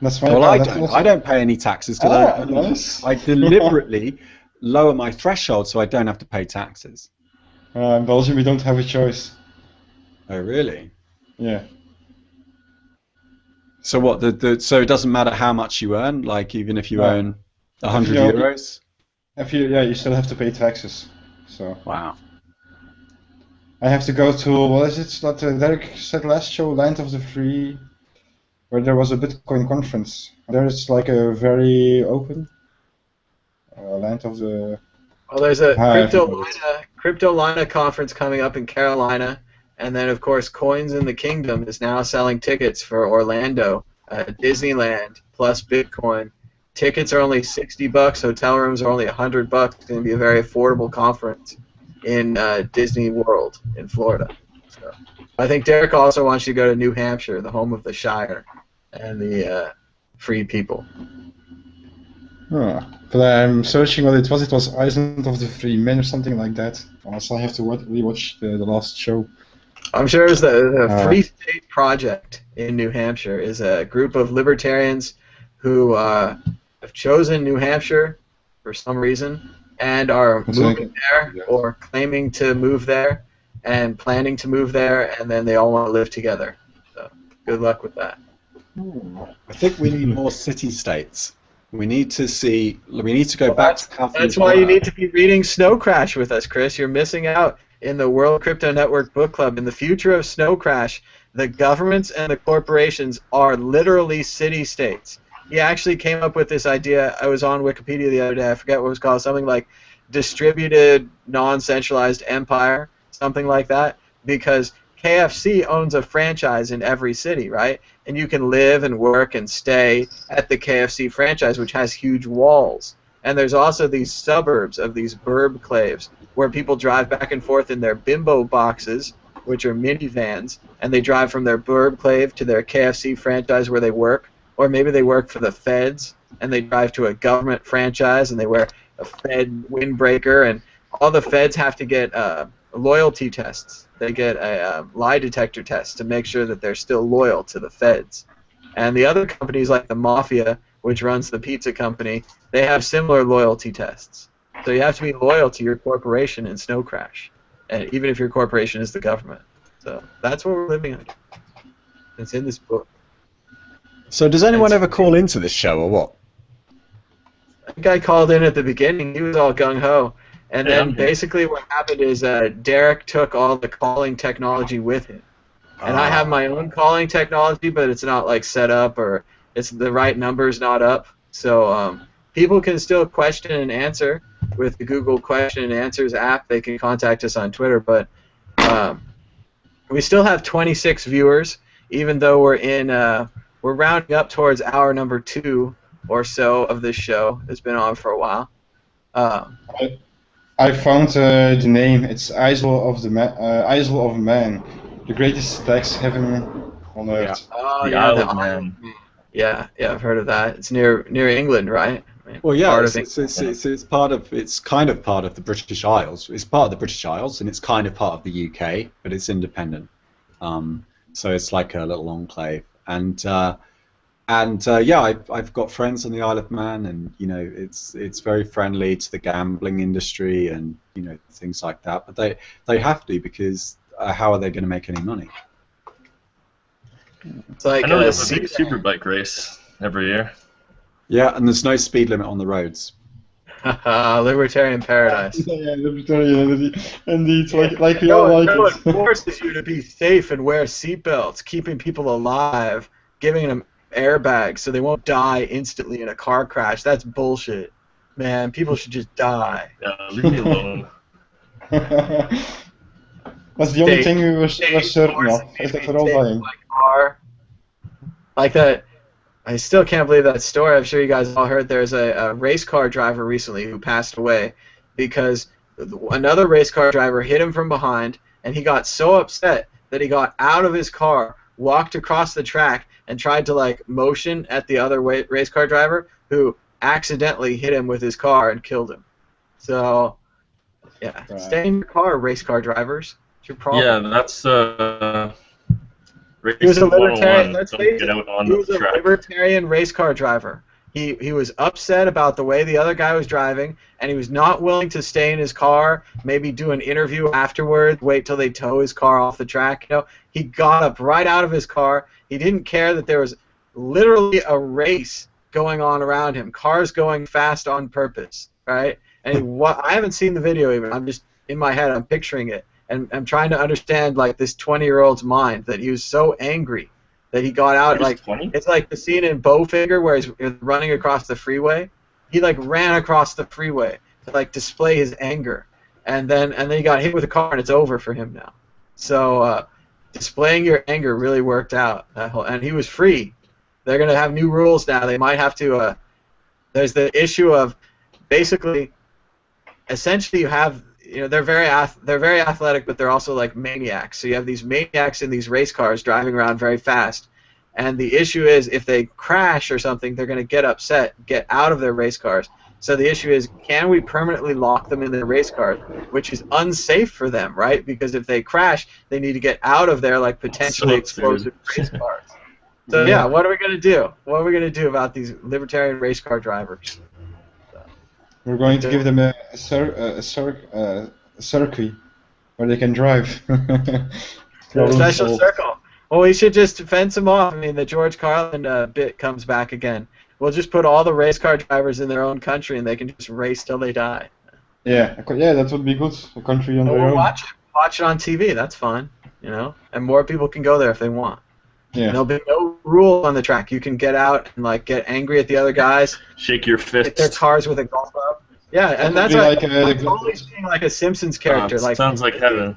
That's why. Well, I don't pay any taxes because nice. I deliberately lower my threshold so I don't have to pay taxes. In Belgium, we don't have a choice. Oh, really? Yeah. So what? So it doesn't matter how much you earn, like even if you earn 100 euros. You still have to pay taxes. So. Wow. I have to go to, what is it that Derek said last show, Land of the Free, where there was a Bitcoin conference. There it's like a very open Land of the... Well, there's a Cryptolina conference coming up in Carolina, and then of course Coins in the Kingdom is now selling tickets for Orlando, Disneyland plus Bitcoin. Tickets are only $60. Hotel rooms are only $100. It's going to be a very affordable conference in Disney World in Florida. So I think Derek also wants you to go to New Hampshire, the home of the Shire and the free people. But I'm searching what it was. It was Island of the Free Men or something like that. Also, I have to rewatch the last show. I'm sure it's the Free State Project in New Hampshire is a group of libertarians who have chosen New Hampshire for some reason and are moving there or claiming to move there and planning to move there, and then they all want to live together. So good luck with that. I think we need more city-states. We need to go back to California. That's why you need to be reading Snow Crash with us, Chris. You're missing out in the World Crypto Network Book Club. In the future of Snow Crash, the governments and the corporations are literally city-states. He actually came up with this idea. I was on Wikipedia the other day. I forget what it was called. Something like distributed, non-centralized empire, something like that, because KFC owns a franchise in every city, right? And you can live and work and stay at the KFC franchise, which has huge walls. And there's also these suburbs of these burbclaves where people drive back and forth in their bimbo boxes, which are minivans, and they drive from their burbclave to their KFC franchise where they work, or maybe they work for the feds and they drive to a government franchise and they wear a Fed windbreaker, and all the feds have to get loyalty tests. They get a lie detector test to make sure that they're still loyal to the feds. And the other companies like the Mafia, which runs the pizza company, they have similar loyalty tests. So you have to be loyal to your corporation in Snow Crash, and even if your corporation is the government. So that's what we're living under. It's in this book. So does anyone ever call into this show or what? I think I called in at the beginning. He was all gung-ho. And then basically what happened is Derek took all the calling technology with him. And I have my own calling technology, but it's not like set up, or it's the right number's not up. So people can still question and answer with the Google Question and Answers app. They can contact us on Twitter, but we still have 26 viewers, even though we're rounding up towards hour number 2 or so of this show. It's been on for a while. I found the name. It's Isle of Man, the greatest tax heaven on earth. Oh, the Isle of Man. Yeah, I've heard of that. It's near England, right? I mean, Well, yeah, it's kind of part of the British Isles. It's part of the British Isles, and it's kind of part of the UK, but it's independent. So it's like a little enclave. And yeah, I've got friends on the Isle of Man, and it's very friendly to the gambling industry and things like that. But they have to, because how are they going to make any money? It's like I know there's a big superbike race every year. Yeah, and there's no speed limit on the roads. Libertarian paradise. Yeah, libertarian, indeed. Like we all like it forces you to be safe and wear seatbelts, keeping people alive, giving them airbags so they won't die instantly in a car crash. That's bullshit. Man, people should just die. Yeah, leave me alone. That's the only thing we're certain of, is that we're all dying. Like that. I still can't believe that story. I'm sure you guys all heard there's a race car driver recently who passed away because another race car driver hit him from behind, and he got so upset that he got out of his car, walked across the track, and tried to like motion at the other race car driver who accidentally hit him with his car and killed him. So, yeah, Right. Stay in your car, race car drivers. It's your problem. Yeah, that's He was a racing libertarian. 101. Let's Don't face get it, out on he was the a track. libertarian race car driver. He was upset about the way the other guy was driving, and he was not willing to stay in his car, maybe do an interview afterwards, wait till they tow his car off the track. You know, he got up right out of his car. He didn't care that there was literally a race going on around him, cars going fast on purpose, right? And I haven't seen the video even. I'm just in my head. I'm picturing it. And I'm trying to understand like this 20-year-old's mind that he was so angry that he got out. He was Like 20? it's like the scene in Bowfinger where he's running across the freeway. He like ran across the freeway to like display his anger, and then he got hit with a car and it's over for him now. So displaying your anger really worked out. And he was free. They're gonna have new rules now. They might have to. There's the issue of basically, essentially you have. You know, they're very athletic, but they're also like maniacs. So you have these maniacs in these race cars driving around very fast, and the issue is if they crash or something, they're going to get upset, get out of their race cars. So the issue is, can we permanently lock them in their race cars, which is unsafe for them, right? Because if they crash, they need to get out of their like potentially explosive race cars. So yeah, what are we going to do? What are we going to do about these libertarian race car drivers? We're going to give them a circuit where they can drive. A special circle. Well, we should just fence them off. I mean, the George Carlin bit comes back again. We'll just put all the race car drivers in their own country, and they can just race till they die. Yeah, that would be good. A country on their own. Watch it on TV. That's fine, you know. And more people can go there if they want. Yeah. There'll be no rule on the track. You can get out and like get angry at the other guys. Shake your fist. Hit their cars with a golf club. Yeah, and that's like I'm totally seeing like a Simpsons character. Like sounds like heaven.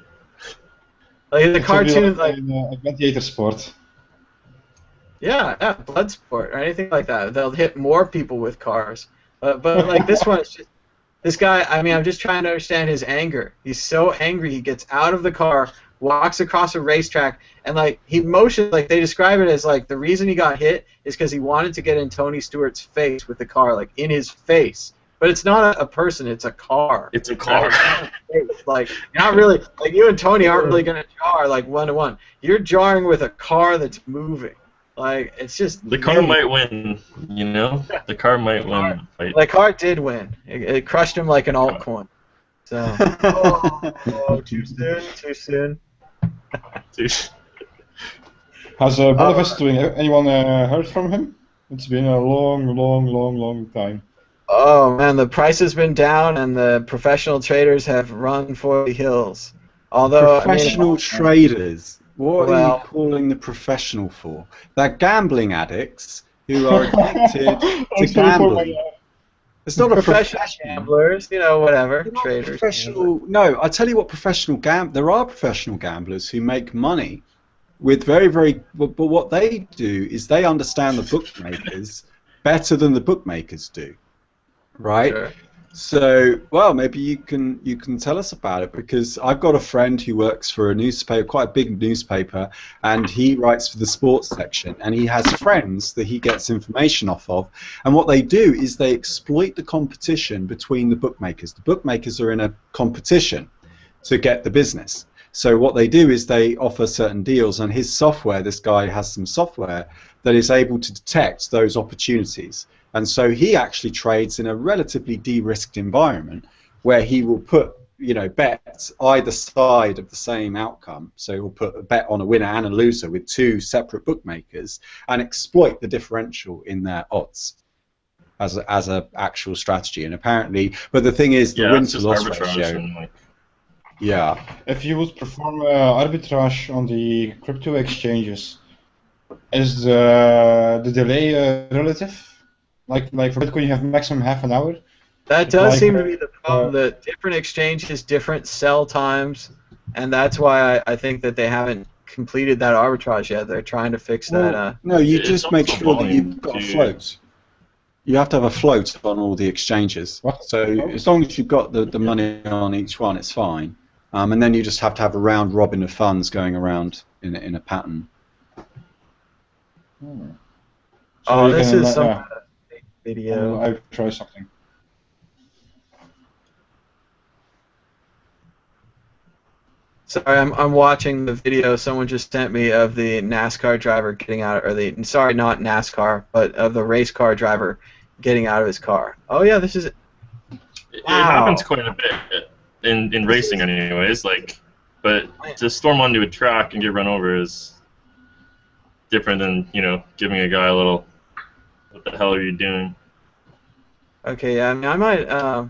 Like the cartoon, like a gladiator sport. Yeah, blood sport or anything like that. They'll hit more people with cars. But like this one, it's just this guy. I mean, I'm just trying to understand his anger. He's so angry. He gets out of the car, walks across a racetrack, and like he motions. Like they describe it as like the reason he got hit is because he wanted to get in Tony Stewart's face with the car, like in his face. But it's not a person; it's a car. It's a car. Like not really. Like you and Tony aren't really gonna jar like 1-to-1. You're jarring with a car that's moving. Like it's just. The car might win. You know, the car might win the fight. The car did win. It crushed him like an altcoin. So. Too soon. Too soon. How's Boniface doing? Anyone heard from him? It's been a long time. Oh man, the price has been down, and the professional traders have run for the hills. Although professional traders, what are you calling the professional for? They're gambling addicts who are addicted to gambling. It's not a professional gamblers, you know, whatever traders. Professional. No, I tell you what, there are professional gamblers who make money with but what they do is they understand the bookmakers better than the bookmakers do. Right. Sure. So, well, maybe you can tell us about it, because I've got a friend who works for a newspaper, quite a big newspaper, and he writes for the sports section, and he has friends that he gets information off of, and what they do is they exploit the competition between the bookmakers. The bookmakers are in a competition to get the business. So what they do is they offer certain deals, and his software, this guy has some software that is able to detect those opportunities. And so he actually trades in a relatively de-risked environment where he will put, bets either side of the same outcome. So he'll put a bet on a winner and a loser with two separate bookmakers and exploit the differential in their odds as a actual strategy. And apparently, but the thing is, the win-to-loss ratio. Yeah. If you would perform arbitrage on the crypto exchanges, Is the delay relative? Like for Bitcoin, you have maximum half an hour. That does Like, seem to be the problem. That different exchanges, different sell times, and that's why I think that they haven't completed that arbitrage yet. They're trying to fix that. Well, no, you It's just make also sure that volume, you've got a too. float. You have to have a float on all the exchanges. What? So as long as you've got the money on each one, it's fine. And then you just have to have a round robin of funds going around in a pattern. So Oh, you this can, is some yeah, video. I'll try something. Sorry, I'm watching the video someone just sent me of the NASCAR driver getting out, or the, sorry, not NASCAR, but of the race car driver getting out of his car. Oh yeah, this is. It Wow. happens quite a bit in racing, anyways. Like, but to storm onto a track and get run over is different than giving a guy a little. What the hell are you doing? Okay, yeah, I mean, I might.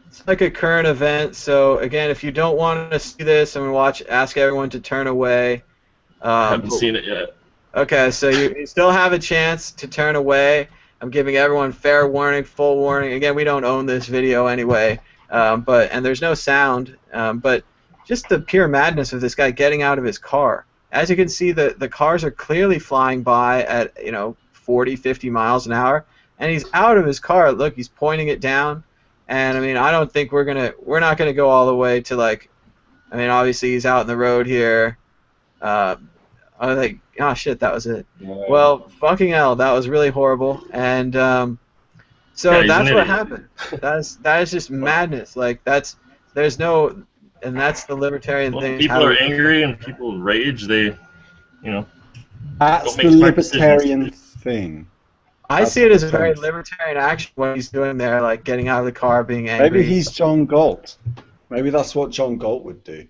It's like a current event. So again, if you don't want to see this, I'm gonna ask everyone to turn away. I haven't seen it yet. Okay, so you still have a chance to turn away. I'm giving everyone fair warning, full warning. Again, we don't own this video anyway, and there's no sound. But just the pure madness of this guy getting out of his car. As you can see, the cars are clearly flying by at 40, 50 miles an hour, and he's out of his car. Look, he's pointing it down. And I mean, I don't think we're not gonna go all the way to like. I mean, obviously he's out in the road here. I was like, oh shit, that was it. Yeah. Well, fucking hell, that was really horrible. And so Yeah, he's that's an what idiot. happened. That is just madness. Like there's no, and that's the libertarian Well, thing. people are angry and people rage. They, That's Don't the make smart decisions. libertarian thing. I That's see it as a what I'm very saying. libertarian action what he's doing there, like getting out of the car, being angry. Maybe he's John Galt. Maybe that's what John Galt would do.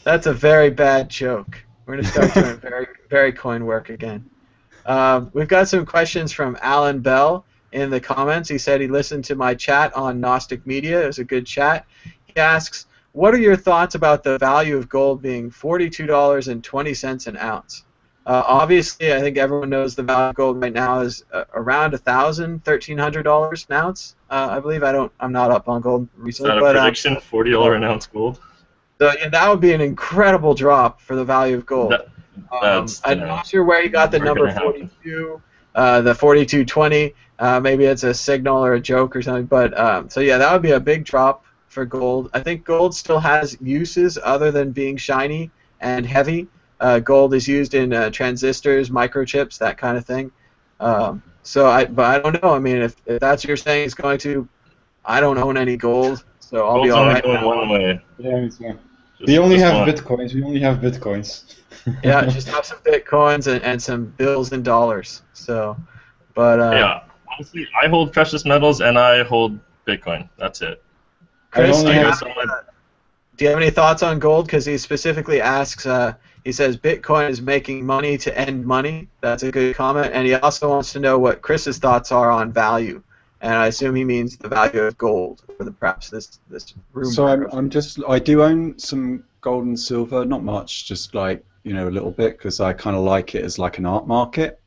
That's a very bad joke. We're gonna start doing very coin work again. We've got some questions from Alan Bell in the comments. He said he listened to my chat on Gnostic Media. It was a good chat. He asks, what are your thoughts about the value of gold being $42.20 an ounce? Obviously, I think everyone knows the value of gold right now is around $1,000, $1,300 an ounce. I believe I'm not up on gold is recently, that a but prediction? $40 an ounce gold. so yeah, that would be an incredible drop for the value of gold. That's I'm not sure where you got the not number gonna happen. 42, the 4220. Maybe it's a signal or a joke or something. But so yeah, that would be a big drop for gold. I think gold still has uses other than being shiny and heavy. Gold is used in transistors, microchips, that kind of thing. But I don't know. I mean, if that's what you're saying, it's going to. I don't own any gold, so I'll Gold's be all only right. going one way. Yeah, me too. Just We only this have one. bitcoins. We only have bitcoins. Yeah, just have some bitcoins and some bills and dollars. So, but Yeah. Honestly, I hold precious metals and I hold Bitcoin. That's it. Chris, only do you, have- do you have any thoughts on gold? Because he specifically asks. He says Bitcoin is making money to end money. That's a good comment, and he also wants to know what Chris's thoughts are on value. And I assume he means the value of gold, or perhaps this room. So I do own some gold and silver, not much, just like a little bit, because I kind of like it as like an art market.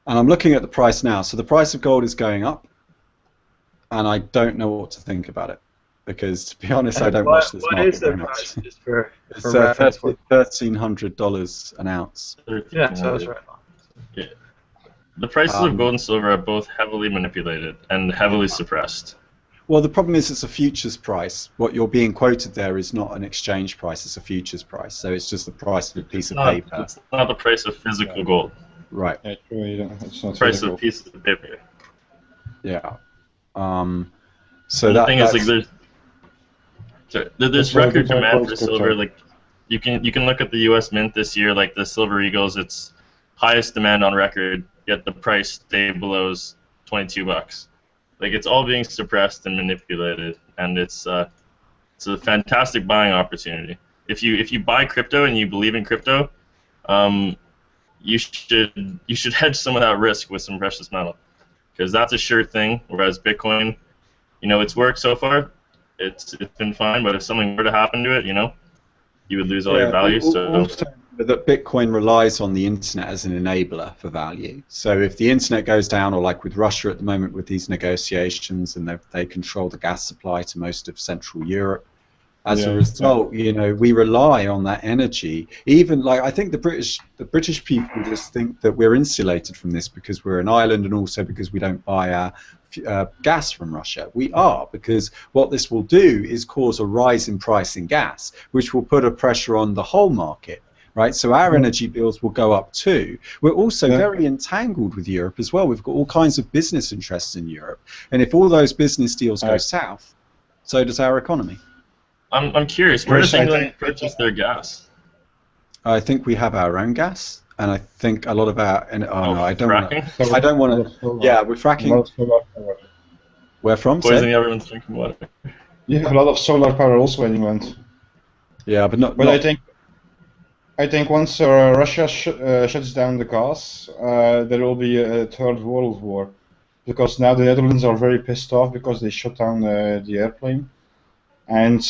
And I'm looking at the price now. So the price of gold is going up, and I don't know what to think about it, because to be honest, I don't watch this What market is the very price? much. Just for It's reference? $1,300 an ounce. Yeah, so I was right. The prices of gold and silver are both heavily manipulated and heavily suppressed. Well, the problem is it's a futures price. What you're being quoted there is not an exchange price, it's a futures price. So it's just the price of a piece of paper. It's not the price of physical gold. Right. Yeah, true, it's not The price physical. of pieces of paper. Yeah. So And the that, thing is, that's, like, there's That's why record people demand quote for crypto. silver. Like, you can look at the U.S. Mint this year, like the Silver Eagles, it's highest demand on record, yet the price stayed below $22. Like, it's all being suppressed and manipulated, and it's a fantastic buying opportunity. If you buy crypto and you believe in crypto, you should hedge some of that risk with some precious metal, because that's a sure thing. Whereas Bitcoin, it's worked so far, it's been fine. But if something were to happen to it, you would lose all your value. So also that Bitcoin relies on the internet as an enabler for value. So if the internet goes down, or like with Russia at the moment with these negotiations, and they control the gas supply to most of Central Europe, as a result, you know, we rely on that energy. Even like I think the British people just think that we're insulated from this because we're an island, and also because we don't buy our gas from Russia. We are, because what this will do is cause a rise in price in gas, which will put a pressure on the whole market. Right, so our energy bills will go up too. We're also very entangled with Europe as well. We've got all kinds of business interests in Europe, and if all those business deals go south, so does our economy. I'm curious, where does England purchase their gas? I think we have our own gas, and I think a lot of our. And, no, I don't want fracking? I don't want to. Yeah, we're fracking. Where from? Poisoning everyone's drinking water. You have a lot of solar power also in England. Yeah, but not. But I think once Russia shuts down the gas, there will be a third world war, because now the Netherlands are very pissed off because they shut down the airplane, and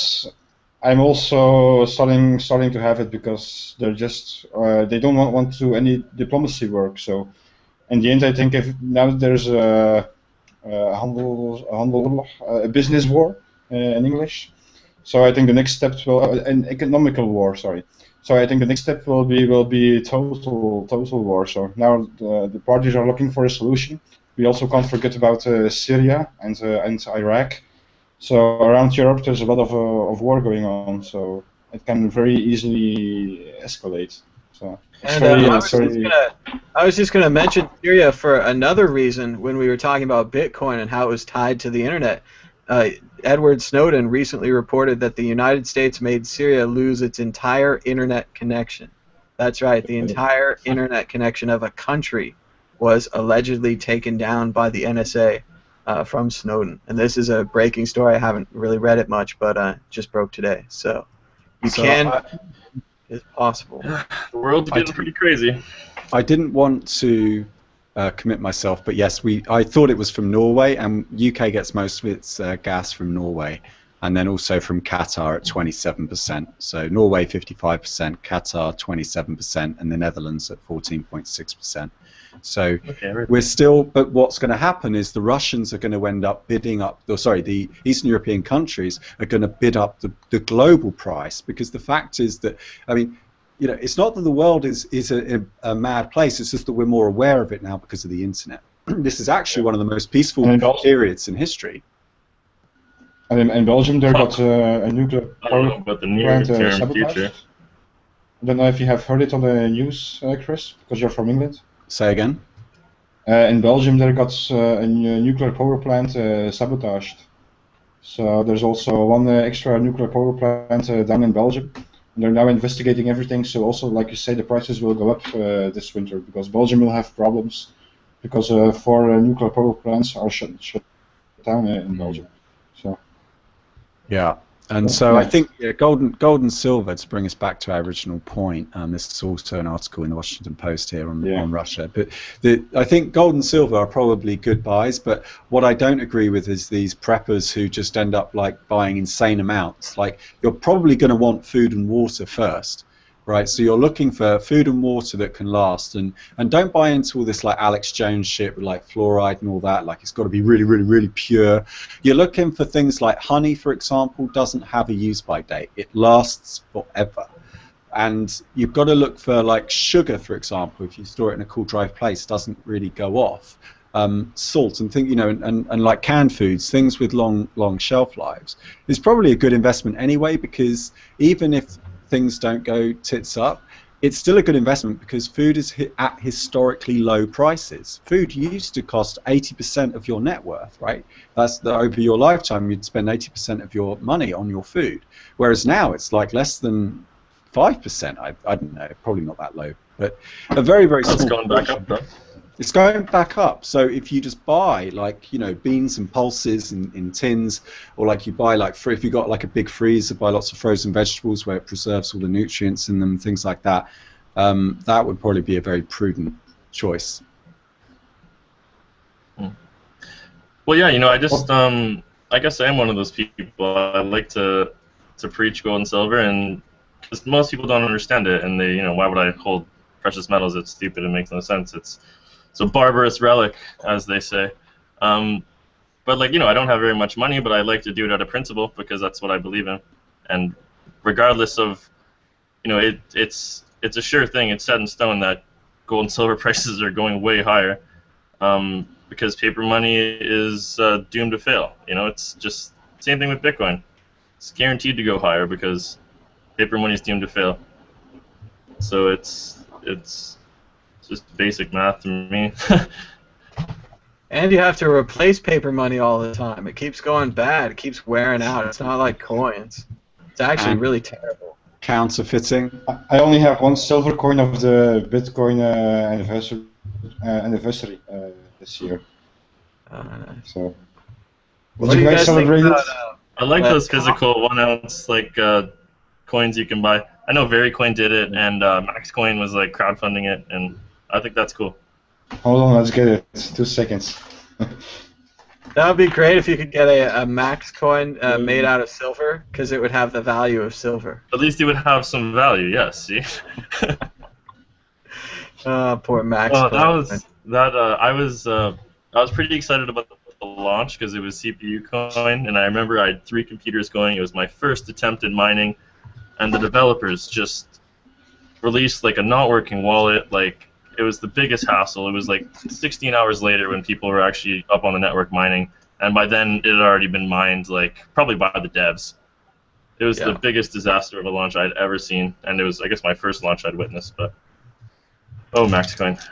I'm also starting to have it because they're just they don't want to do any diplomacy work. So in the end, I think if now there's a business war in English, so I think the next step will an economical war. Sorry. So I think the next step will be total war. So now the parties are looking for a solution. We also can't forget about Syria and Iraq. So around Europe there's a lot of war going on. So it can very easily escalate. So I was just gonna mention Syria for another reason when we were talking about Bitcoin and how it was tied to the internet. Edward Snowden recently reported that the United States made Syria lose its entire internet connection. That's right, the entire internet connection of a country was allegedly taken down by the NSA from Snowden. And this is a breaking story. I haven't really read it much, but just broke today. So it's possible. The world's getting pretty crazy. I didn't want to commit myself, but yes, I thought it was from Norway, and UK gets most of its gas from Norway, and then also from Qatar at 27%. So Norway 55%, Qatar 27%, and the Netherlands at 14.6%. So we're still, but what's going to happen is the Russians are going to end up bidding up, the Eastern European countries are going to bid up the global price, because the fact is that, I mean, you know, it's not that the world is a mad place, it's just that we're more aware of it now because of the internet. This is actually one of the most peaceful periods in history. And in Belgium they got a nuclear power plant sabotaged. I don't know if you have heard it on the news, Chris, because you're from England. Say again? In Belgium they got a nuclear power plant sabotaged. So there's also one extra nuclear power plant down in Belgium. They're now investigating everything, so also, like you say, the prices will go up this winter, because Belgium will have problems, because 4 nuclear power plants are shut down in Belgium. So. Yeah, and so I think gold and silver, to bring us back to our original point, this is also an article in the Washington Post here on Russia, but I think gold and silver are probably good buys, but what I don't agree with is these preppers who just end up like buying insane amounts. Like, you're probably going to want food and water first, right? So you're looking for food and water that can last, and don't buy into all this like Alex Jones shit with like fluoride and all that, like it's got to be really, really, really pure. You're looking for things like honey, for example, doesn't have a use-by date. It lasts forever. And you've got to look for like sugar, for example, if you store it in a cool, dry place, doesn't really go off. Salt and things, you know, and like canned foods, things with long shelf lives, is probably a good investment anyway, because even if things don't go tits up, it's still a good investment because food is at historically low prices. Food used to cost 80% of your net worth, right? That's over your lifetime you'd spend 80% of your money on your food, whereas now it's like less than 5%. I don't know, probably not that low, but a very, very small. It's going back up though. It's going back up. So if you just buy like, you know, beans and pulses in tins, or like you buy like if you got like a big freezer, buy lots of frozen vegetables where it preserves all the nutrients in them, things like that. That would probably be a very prudent choice. Well, yeah, you know, I just I guess I am one of those people. I like to preach gold and silver, and Because most people don't understand it, and they, why would I hold precious metals? It's stupid. It makes no sense. It's a barbarous relic, as they say. But like, I don't have very much money, but I like to do it out of principle because that's what I believe in. And regardless of, it's a sure thing. It's set in stone that gold and silver prices are going way higher because paper money is doomed to fail. It's just same thing with Bitcoin. It's guaranteed to go higher because paper money is doomed to fail. So it's just basic math to me. And you have to replace paper money all the time. It keeps going bad. It keeps wearing out. It's not like coins. It's actually really terrible. Counterfeiting. I only have one silver coin of the Bitcoin anniversary this year. Nice. So, What do you guys think about, I like those physical 1 ounce coins you can buy. I know Verycoin did it, and MaxCoin was like crowdfunding it, and I think that's cool. Hold on, let's get it. 2 seconds. That would be great if you could get a Max coin made out of silver, because it would have the value of silver. At least it would have some value, yes. See. Poor Max. Oh, coin. I was pretty excited about the launch because it was CPU coin, and I remember I had 3 computers going. It was my first attempt at mining, and the developers just released like a not working wallet. Like, it was the biggest hassle. It was like 16 hours later when people were actually up on the network mining, and by then it had already been mined, like probably by the devs. It was the biggest disaster of a launch I'd ever seen, and it was, I guess, my first launch I'd witnessed. But MaxCoin.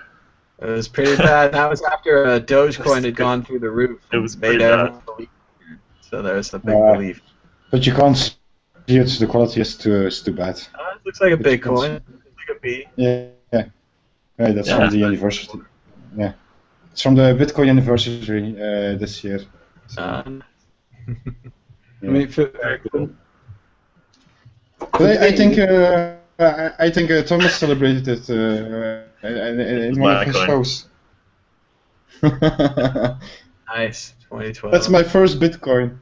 It was pretty bad. That was after Dogecoin had gone through the roof. It was pretty bad. So there's a big belief. But you can't see it. The quality is too bad. It looks like a Bitcoin. It's like a B. Yeah. Yeah, that's from the anniversary. Yeah, it's from the Bitcoin anniversary this year. So, I mean, Very cool. but I think Thomas celebrated it in one of his shows. Nice, 2012. That's my first Bitcoin.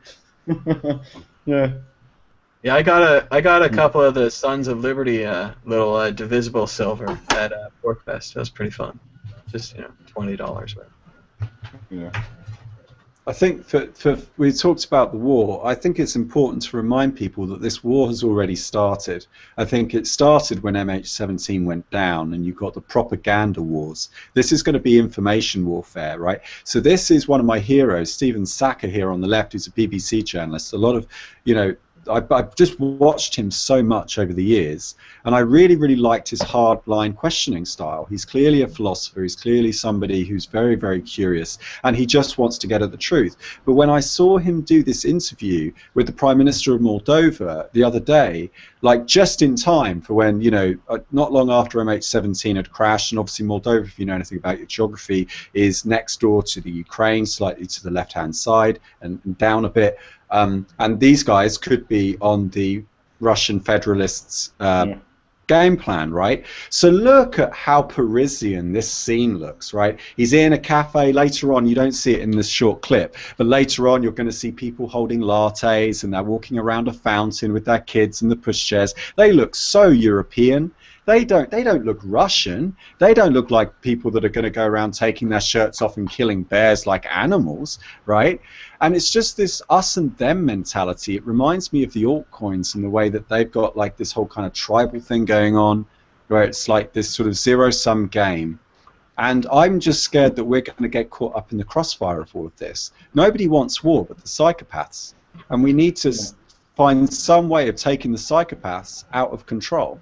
Yeah. Yeah, I got a couple of the Sons of Liberty little divisible silver at Porkfest. That was pretty fun. Just $20 worth. Yeah. I think we talked about the war. I think it's important to remind people that this war has already started. I think it started when MH17 went down and you got the propaganda wars. This is going to be information warfare, right? So this is one of my heroes, Stephen Sackur here on the left, who's a BBC journalist. A lot of, I've just watched him so much over the years, and I really, really liked his hard-line questioning style. He's clearly a philosopher. He's clearly somebody who's very, very curious, and he just wants to get at the truth. But when I saw him do this interview with the Prime Minister of Moldova the other day, like just in time for when, not long after MH17 had crashed, and obviously Moldova, if you know anything about your geography, is next door to the Ukraine, slightly to the left-hand side and down a bit. And these guys could be on the Russian federalists' game plan, right? So look at how Parisian this scene looks, right? He's in a cafe. Later on, you don't see it in this short clip, but later on, you're going to see people holding lattes, and they're walking around a fountain with their kids in the pushchairs. They look so European. They don't look Russian. They don't look like people that are going to go around taking their shirts off and killing bears like animals, right? And it's just this us and them mentality. It reminds me of the altcoins in the way that they've got like this whole kind of tribal thing going on, where it's like this sort of zero-sum game. And I'm just scared that we're going to get caught up in the crossfire of all of this. Nobody wants war but the psychopaths. And we need to find some way of taking the psychopaths out of control.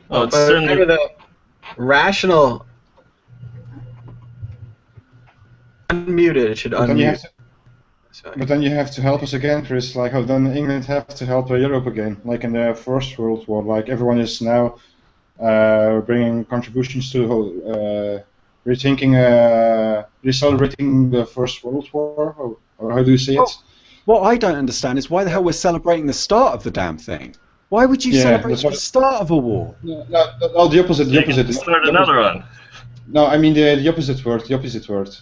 Well, it's but certainly remember the rational unmuted. It should unmute. But then you have to help us again, Chris. Like how then England have to help Europe again, like in the First World War. Like everyone is now bringing contributions to the whole, recelebrating the First World War, or how do you see it? What I don't understand is why the hell we're celebrating the start of the damn thing. Why would you celebrate the start of a war? No, the opposite. The opposite. Start another one. No, I mean the opposite word. The opposite word.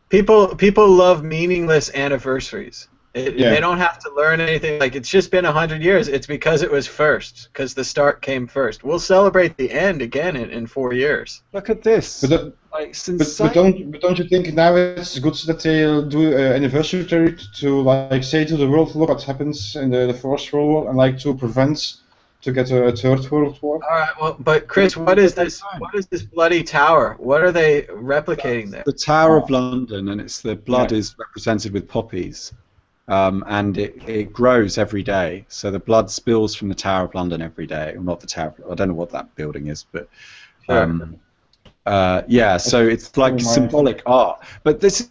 People love meaningless anniversaries. They don't have to learn anything. Like, it's just been 100 years. It's because it was first, because the start came first. We'll celebrate the end again in 4 years. Look at this. But don't you think now it's good that they'll do an anniversary to like say to the world, look what happens in the First World War, and like to prevent to get a Third World War? All right. Well, but Chris, what is this? What is this bloody tower? What are they replicating there? The Tower of London, and it's the blood is represented with poppies. And it grows every day. So the blood spills from the Tower of London every day. Well, not the Tower. I don't know what that building is, but yeah. So it's like symbolic art. But this.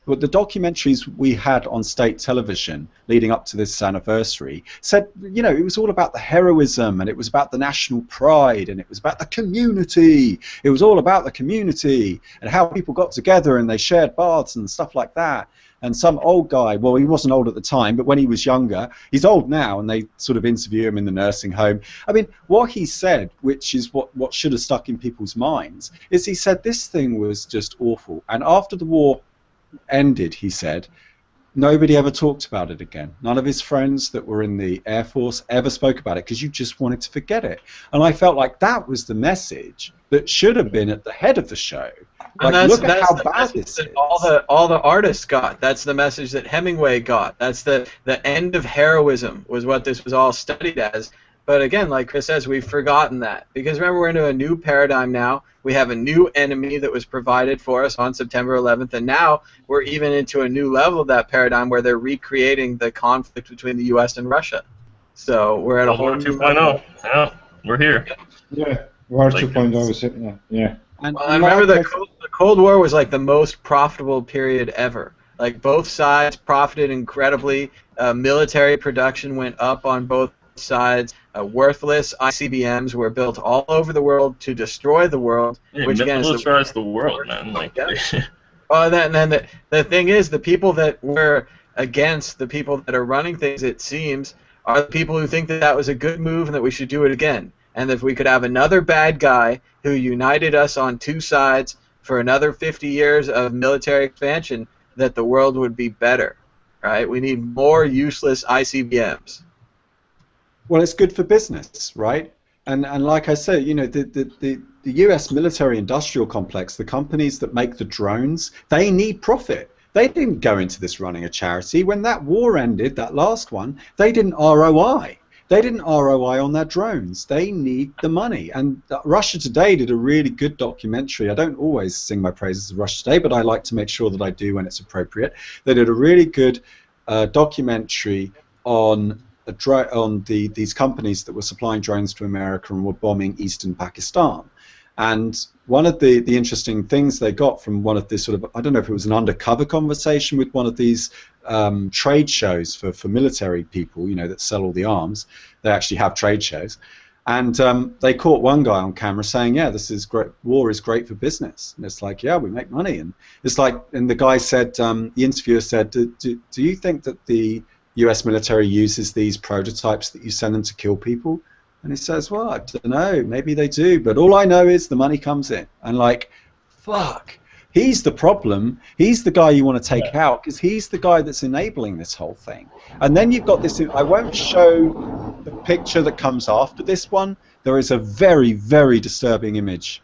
But the documentaries we had on state television leading up to this anniversary said, you know, it was all about the heroism, and it was about the national pride, and it was about the community. It was all about the community and how people got together and they shared baths and stuff like that. And some old guy, well, he wasn't old at the time, but when he was younger, he's old now, and they sort of interview him in the nursing home. I mean, what he said, which is what should have stuck in people's minds, is he said this thing was just awful. And after the war ended, he said, nobody ever talked about it again. None of his friends that were in the Air Force ever spoke about it because you just wanted to forget it. And I felt like that was the message that should have been at the head of the show. Like, look at how bad this is. All the artists got. That's the message that Hemingway got. That's the end of heroism was what this was all studied as. But again, like Chris says, we've forgotten that. Because remember, we're into a new paradigm now. We have a new enemy that was provided for us on September 11th, and now we're even into a new level of that paradigm where they're recreating the conflict between the U.S. and Russia. So we're at a whole new 2.0. Yeah, we're here. Yeah, War 2.0 is it? Yeah. And I remember the Cold War was like the most profitable period ever. Like, both sides profited incredibly. Military production went up on both sides. Worthless ICBMs were built all over the world to destroy the world. Yeah, which again militarize the world, man. Like, yeah. And then the thing is, the people that were against, the people that are running things, it seems, are the people who think that that was a good move and that we should do it again. And if we could have another bad guy who united us on two sides for another 50 years of military expansion, that the world would be better. Right? We need more useless ICBMs. Well, it's good for business, right? And like I said, you know, the U.S. military-industrial complex, the companies that make the drones, they need profit. They didn't go into this running a charity. When that war ended, that last one, they didn't ROI. They didn't ROI on their drones. They need the money. And Russia Today did a really good documentary. I don't always sing my praises of Russia Today, but I like to make sure that I do when it's appropriate. They did a really good documentary on these companies that were supplying drones to America and were bombing eastern Pakistan. And one of the interesting things they got from one of this sort of, I don't know if it was an undercover conversation with one of these trade shows for military people, you know, that sell all the arms. They actually have trade shows. And they caught one guy on camera saying, yeah, this is great. War is great for business. And it's like, yeah, we make money. And it's like, and the guy said, the interviewer said, do you think that the US military uses these prototypes that you send them to kill people? And he says, well, I don't know, maybe they do, but all I know is the money comes in. And like, fuck, he's the problem. He's the guy you want to take out because he's the guy that's enabling this whole thing. And then you've got this, I won't show the picture that comes after this one. There is a very, very disturbing image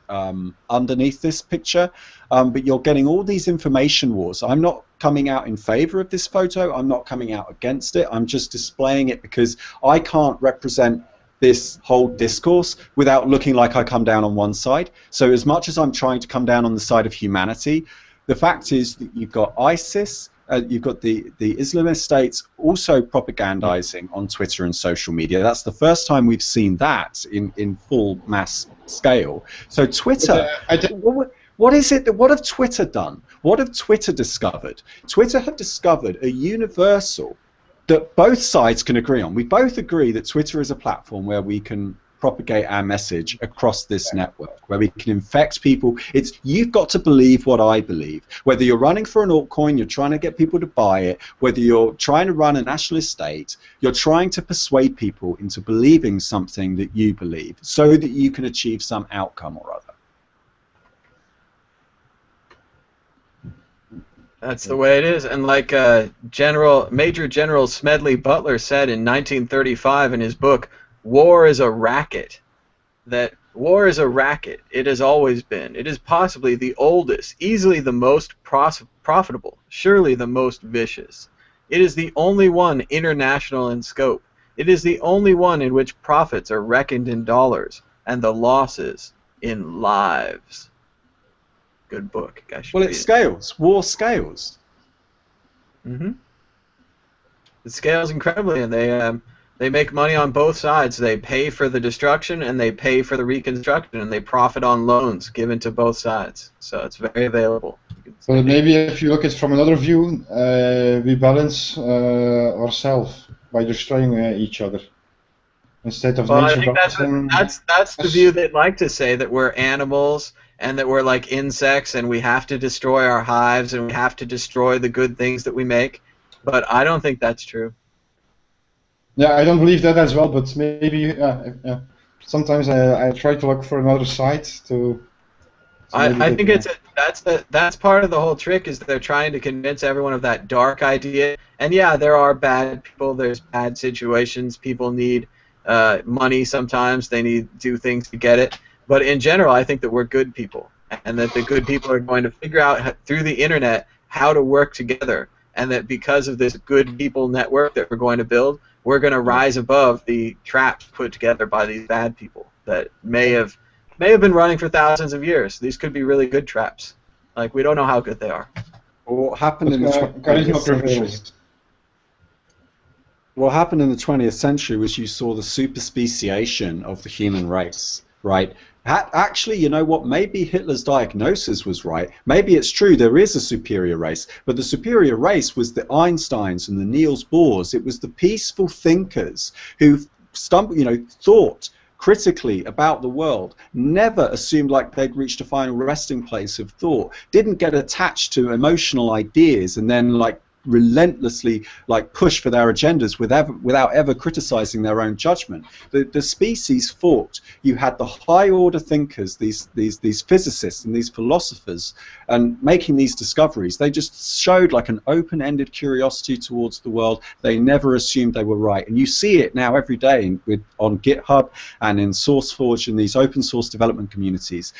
underneath this picture, but you're getting all these information wars. I'm not coming out in favor of this photo. I'm not coming out against it. I'm just displaying it because I can't represent this whole discourse without looking like I come down on one side. So as much as I'm trying to come down on the side of humanity, the fact is that you've got ISIS, you've got the Islamist states also propagandizing on Twitter and social media. That's the first time we've seen that in full mass scale. So Twitter, what is it? What have Twitter done? What have Twitter discovered? Twitter have discovered a universal that both sides can agree on. We both agree that Twitter is a platform where we can propagate our message across this network, where we can infect people. It's, you've got to believe what I believe. Whether you're running for an altcoin, you're trying to get people to buy it, whether you're trying to run a nationalist state, you're trying to persuade people into believing something that you believe so that you can achieve some outcome or other. That's the way it is. And like Major General Smedley Butler said in 1935 in his book, "War is a racket." That war is a racket. It has always been. It is possibly the oldest, easily the most profitable, surely the most vicious. It is the only one international in scope. It is the only one in which profits are reckoned in dollars and the losses in lives. Good book. Guys should Well, read it scales. War scales. Mm-hmm. It scales incredibly, and they make money on both sides. They pay for the destruction, and they pay for the reconstruction, and they profit on loans given to both sides. So it's very available. But maybe if you look at it from another view, we balance ourselves by destroying each other instead of Well, I nature think balancing. that's the view they'd like to say, that we're animals and that we're like insects and we have to destroy our hives and we have to destroy the good things that we make. But I don't think that's true. Yeah, I don't believe that as well, but maybe sometimes I try to look for another side to. I think that's part of the whole trick, is that they're trying to convince everyone of that dark idea. And yeah, there are bad people. There's bad situations. People need money sometimes. They need to do things to get it. But in general, I think that we're good people, and that the good people are going to figure out through the internet how to work together, and that because of this good people network that we're going to build, we're going to rise above the traps put together by these bad people that may have been running for thousands of years. These could be really good traps. Like, we don't know how good they are. What happened in the 20th century? What happened in the 20th century was you saw the superspeciation of the human race, right? Actually, you know what? Maybe Hitler's diagnosis was right.Maybe it's true there is a superior race, but the superior race was the Einsteins and the Niels Bohrs. It was the peaceful thinkers who thought critically about the world, never assumed like they'd reached a final resting place of thought, didn't get attached to emotional ideas and then like relentlessly like push for their agendas without ever criticizing their own judgment. The species fought. You had the high order thinkers, these physicists and these philosophers, and making these discoveries. They just showed like an open-ended curiosity towards the world. They never assumed they were right, and you see it now every day on GitHub and in SourceForge and these open source development communities.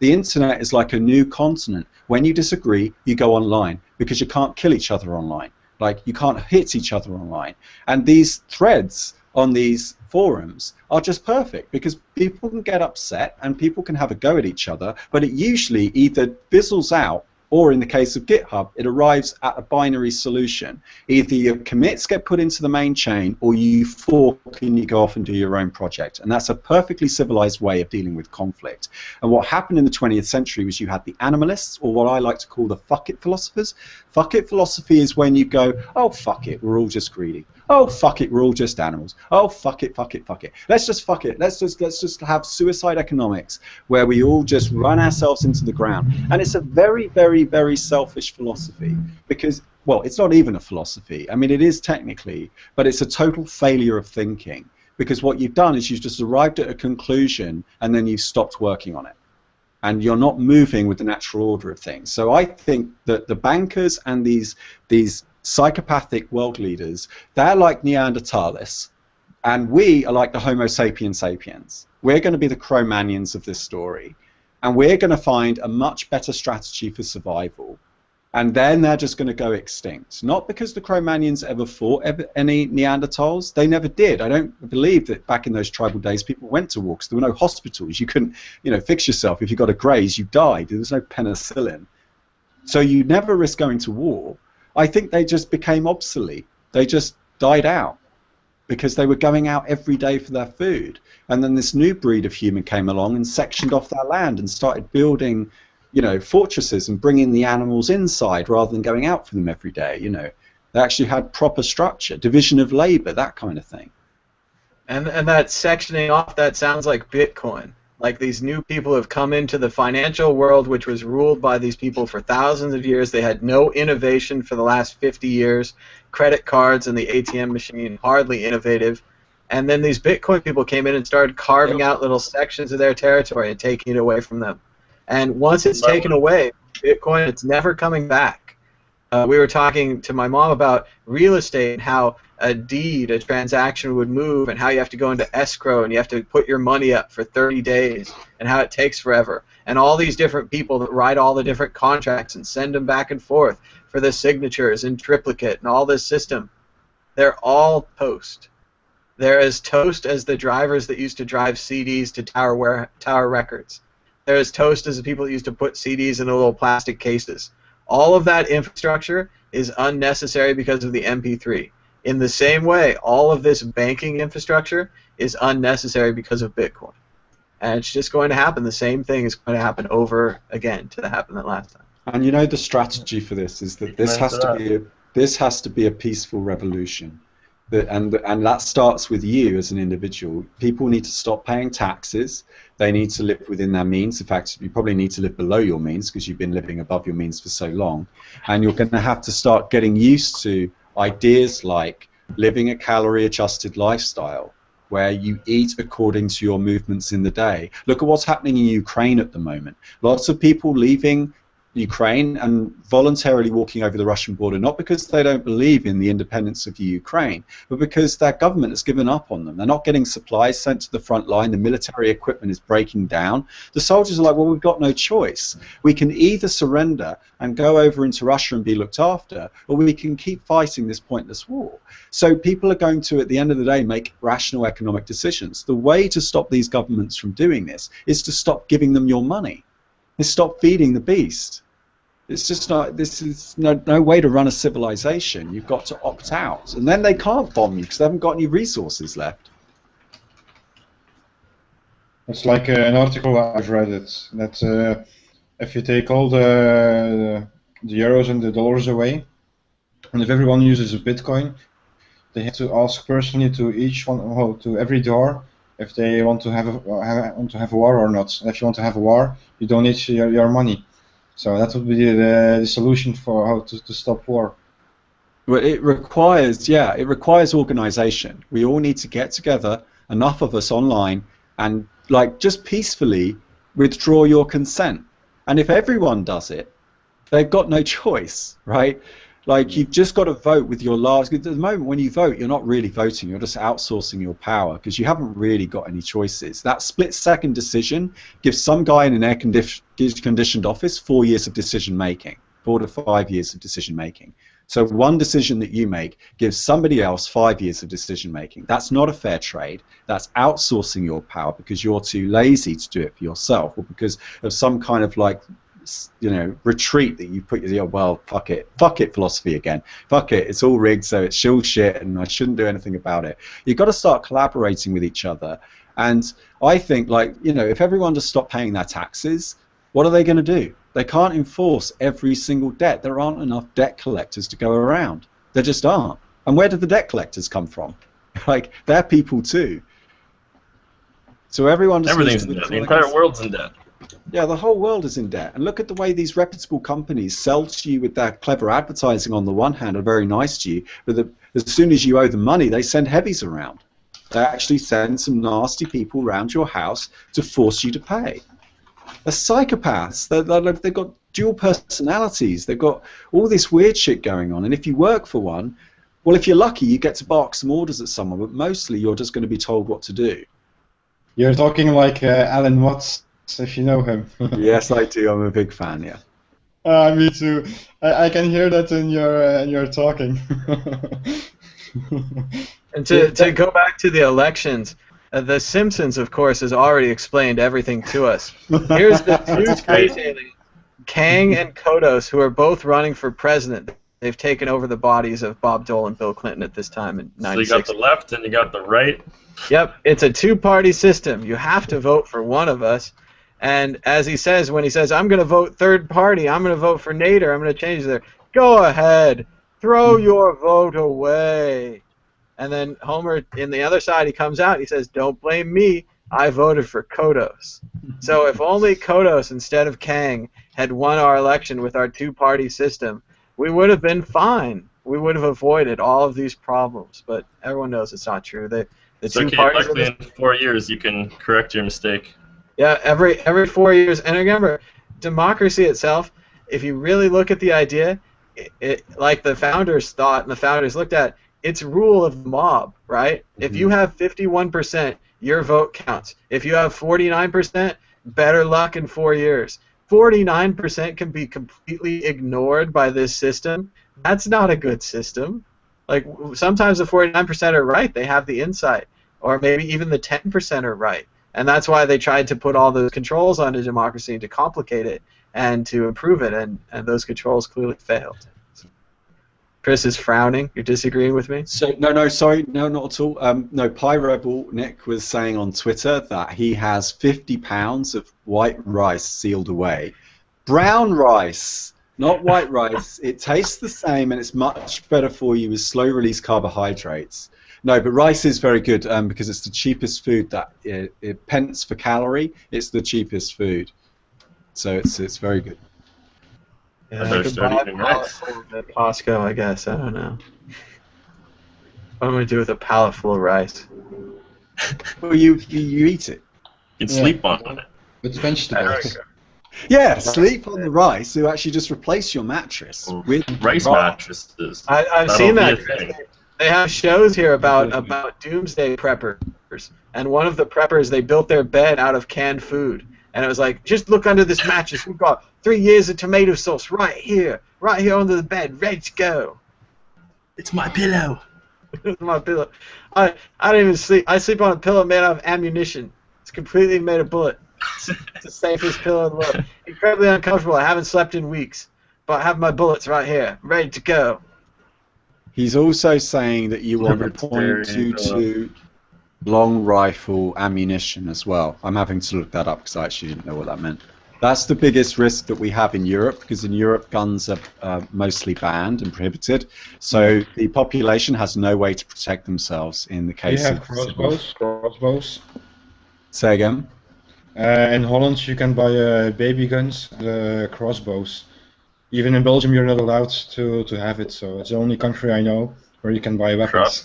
The internet is like a new continent. When you disagree, you go online, because you can't kill each other online. Like, you can't hit each other online. And these threads on these forums are just perfect, because people can get upset and people can have a go at each other, but it usually either fizzles out, or in the case of GitHub, it arrives at a binary solution. Either your commits get put into the main chain, or you fork and you go off and do your own project. And that's a perfectly civilized way of dealing with conflict. And what happened in the 20th century was you had the animalists, or what I like to call the fuck it philosophers. Fuck it philosophy is when you go, oh, fuck it, we're all just greedy. Oh, fuck it, we're all just animals. Oh, fuck it, fuck it, fuck it. Let's just fuck it. Let's just have suicide economics, where we all just run ourselves into the ground. And it's a very, very, very selfish philosophy, because, well, it's not even a philosophy. I mean, it is technically, but it's a total failure of thinking, because what you've done is you've just arrived at a conclusion and then you've stopped working on it. And you're not moving with the natural order of things. So I think that the bankers and these psychopathic world leaders, they're like Neanderthals, and we are like the Homo sapiens sapiens. We're going to be the Cro-Magnons of this story, and we're going to find a much better strategy for survival, and then they're just going to go extinct. Not because the Cro-Magnons ever fought any Neanderthals. They never did. I don't believe that back in those tribal days people went to war, because there were no hospitals. You couldn't, fix yourself. If you got a graze, you died. There was no penicillin. So you never risk going to war. I think they just became obsolete. They just died out because they were going out every day for their food. And then this new breed of human came along and sectioned off their land and started building, fortresses and bringing the animals inside rather than going out for them every day. They actually had proper structure, division of labor, that kind of thing. And that sectioning off, that sounds like Bitcoin. Like, these new people have come into the financial world, which was ruled by these people for thousands of years. They had no innovation for the last 50 years. Credit cards and the ATM machine, hardly innovative. And then these Bitcoin people came in and started carving out little sections of their territory and taking it away from them. And once it's taken away, Bitcoin, it's never coming back. We were talking to my mom about real estate and how a transaction would move, and how you have to go into escrow and you have to put your money up for 30 days and how it takes forever. And all these different people that write all the different contracts and send them back and forth for the signatures in triplicate and all this system. They're all toast. They're as toast as the drivers that used to drive CDs to Tower Records. They're as toast as the people that used to put CDs in the little plastic cases. All of that infrastructure is unnecessary because of the MP3. In the same way, all of this banking infrastructure is unnecessary because of Bitcoin. And it's just going to happen. The same thing is going to happen over again to happen that last time. And you know the strategy for this is that this has to be a peaceful revolution. And that starts with you as an individual. People need to stop paying taxes. They need to live within their means. In fact, you probably need to live below your means because you've been living above your means for so long. And you're going to have to start getting used to ideas like living a calorie-adjusted lifestyle, where you eat according to your movements in the day. Look at what's happening in Ukraine at the moment. Lots of people leaving Ukraine and voluntarily walking over the Russian border, not because they don't believe in the independence of Ukraine, but because their government has given up on them. They're not getting supplies sent to the front line. The military equipment is breaking down. The soldiers are like, well, we've got no choice. We can either surrender and go over into Russia and be looked after, or we can keep fighting this pointless war. So people are going to, at the end of the day, make rational economic decisions. The way to stop these governments from doing this is to stop giving them your money. Is stop feeding the beast. It's just not. This is no way to run a civilization. You've got to opt out, and then they can't bomb you because they haven't got any resources left. It's like an article I've read that if you take all the euros and the dollars away, and if everyone uses a Bitcoin, they have to ask personally to each one, to every door, if they want to have a war or not. And if you want to have a war, you don't need your money. So that would be the solution for how to stop war. Well, it requires organization. We all need to get together, enough of us online, and just peacefully withdraw your consent. And if everyone does it, they've got no choice, right? You've just got to vote with your last. At the moment, when you vote, you're not really voting. You're just outsourcing your power because you haven't really got any choices. That split-second decision gives some guy in an air-conditioned office 4 years of decision-making, 4 to 5 years of decision-making. So one decision that you make gives somebody else 5 years of decision-making. That's not a fair trade. That's outsourcing your power because you're too lazy to do it for yourself, or because of some kind of retreat that you put well, fuck it philosophy again. Fuck it, it's all rigged, so it's shill shit and I shouldn't do anything about it. You've got to start collaborating with each other. And I think if everyone just stopped paying their taxes, what are they going to do? They can't enforce every single debt. There aren't enough debt collectors to go around. There just aren't. And where did the debt collectors come from? They're people too. So everyone just everything's in debt. The entire world's in debt. Yeah, the whole world is in debt. And look at the way these reputable companies sell to you with their clever advertising on the one hand, are very nice to you, but as soon as you owe them money, they send heavies around. They actually send some nasty people around your house to force you to pay. They're psychopaths. They've got dual personalities. They've got all this weird shit going on. And if you work for one, well, if you're lucky, you get to bark some orders at someone, but mostly you're just going to be told what to do. You're talking like Alan Watts, if you know him. Yes, I do. I'm a big fan. Yeah. Me too. I can hear that in your talking. And to go back to the elections, The Simpsons, of course, has already explained everything to us. Here's the two space aliens, Kang and Kodos, who are both running for president. They've taken over the bodies of Bob Dole and Bill Clinton at this time in 96. So you got the left and you got the right. Yep, it's a two-party system. You have to vote for one of us. And as he says, when he says, I'm going to vote third party, I'm going to vote for Nader, I'm going to change there. Go ahead. Throw your vote away. And then Homer, in the other side, he comes out and he says, don't blame me. I voted for Kodos. So if only Kodos, instead of Kang, had won our election with our two-party system, we would have been fine. We would have avoided all of these problems. But everyone knows it's not true. The two parties. Luckily, in 4 years, you can correct your mistake. Yeah, every 4 years. And remember, democracy itself, if you really look at the idea, like the founders thought and the founders looked at, it's rule of the mob, right? If you have 51%, your vote counts. If you have 49%, better luck in 4 years. 49% can be completely ignored by this system. That's not a good system. Like, sometimes the 49% are right. They have the insight. Or maybe even the 10% are right. And that's why they tried to put all those controls onto democracy to complicate it and to improve it, and those controls clearly failed. Chris is frowning. You're disagreeing with me? So no, sorry, no, not at all. No, Pie Rebel Nick was saying on Twitter that he has 50 pounds of white rice sealed away. Brown rice, not white rice. It tastes the same and it's much better for you with slow-release carbohydrates. No, but rice is very good because it's the cheapest food. Pence for calorie, it's the cheapest food. So it's very good. Yeah, I could buy a pallet full at Costco, I guess. I don't know. What am I going to do with a pallet full of rice? Well, you eat it. You can sleep on it. With vegetables. Yeah, sleep on the rice. You actually just replace your mattress with rice mattresses. I've seen that. They have shows here about doomsday preppers, and one of the preppers, they built their bed out of canned food, and it was like, just look under this mattress. We've got 3 years of tomato sauce right here under the bed, ready to go. It's my pillow. It's my pillow. I don't even sleep. I sleep on a pillow made out of ammunition. It's completely made of bullet. It's the safest pillow in the world. Incredibly uncomfortable. I haven't slept in weeks, but I have my bullets right here, ready to go. He's also saying that you want a .22 long rifle ammunition as well. I'm having to look that up because I actually didn't know what that meant. That's the biggest risk that we have in Europe, because in Europe guns are mostly banned and prohibited. So the population has no way to protect themselves in the case of crossbows. Say again? In Holland you can buy baby guns, crossbows. Even in Belgium, you're not allowed to have it, so it's the only country I know where you can buy weapons.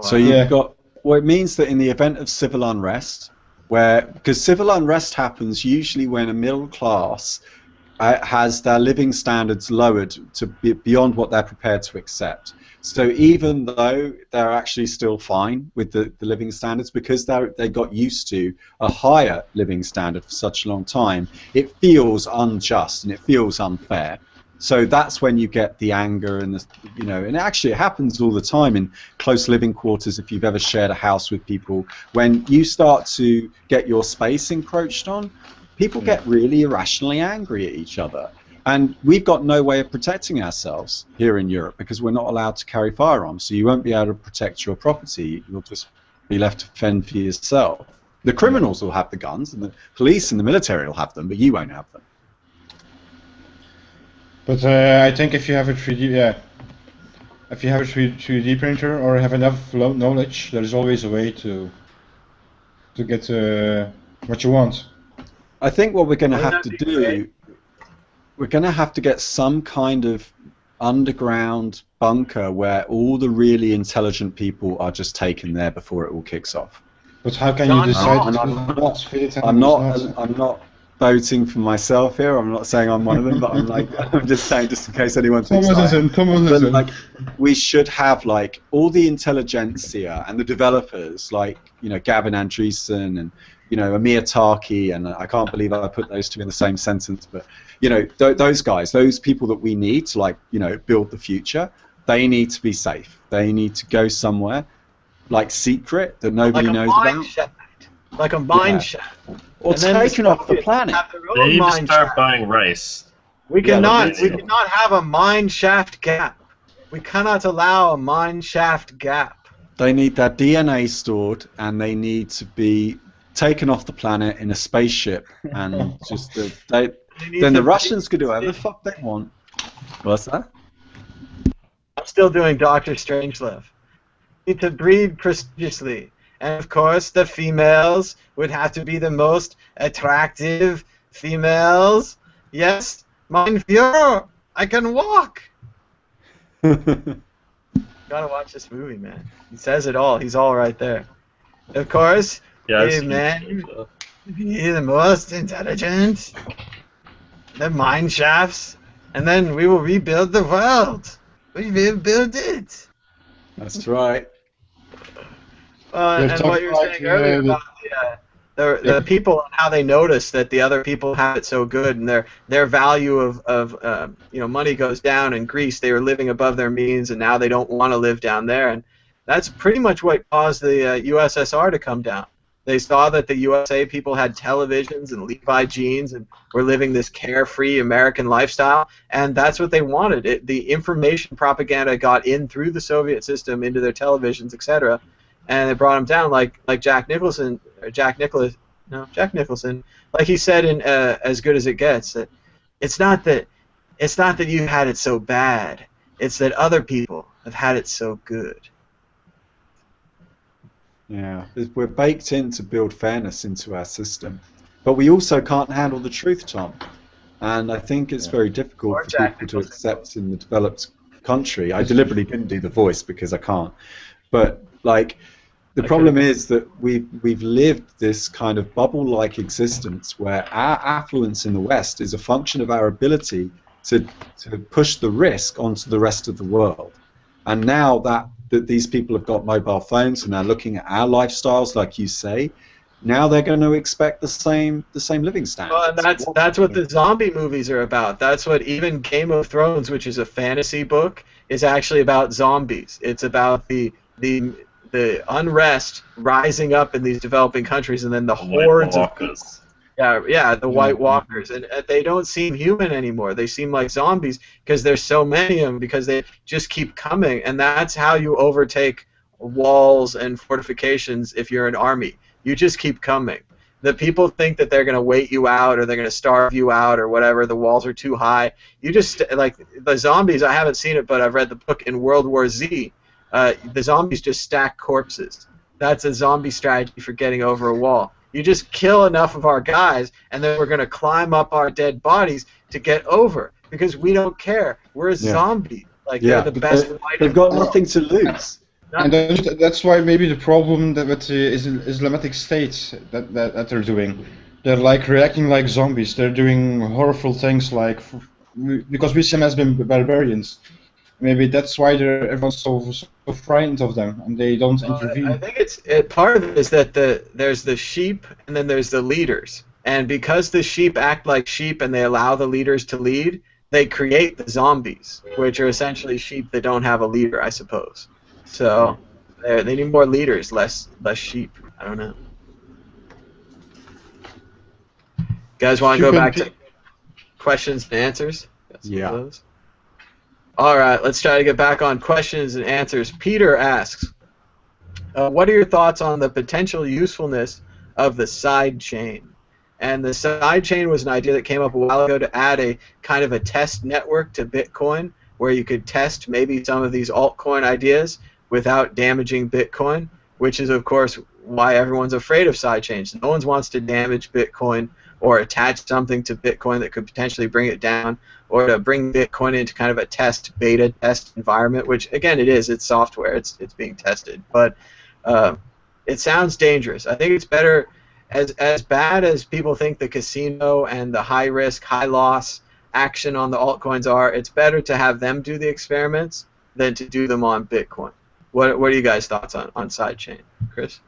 So you've got, well, it means that in the event of civil unrest, because civil unrest happens usually when a middle class has their living standards lowered to beyond what they're prepared to accept. So even though they're actually still fine with the living standards, because they got used to a higher living standard for such a long time, it feels unjust and it feels unfair. So that's when you get the anger and and actually it happens all the time in close living quarters. If you've ever shared a house with people, when you start to get your space encroached on, people get really irrationally angry at each other. And we've got no way of protecting ourselves here in Europe because we're not allowed to carry firearms. So you won't be able to protect your property. You'll just be left to fend for yourself. The criminals will have the guns, and the police and the military will have them, but you won't have them. But I think if you have a 3D, if you have a 3D printer or have enough knowledge, there is always a way to get what you want. I think what we're going to have to do. We're going to have to get some kind of underground bunker where all the really intelligent people are just taken there before it all kicks off. But how can you decide? I'm not voting for myself here. I'm not saying I'm one of them, but I'm just saying, just in case anyone thinks But we should have all the intelligentsia and the developers, Gavin Andreessen and Amir Tarki, and I can't believe I put those two in the same sentence, but those guys, those people that we need to build the future, they need to be safe. They need to go somewhere secret that nobody knows about. Like a mine shaft. Or taken off the planet. They need to start buying rice. We cannot have a mine shaft gap. We cannot allow a mine shaft gap. They need their DNA stored, and they need to be taken off the planet in a spaceship, and just then the Russians could do whatever the fuck they want. What's that? I'm still doing Dr. Strangelove. Need to breed prestigiously, and of course the females would have to be the most attractive females. Yes, mein Führer, I can walk. Gotta watch this movie, man. He says it all. He's all right there. Of course. Yes, hey, man, be the most intelligent. The mine shafts. and then we will rebuild the world. We will build it. That's right. And what you were saying earlier about the people and how they notice that the other people have it so good, and their value of money goes down. In Greece, they were living above their means, and now they don't want to live down there, and that's pretty much what caused the USSR to come down. They saw that the USA people had televisions and Levi jeans and were living this carefree American lifestyle, and that's what they wanted. The information propaganda got in through the Soviet system into their televisions, etc., and it brought them down. Like Jack Nicholson, like he said in As Good as It Gets, that it's not that you had it so bad, it's that other people have had it so good. Yeah, we're baked in to build fairness into our system, but we also can't handle the truth, Tom. And I think it's very difficult for people to accept in the developed country. I deliberately didn't do the voice because I can't. But like, the problem is that we've lived this kind of bubble-like existence where our affluence in the West is a function of our ability to push the risk onto the rest of the world. And now that these people have got mobile phones and they're looking at our lifestyles, like you say, now they're going to expect the same living standards. Well, and that's what the zombie movies are about. That's what even Game of Thrones, which is a fantasy book, is actually about zombies. It's about the unrest rising up in these developing countries, and then the hordes of people. The White Walkers, and they don't seem human anymore. They seem like zombies because there's so many of them, because they just keep coming, and that's how you overtake walls and fortifications if you're an army. You just keep coming. The people think that they're going to wait you out, or they're going to starve you out, or whatever. The walls are too high. You just, like the zombies, I haven't seen it, but I've read the book in World War Z. The zombies just stack corpses. That's a zombie strategy for getting over a wall. You just kill enough of our guys, and then we're going to climb up our dead bodies to get over, because we don't care. We're a zombie. Like, they're the best. They've got nothing to lose. And that's why maybe the problem that with the Islamic State that they're doing. They're like reacting like zombies. They're doing horrible things like, because we see them as barbarians. Maybe that's why everyone's so frightened of them, and they don't intervene. I think part of it is that there's the sheep, and then there's the leaders. And because the sheep act like sheep and they allow the leaders to lead, they create the zombies, which are essentially sheep that don't have a leader, I suppose. So they need more leaders, less sheep. I don't know. You guys want to go back to questions and answers? Yeah. All right, let's try to get back on questions and answers. Peter asks, what are your thoughts on the potential usefulness of the side chain? And the side chain was an idea that came up a while ago to add a kind of a test network to Bitcoin, where you could test maybe some of these altcoin ideas without damaging Bitcoin, which is, of course, why everyone's afraid of side chains. No one wants to damage Bitcoin or attach something to Bitcoin that could potentially bring it down, or to bring Bitcoin into kind of a beta test environment, which, again, it is. It's software. It's being tested. But it sounds dangerous. I think it's better, as bad as people think the casino and the high-risk, high-loss action on the altcoins are, it's better to have them do the experiments than to do them on Bitcoin. What are you guys' thoughts on sidechain, Chris?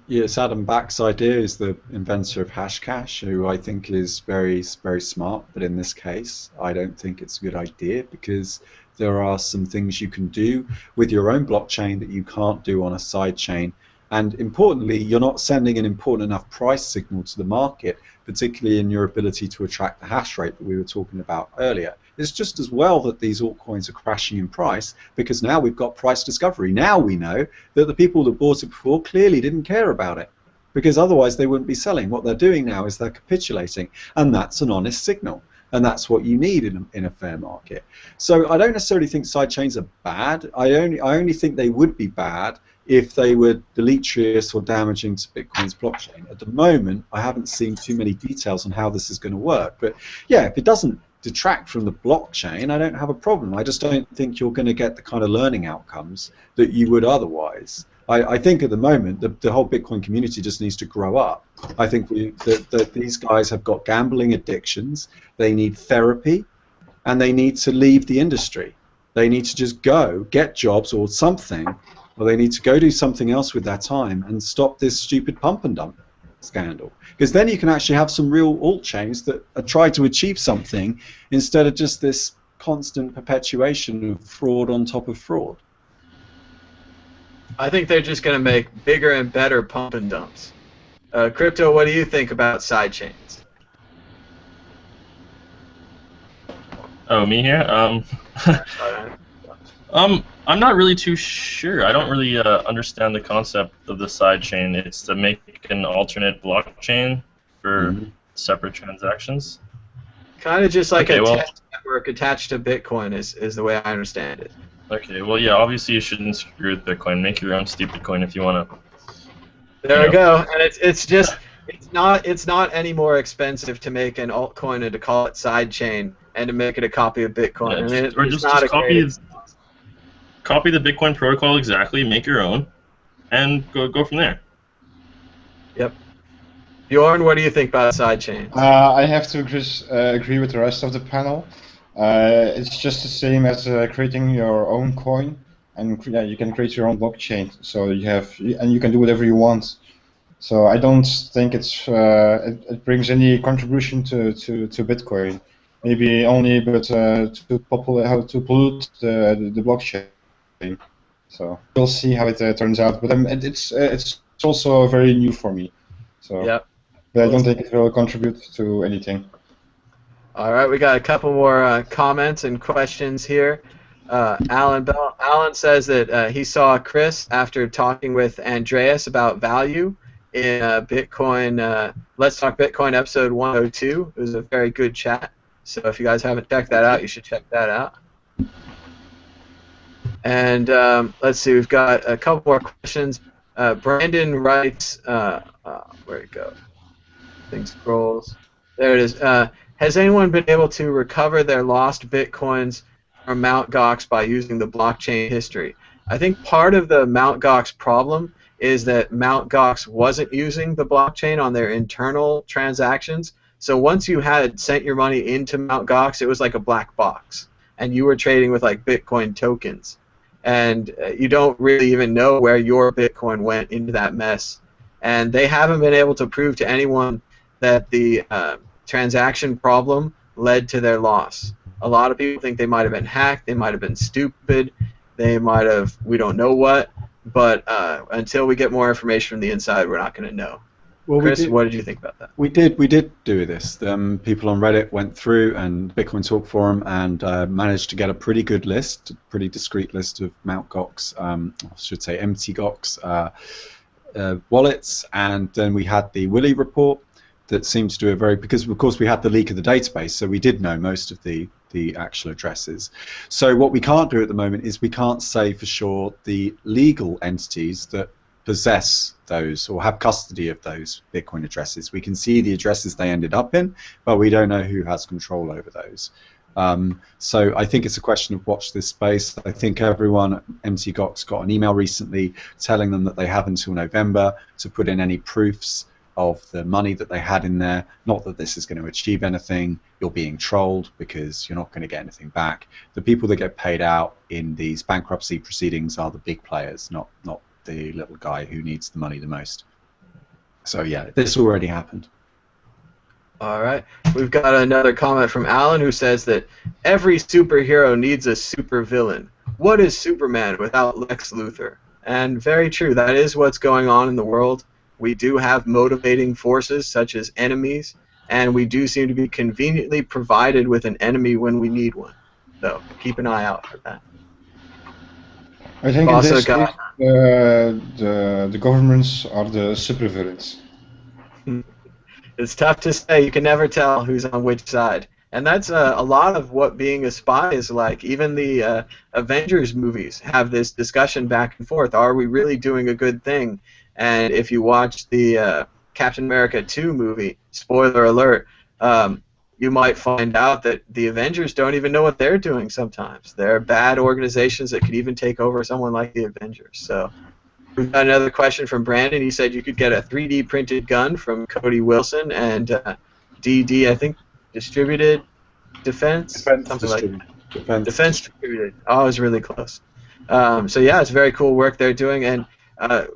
It's Adam Back's idea. Is the inventor of Hashcash, who I think is very, very smart. But in this case, I don't think it's a good idea, because there are some things you can do with your own blockchain that you can't do on a sidechain. And importantly, you're not sending an important enough price signal to the market, particularly in your ability to attract the hash rate that we were talking about earlier. It's just as well that these altcoins are crashing in price, because now we've got price discovery. Now we know that the people that bought it before clearly didn't care about it, because otherwise they wouldn't be selling. What they're doing now is they're capitulating, and that's an honest signal. And that's what you need in a fair market. So I don't necessarily think sidechains are bad. I only think they would be bad if they were deleterious or damaging to Bitcoin's blockchain. At the moment, I haven't seen too many details on how this is going to work. But yeah, if it doesn't detract from the blockchain, I don't have a problem. I just don't think you're going to get the kind of learning outcomes that you would otherwise. I think at the moment the whole Bitcoin community just needs to grow up. I think that these guys have got gambling addictions. They need therapy, and they need to leave the industry. They need to just go get jobs or something, or they need to go do something else with their time and stop this stupid pump and dump scandal. Because then you can actually have some real alt chains that try to achieve something instead of just this constant perpetuation of fraud on top of fraud. I think they're just going to make bigger and better pump and dumps. Crypto, what do you think about sidechains? Oh, me here? I'm not really too sure. I don't really understand the concept of the sidechain. It's to make an alternate blockchain for separate transactions. Kind of just like test network attached to Bitcoin is the way I understand it. Okay, well, yeah, obviously you shouldn't screw with Bitcoin. Make your own stupid coin if you want to. There we go. And it's not any more expensive to make an altcoin and to call it sidechain and to make it a copy of Bitcoin. Yeah, I mean, or just copy the Bitcoin protocol exactly, make your own, and go from there. Yep. Bjorn, what do you think about sidechains? I have to agree with the rest of the panel. It's just the same as creating your own coin, and you can create your own blockchain. So you can do whatever you want. So I don't think it brings any contribution to Bitcoin. Maybe only, but to pollute the blockchain. So we'll see how it turns out. But it's also very new for me. So yep. But I don't think it will contribute to anything. All right, we got a couple more comments and questions here. Alan says that he saw Chris after talking with Andreas about value in Bitcoin. Let's Talk Bitcoin episode 102. It was a very good chat. So if you guys haven't checked that out, you should check that out. And let's see, we've got a couple more questions. Brandon writes, where'd it go? Thing scrolls. There it is. Has anyone been able to recover their lost Bitcoins from Mt. Gox by using the blockchain history? I think part of the Mt. Gox problem is that Mt. Gox wasn't using the blockchain on their internal transactions. So once you had sent your money into Mt. Gox, it was like a black box, and you were trading with like Bitcoin tokens, and you don't really even know where your Bitcoin went into that mess. And they haven't been able to prove to anyone that the transaction problem led to their loss. A lot of people think they might have been hacked, they might have been stupid, they might have, we don't know what, but until we get more information from the inside, we're not going to know. Well, Chris, what did you think about that? We did do this. People on Reddit went through and Bitcoin Talk Forum and managed to get a pretty good list, a pretty discrete list of Mt. Gox, I should say empty Gox wallets, and then we had the Willy report that seemed to do a very, because of course we had the leak of the database, so we did know most of the actual addresses. So what we can't do at the moment is we can't say for sure the legal entities that possess those or have custody of those Bitcoin addresses. We can see the addresses they ended up in, but we don't know who has control over those. So I think it's a question of watch this space. I think everyone at MT Gox got an email recently telling them that they have until November to put in any proofs of the money that they had in there. Not that this is going to achieve anything. You're being trolled because you're not going to get anything back. The people that get paid out in these bankruptcy proceedings are the big players, not the little guy who needs the money the most. So yeah, this already happened. All right. We've got another comment from Alan who says that every superhero needs a supervillain. What is Superman without Lex Luthor? And very true. That is what's going on in the world. We do have motivating forces such as enemies, and we do seem to be conveniently provided with an enemy when we need one. So keep an eye out for that. I think in this case, the governments are the supervillains. It's tough to say. You can never tell who's on which side. And that's a lot of what being a spy is like. Even the Avengers movies have this discussion back and forth. Are we really doing a good thing? And if you watch the Captain America 2 movie, spoiler alert, you might find out that the Avengers don't even know what they're doing sometimes. They're bad organizations that could even take over someone like the Avengers. So We've got another question from Brandon. He said you could get a 3D printed gun from Cody Wilson and DD, I think, distributed defense, something like that. Defense distributed. Oh, I was really close. So yeah, it's very cool work they're doing. And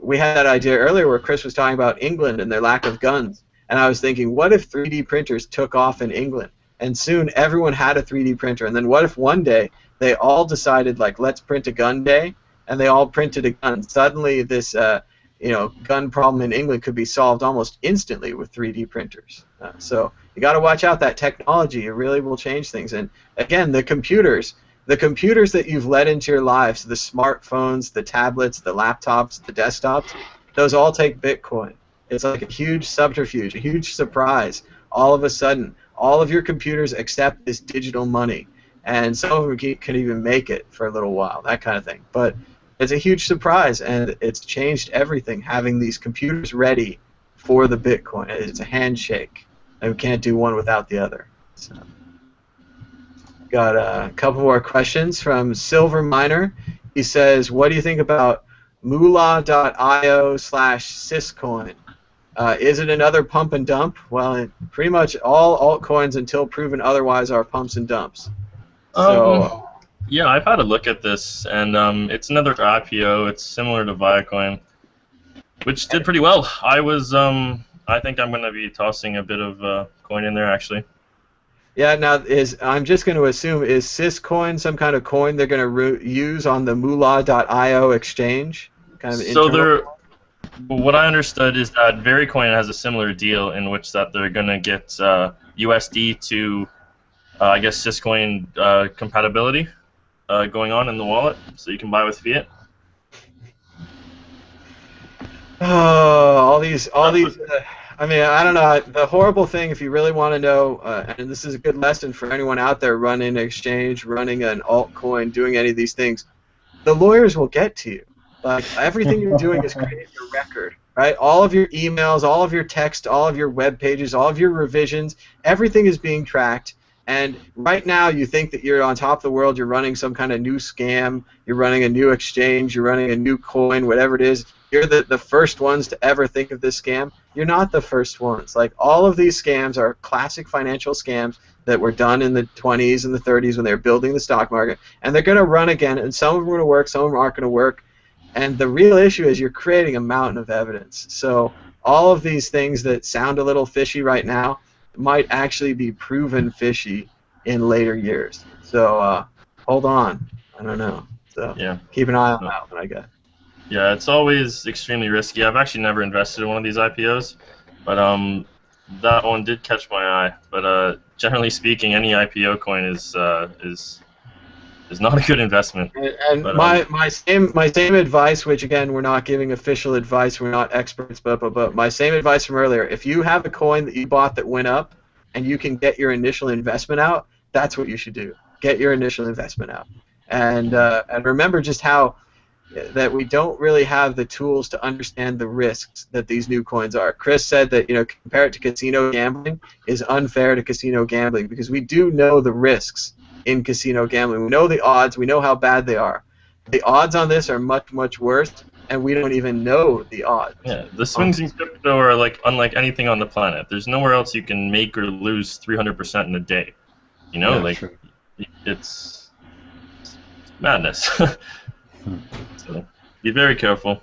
we had that idea earlier where Chris was talking about England and their lack of guns. And I was thinking, what if 3D printers took off in England? And soon everyone had a 3D printer. And then what if one day they all decided, like, let's print a gun day, and they all printed a gun. Suddenly this gun problem in England could be solved almost instantly with 3D printers. So you got to watch out. That technology, it really will change things. And again, the computers that you've let into your lives, the smartphones, the tablets, the laptops, the desktops, those all take Bitcoin. It's like a huge subterfuge, a huge surprise. All of a sudden, all of your computers accept this digital money. And some of them can even make it for a little while, that kind of thing. But it's a huge surprise, and it's changed everything, having these computers ready for the Bitcoin. It's a handshake, and we can't do one without the other. So, got a couple more questions from Silver Miner. He says, what do you think about moolah.io/Syscoin? Is it another pump and dump? Well, pretty much all altcoins until proven otherwise are pumps and dumps. So, yeah, I've had a look at this, and it's another IPO. It's similar to Viacoin, which did pretty well. I think I'm going to be tossing a bit of coin in there, actually. Yeah, now I'm just going to assume, is Syscoin some kind of coin they're going to use on the moolah.io exchange? Kind of what I understood is that Vericoin has a similar deal in which that they're going to get USD to, I guess, Syscoin compatibility going on in the wallet, so you can buy with fiat. Oh, all these. I mean, I don't know. The horrible thing, if you really want to know, and this is a good lesson for anyone out there running an exchange, running an altcoin, doing any of these things, the lawyers will get to you. Like, everything you're doing is creating a record, right? All of your emails, all of your text, all of your web pages, all of your revisions, everything is being tracked. And right now you think that you're on top of the world, you're running some kind of new scam, you're running a new exchange, you're running a new coin, whatever it is. You're the first ones to ever think of this scam. You're not the first ones. Like, all of these scams are classic financial scams that were done in the 20s and the 30s when they were building the stock market. And they're going to run again, and some of them are going to work, some of them aren't going to work. And the real issue is you're creating a mountain of evidence. So all of these things that sound a little fishy right now might actually be proven fishy in later years. So hold on. I don't know. So yeah, keep an eye on that one, I guess. Yeah, it's always extremely risky. I've actually never invested in one of these IPOs, but that one did catch my eye. But generally speaking, any IPO coin is not a good investment. And but, my same advice, which again we're not giving official advice, we're not experts, but my same advice from earlier: if you have a coin that you bought that went up, and you can get your initial investment out, that's what you should do. Get your initial investment out, and remember just how that we don't really have the tools to understand the risks that these new coins are. Chris said that, compare it to casino gambling is unfair to casino gambling because we do know the risks in casino gambling. We know the odds. We know how bad they are. The odds on this are much, much worse, and we don't even know the odds. Yeah, the swings in crypto are unlike anything on the planet. There's nowhere else you can make or lose 300% in a day. True. It's madness. So be very careful.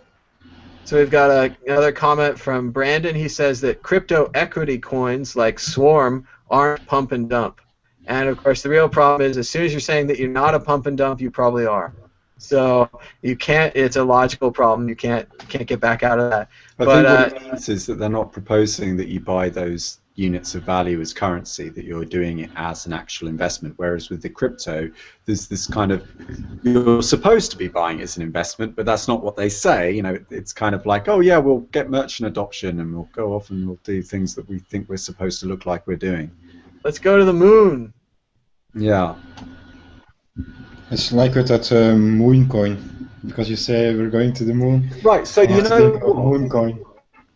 So we've got another comment from Brandon. He says that crypto equity coins like Swarm aren't pump and dump. And of course, the real problem is, as soon as you're saying that you're not a pump and dump, you probably are. So you can't. It's a logical problem. You can't get back out of that. I think what it means is that they're not proposing that you buy those units of value as currency, that you're doing it as an actual investment. Whereas with the crypto, there's this kind of, you're supposed to be buying it as an investment, but that's not what they say. It's kind of like, oh yeah, we'll get merchant adoption and we'll go off and we'll do things that we think we're supposed to look like we're doing. Let's go to the moon. Yeah. It's like with that moon coin, because you say we're going to the moon. Right, so moon coin.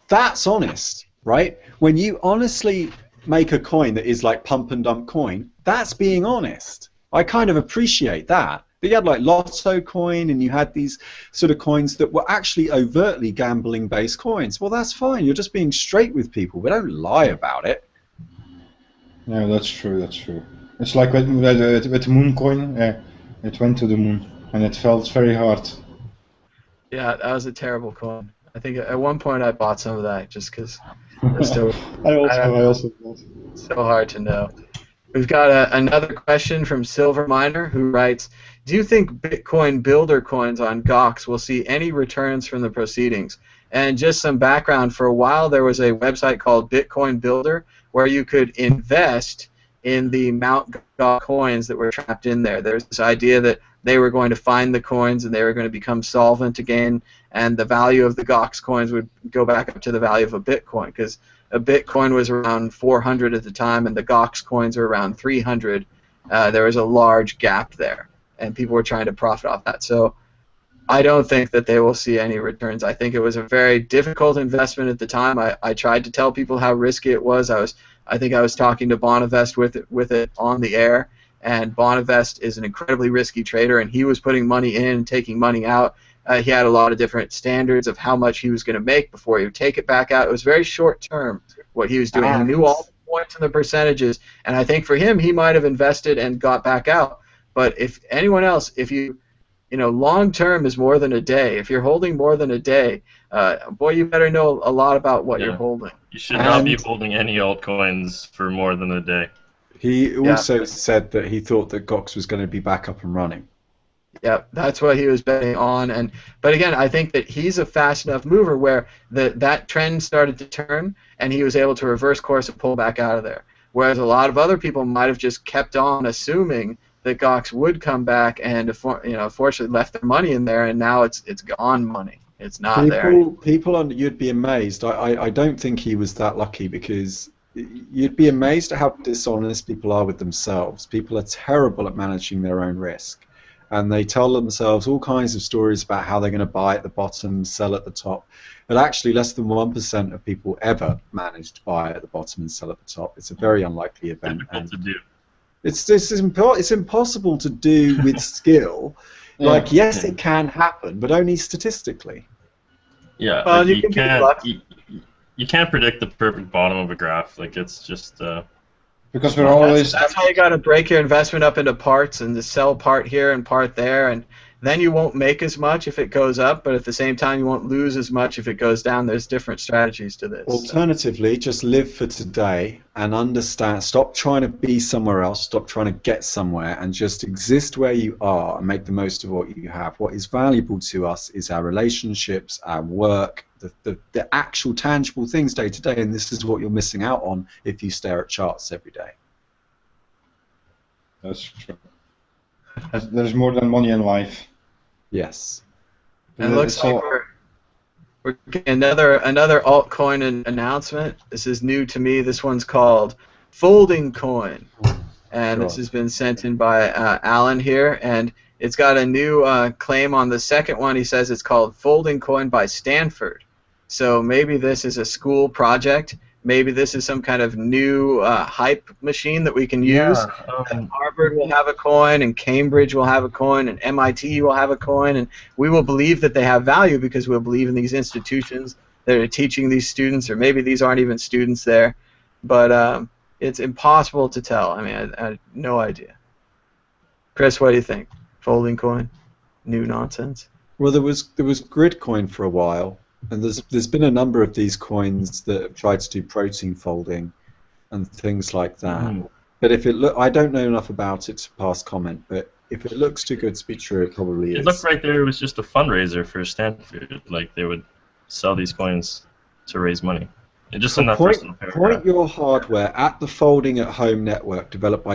That's honest, right? When you honestly make a coin that is like pump and dump coin, that's being honest. I kind of appreciate that. But you had like Lotto coin, and you had these sort of coins that were actually overtly gambling-based coins. Well, that's fine. You're just being straight with people. We don't lie about it. Yeah, that's true. That's true. It's like with the moon coin. It went to the moon, and it felt very hard. Yeah, that was a terrible coin. I think at one point I bought some of that just because it's still. I also thought. So hard to know. We've got another question from Silver Miner who writes, do you think Bitcoin builder coins on Gox will see any returns from the proceedings? And just some background, for a while there was a website called Bitcoin Builder where you could invest in the Mt. Gox coins that were trapped in there. There's this idea that they were going to find the coins and they were going to become solvent again, and the value of the Gox coins would go back up to the value of a Bitcoin, because a Bitcoin was around 400 at the time, and the Gox coins were around 300. There was a large gap there, and people were trying to profit off that. So I don't think that they will see any returns. I think it was a very difficult investment at the time. I tried to tell people how risky it was. I think I was talking to Bonavest with it on the air, and Bonavest is an incredibly risky trader, and he was putting money in and taking money out. He had a lot of different standards of how much he was going to make before he would take it back out. It was very short term what he was doing. He knew all the points and the percentages, and I think for him, he might have invested and got back out. But if anyone else, if you know, long term is more than a day. If you're holding more than a day, boy, you better know a lot about what you're holding. You should not be holding any altcoins for more than a day. He also said that he thought that Gox was going to be back up and running. Yeah, that's what he was betting on. But again, I think that he's a fast enough mover where that trend started to turn, and he was able to reverse course and pull back out of there. Whereas a lot of other people might have just kept on assuming that Gox would come back, and unfortunately left their money in there, and now it's gone money. It's not there. You'd be amazed. I don't think he was that lucky, because you'd be amazed at how dishonest people are with themselves. People are terrible at managing their own risk, and they tell themselves all kinds of stories about how they're going to buy at the bottom, sell at the top. But actually, less than 1% of people ever manage to buy at the bottom and sell at the top. It's a very unlikely event. Difficult to do. It's impossible to do with skill. Like, yes, it can happen, but only statistically. Yeah, well, like you can't predict the perfect bottom of a graph. Like, it's just because we're always. That's how you got to break your investment up into parts, and to sell part here and part there, and then you won't make as much if it goes up, but at the same time you won't lose as much if it goes down. There's different strategies to this. Alternatively, just live for today and understand. Stop trying to be somewhere else. Stop trying to get somewhere, and just exist where you are and make the most of what you have. What is valuable to us is our relationships, our work, the actual tangible things day to day, and this is what you're missing out on if you stare at charts every day. That's true. There's more than money in life. Yes. And it looks like we're getting another altcoin announcement. This is new to me. This one's called Folding Coin, and this has been sent in by Alan here, and it's got a new claim on the second one. He says it's called Folding Coin by Stanford. So maybe this is a school project. Maybe this is some kind of new hype machine that we can use. And Harvard will have a coin, and Cambridge will have a coin, and MIT will have a coin, and we will believe that they have value because we'll believe in these institutions that are teaching these students, or maybe these aren't even students there. But it's impossible to tell. I mean, I have no idea. Chris, what do you think? Folding coin? New nonsense? Well, there was Gridcoin for a while. And there's been a number of these coins that have tried to do protein folding and things like that. But if I don't know enough about it to pass comment. But if it looks too good to be true, it probably is. It looked right there. It was just a fundraiser for Stanford. Like, they would sell these coins to raise money. And just in that first paragraph. Point your hardware at the Folding at Home network developed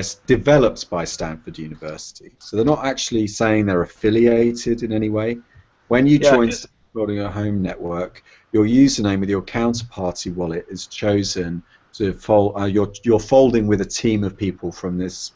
by Stanford University. So they're not actually saying they're affiliated in any way. When you join Folding at Home network, your username with your Counterparty wallet is chosen to fold. You're folding with a team of people from this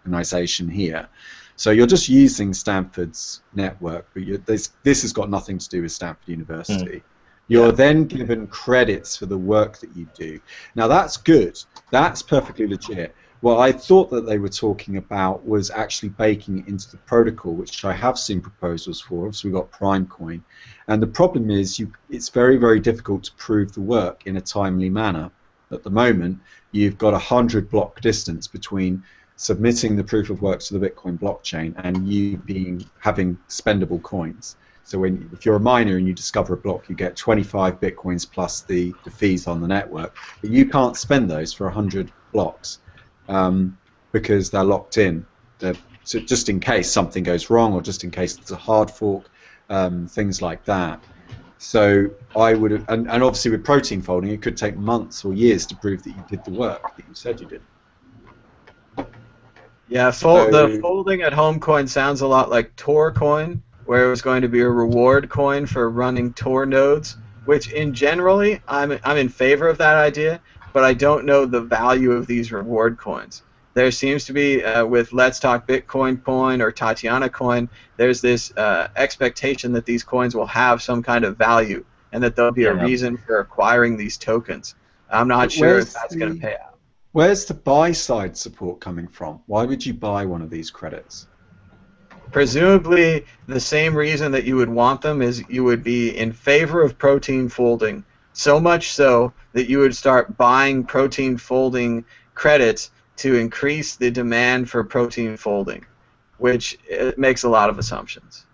organization here. So you're just using Stanford's network, but this has got nothing to do with Stanford University. You're then given credits for the work that you do. Now that's good. That's perfectly legit. what I thought that they were talking about was actually baking it into the protocol, which I have seen proposals for. Obviously, we've got Primecoin. And the problem is it's very, very difficult to prove the work in a timely manner. At the moment, you've got a 100-block distance between submitting the proof of work to the Bitcoin blockchain and you having spendable coins. So if you're a miner and you discover a block, you get 25 Bitcoins plus the fees on the network. But you can't spend those for 100 blocks because they're locked in. So just in case something goes wrong or just in case it's a hard fork, things like that. So I would have, and obviously with protein folding, it could take months or years to prove that you did the work that you said you did. Yeah, the folding at home coin sounds a lot like Tor coin, where it was going to be a reward coin for running Tor nodes, which in generally I'm in favor of that idea, but I don't know the value of these reward coins. There seems to be, with Let's Talk Bitcoin coin or Tatiana coin, there's this expectation that these coins will have some kind of value and that there'll be a reason for acquiring these tokens. I'm not sure if that's going to pay out. Where's the buy-side support coming from? Why would you buy one of these credits? Presumably, the same reason that you would want them is you would be in favor of protein folding, so much so that you would start buying protein folding credits to increase the demand for protein folding, which makes a lot of assumptions.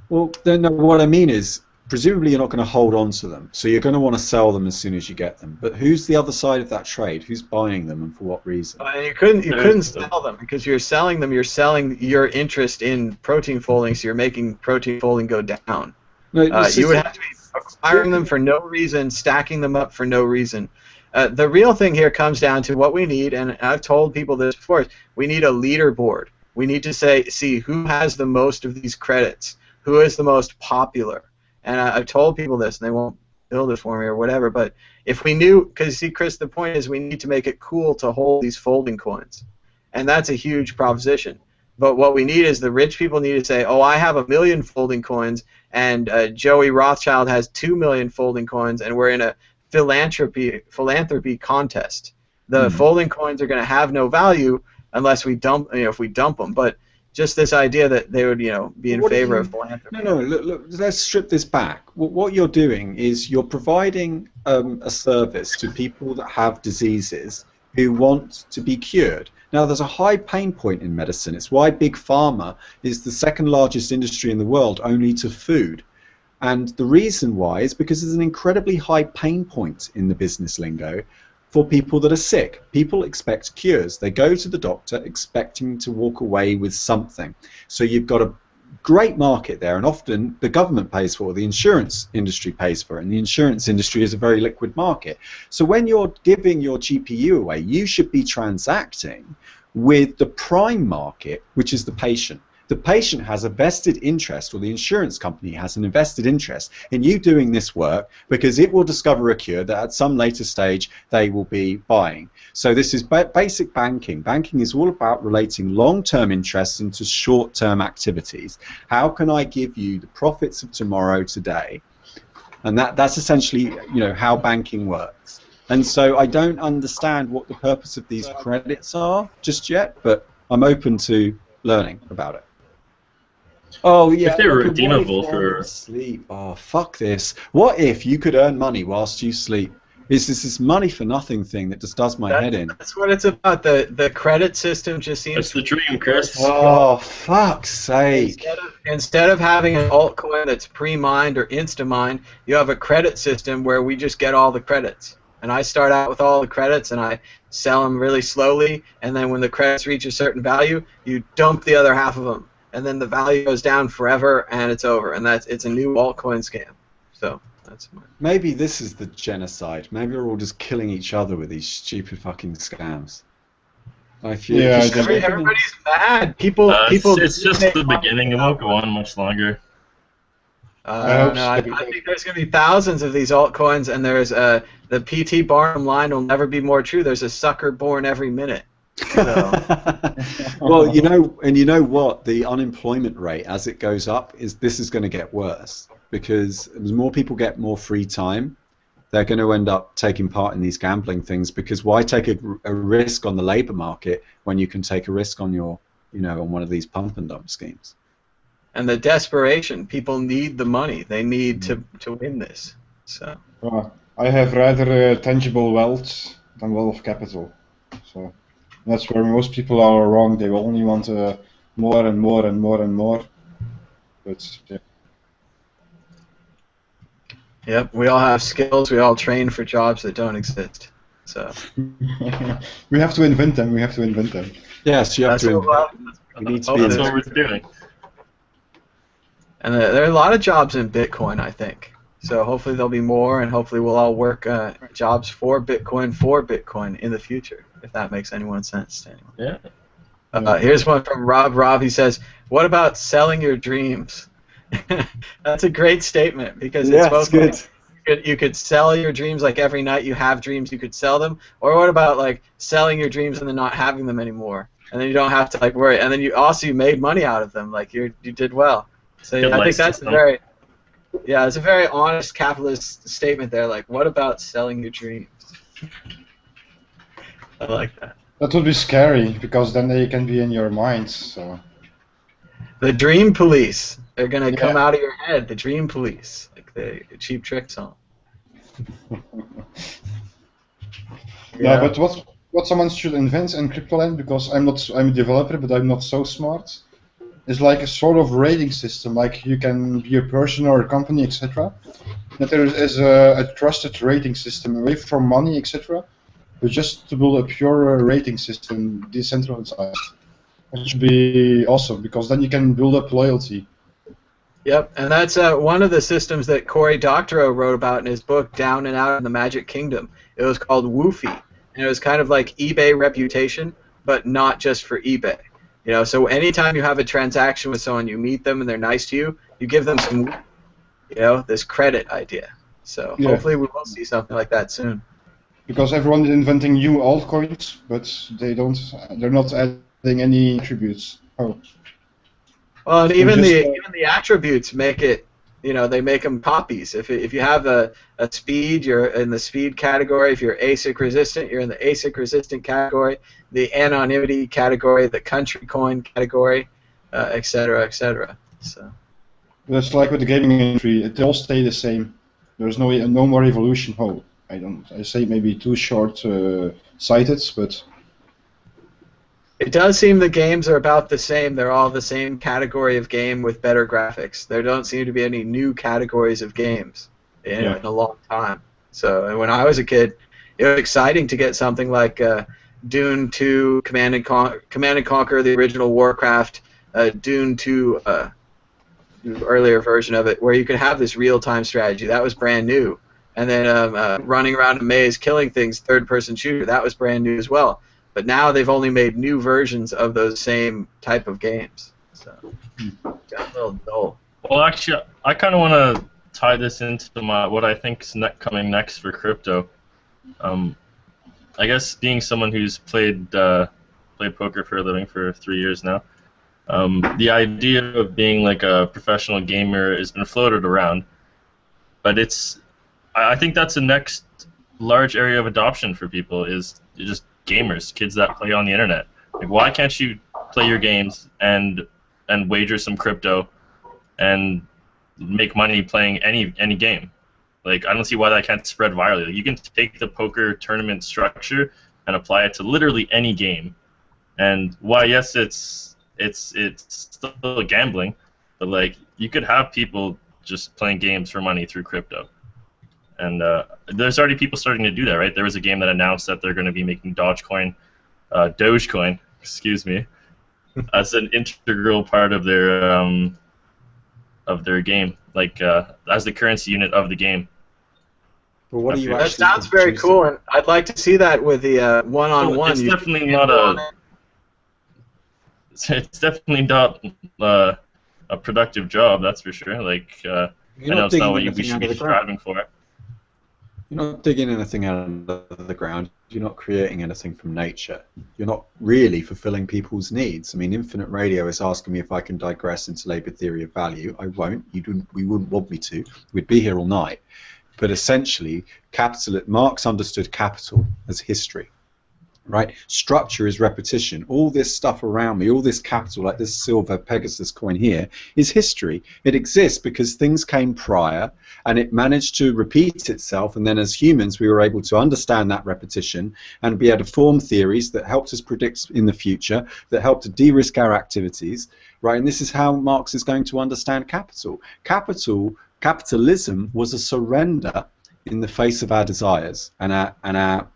Well, then what I mean is, presumably you're not going to hold on to them, so you're going to want to sell them as soon as you get them. But who's the other side of that trade? Who's buying them and for what reason? You couldn't sell them because you're selling them. You're selling your interest in protein folding, so you're making protein folding go down. No, you would have to be acquiring them for no reason, stacking them up for no reason. The real thing here comes down to what we need, and I've told people this before, we need a leaderboard. We need to see who has the most of these credits, who is the most popular. And I've told people this, and they won't build it for me or whatever, but if we knew, because see, Chris, the point is we need to make it cool to hold these folding coins. And that's a huge proposition. But what we need is the rich people need to say, oh, I have 1 million folding coins, and Joey Rothschild has 2 million folding coins, and we're in a philanthropy contest. The folding coins are going to have no value unless we dump, if we dump them. But just this idea that they would, be in favor of philanthropy. No, look, let's strip this back. What you're doing is you're providing a service to people that have diseases who want to be cured. Now, there's a high pain point in medicine. It's why Big Pharma is the second largest industry in the world, only to food. And the reason why is because there's an incredibly high pain point in the business lingo for people that are sick. People expect cures. They go to the doctor expecting to walk away with something. So you've got a great market there, and often the government pays for it, the insurance industry pays for it, and the insurance industry is a very liquid market. So when you're giving your GPU away, you should be transacting with the prime market, which is the patient. The patient has a vested interest, or the insurance company has an invested interest in you doing this work because it will discover a cure that at some later stage they will be buying. So this is basic banking. Banking is all about relating long-term interests into short-term activities. How can I give you the profits of tomorrow today? And that's essentially, how banking works. And so I don't understand what the purpose of these credits are just yet, but I'm open to learning about it. Oh yeah. If they were redeemable for sleep. Oh fuck this. What if you could earn money whilst you sleep? Is this money for nothing thing that just does my head in? That's what it's about. The credit system just seems. That's the dream, Chris. Oh fuck's sake. Instead of having an altcoin that's pre-mined or insta-mined, you have a credit system where we just get all the credits. And I start out with all the credits and I sell them really slowly, and then when the credits reach a certain value, you dump the other half of them. And then the value goes down forever, and it's over. And it's a new altcoin scam. So that's maybe this is the genocide. Maybe we're all just killing each other with these stupid fucking scams. Everybody's mad. People. It's just the beginning. It won't go on much longer. I think there's going to be thousands of these altcoins, and there's the P.T. Barnum line will never be more true. There's a sucker born every minute. So. Well, you know what? The unemployment rate, as it goes up, is going to get worse because as more people get more free time, they're going to end up taking part in these gambling things, because why take a risk on the labor market when you can take a risk on your, on one of these pump and dump schemes? And the desperation, people need the money. They need to win this. So. I have rather tangible wealth than wealth capital. So that's where most people are wrong. They only want more and more and more and more. But yeah. Yep, we all have skills. We all train for jobs that don't exist. So we have to invent them. We have to invent them. Yes, you have to. We need to be. That's what we're doing. And there are a lot of jobs in Bitcoin, I think. So hopefully there'll be more, and hopefully we'll all work jobs for Bitcoin in the future, if that makes anyone sense to anyone. Yeah. Here's one from Rob. Rob, he says, "What about selling your dreams?" That's a great statement, because it's both good. You could sell your dreams, like every night you have dreams, you could sell them. Or what about like selling your dreams and then not having them anymore, and then you don't have to like worry, and then you made money out of them, like you did well. So yeah, I think that's it's a very honest capitalist statement there. Like, what about selling your dreams? I like that. That would be scary, because then they can be in your mind. So. The dream police. They're gonna come out of your head. The dream police, like the cheap trick song. Yeah, but what someone should invent in cryptoland, because I'm a developer, but I'm not so smart, is like a sort of rating system. Like you can be a person or a company, etc. That there is a trusted rating system away from money, etc. But just to build a pure rating system, decentralized. It should be awesome, because then you can build up loyalty. Yep, and that's one of the systems that Cory Doctorow wrote about in his book Down and Out in the Magic Kingdom. It was called Woofy, and it was kind of like eBay reputation, but not just for eBay. So anytime you have a transaction with someone, you meet them and they're nice to you, you give them some, this credit idea. So hopefully we will see something like that soon. Because everyone is inventing new altcoins, but they're not adding any attributes. Oh. Well, and even the attributes make it, they make them copies. If you have a speed, you're in the speed category. If you're ASIC resistant, you're in the ASIC resistant category. The anonymity category, the country coin category, et cetera, et cetera. So. That's like with the gaming industry. They all stay the same. There's no more evolution. I say maybe too short-sighted, but. It does seem the games are about the same. They're all the same category of game with better graphics. There don't seem to be any new categories of games in a long time. So when I was a kid, it was exciting to get something like Dune 2, Command and Conquer, the original Warcraft, Dune 2, earlier version of it, where you could have this real-time strategy. That was brand new. And then running around a maze, killing things, third-person shooter, that was brand new as well. But now they've only made new versions of those same type of games. So, got a little dull. Well, actually, I kind of want to tie this into what I think is coming next for crypto. I guess being someone who's played poker for a living for 3 years now, the idea of being like a professional gamer has been floated around. But I think that's the next large area of adoption for people, is just gamers, kids that play on the internet. Like, why can't you play your games and wager some crypto and make money playing any game? Like, I don't see why that can't spread virally. Like, you can take the poker tournament structure and apply it to literally any game. And yes, it's still gambling, but like, you could have people just playing games for money through crypto. And there's already people starting to do that, right? There was a game that announced that they're going to be making Dogecoin, excuse me, as an integral part of their game, like as the currency unit of the game. But what are you that sounds very cool, and I'd like to see that with the one-on-one. It's definitely not It's definitely not a productive job, that's for sure. Like, I know it's not what we should be striving for. You're not digging anything out of the ground. You're not creating anything from nature. You're not really fulfilling people's needs. I mean, Infinite Radio is asking me if I can digress into labor theory of value. I won't. We wouldn't want me to. We'd be here all night. but essentially, Marx understood capital as history. Right? Structure is repetition. All this stuff around me, all this capital, like this silver Pegasus coin here, is history. It exists because things came prior and it managed to repeat itself, and then as humans we were able to understand that repetition and be able to form theories that helped us predict in the future, that helped to de-risk our activities, right? And this is how Marx is going to understand capital. Capitalism was a surrender in the face of our desires and our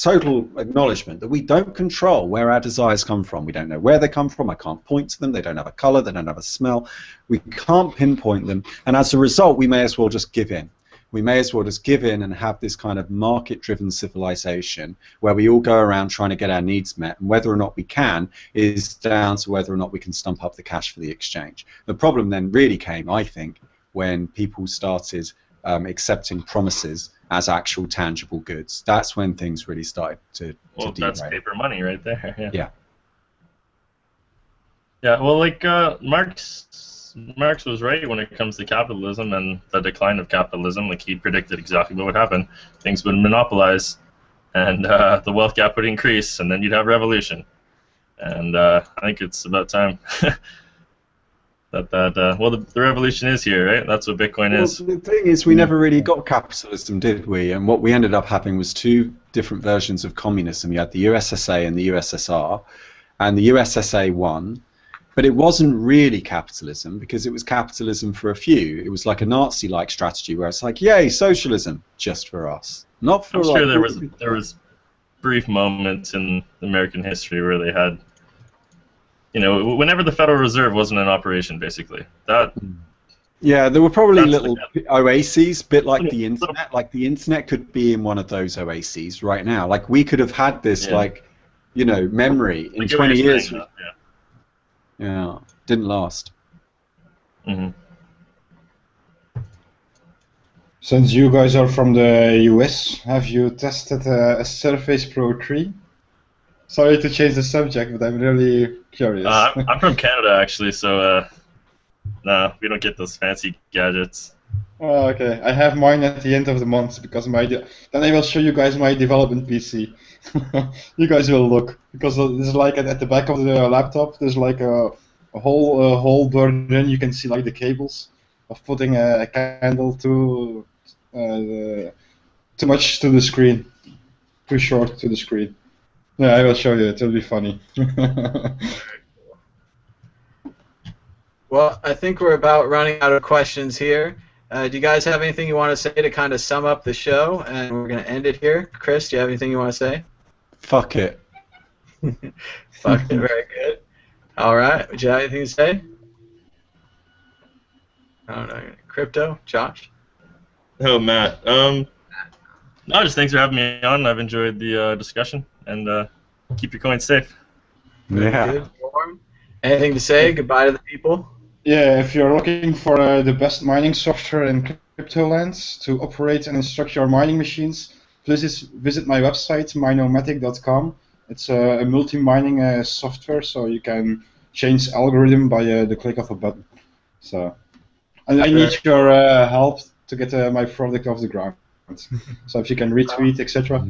total acknowledgement that we don't control where our desires come from. We don't know where they come from. I can't point to them. They don't have a color. They don't have a smell. We can't pinpoint them. And as a result, we may as well just give in. We may as well just give in and have this kind of market-driven civilization where we all go around trying to get our needs met, and whether or not we can is down to whether or not we can stump up the cash for the exchange. The problem then really came, I think, when people started accepting promises as actual tangible goods. That's when things really started to Well, derail. that's paper money right there. Yeah. Yeah. Yeah. Well, like Marx was right when it comes to capitalism and the decline of capitalism. Like he predicted exactly what would happen. Things would monopolize, and the wealth gap would increase, and then you'd have revolution. And I think it's about time. Well, the revolution is here, right? That's what Bitcoin is. Well, the thing is, we never really got capitalism, did we? And what we ended up having was two different versions of communism. You had the USSA and the USSR, and the USSA won, but it wasn't really capitalism because it was capitalism for a few. It was like a Nazi-like strategy where it's like, yay, socialism, just for us, not for. I'm sure there was brief moments in American history where they had. You know, whenever the Federal Reserve wasn't in operation, basically. Yeah, there were probably little oases, bit like the internet. Like the internet could be in one of those oases right now. Like we could have had this, memory in 20 years. Yeah, didn't last. Mm-hmm. Since you guys are from the US, have you tested a Surface Pro 3? Sorry to change the subject, but I'm really curious. I'm from Canada, actually, so no, we don't get those fancy gadgets. Oh, okay. I have mine at the end of the month because then I will show you guys my development PC. You guys will look because there's like at the back of the laptop there's like a hole burned in. You can see like the cables of putting a candle too much to the screen, too short to the screen. Yeah, I will show you. It will be funny. Well, I think we're about running out of questions here. Do you guys have anything you want to say to kind of sum up the show? And we're going to end it here. Chris, do you have anything you want to say? Fuck it. Fuck it. Very good. All right. Would you have anything to say? I don't know. Crypto? Josh? Oh, Matt. No, just thanks for having me on. I've enjoyed the discussion. And keep your coins safe. Yeah. Good. Anything to say? Goodbye to the people? Yeah, if you're looking for the best mining software in crypto lands to operate and instruct your mining machines, please visit my website, minomatic.com. It's a multi-mining software, so you can change algorithm by the click of a button. So, and I need your help to get my product off the ground. So if you can retweet, etc.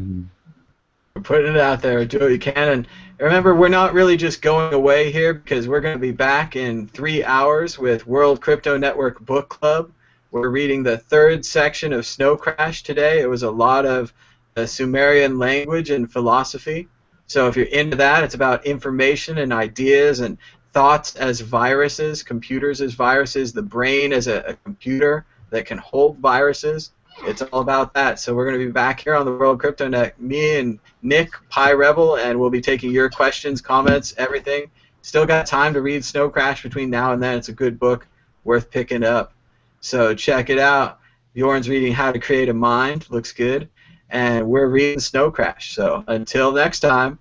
We're putting it out there. Do what you can. And remember, we're not really just going away here because we're going to be back in 3 hours with World Crypto Network Book Club. We're reading the 3rd section of Snow Crash today. It was a lot of Sumerian language and philosophy. So if you're into that, it's about information and ideas and thoughts as viruses, computers as viruses, the brain as a computer that can hold viruses. It's all about that. So we're going to be back here on the World Crypto Net, me and Nick, Pi Rebel, and we'll be taking your questions, comments, everything. Still got time to read Snow Crash between now and then. It's a good book, worth picking up. So check it out. Bjorn's reading How to Create a Mind. Looks good. And we're reading Snow Crash. So until next time.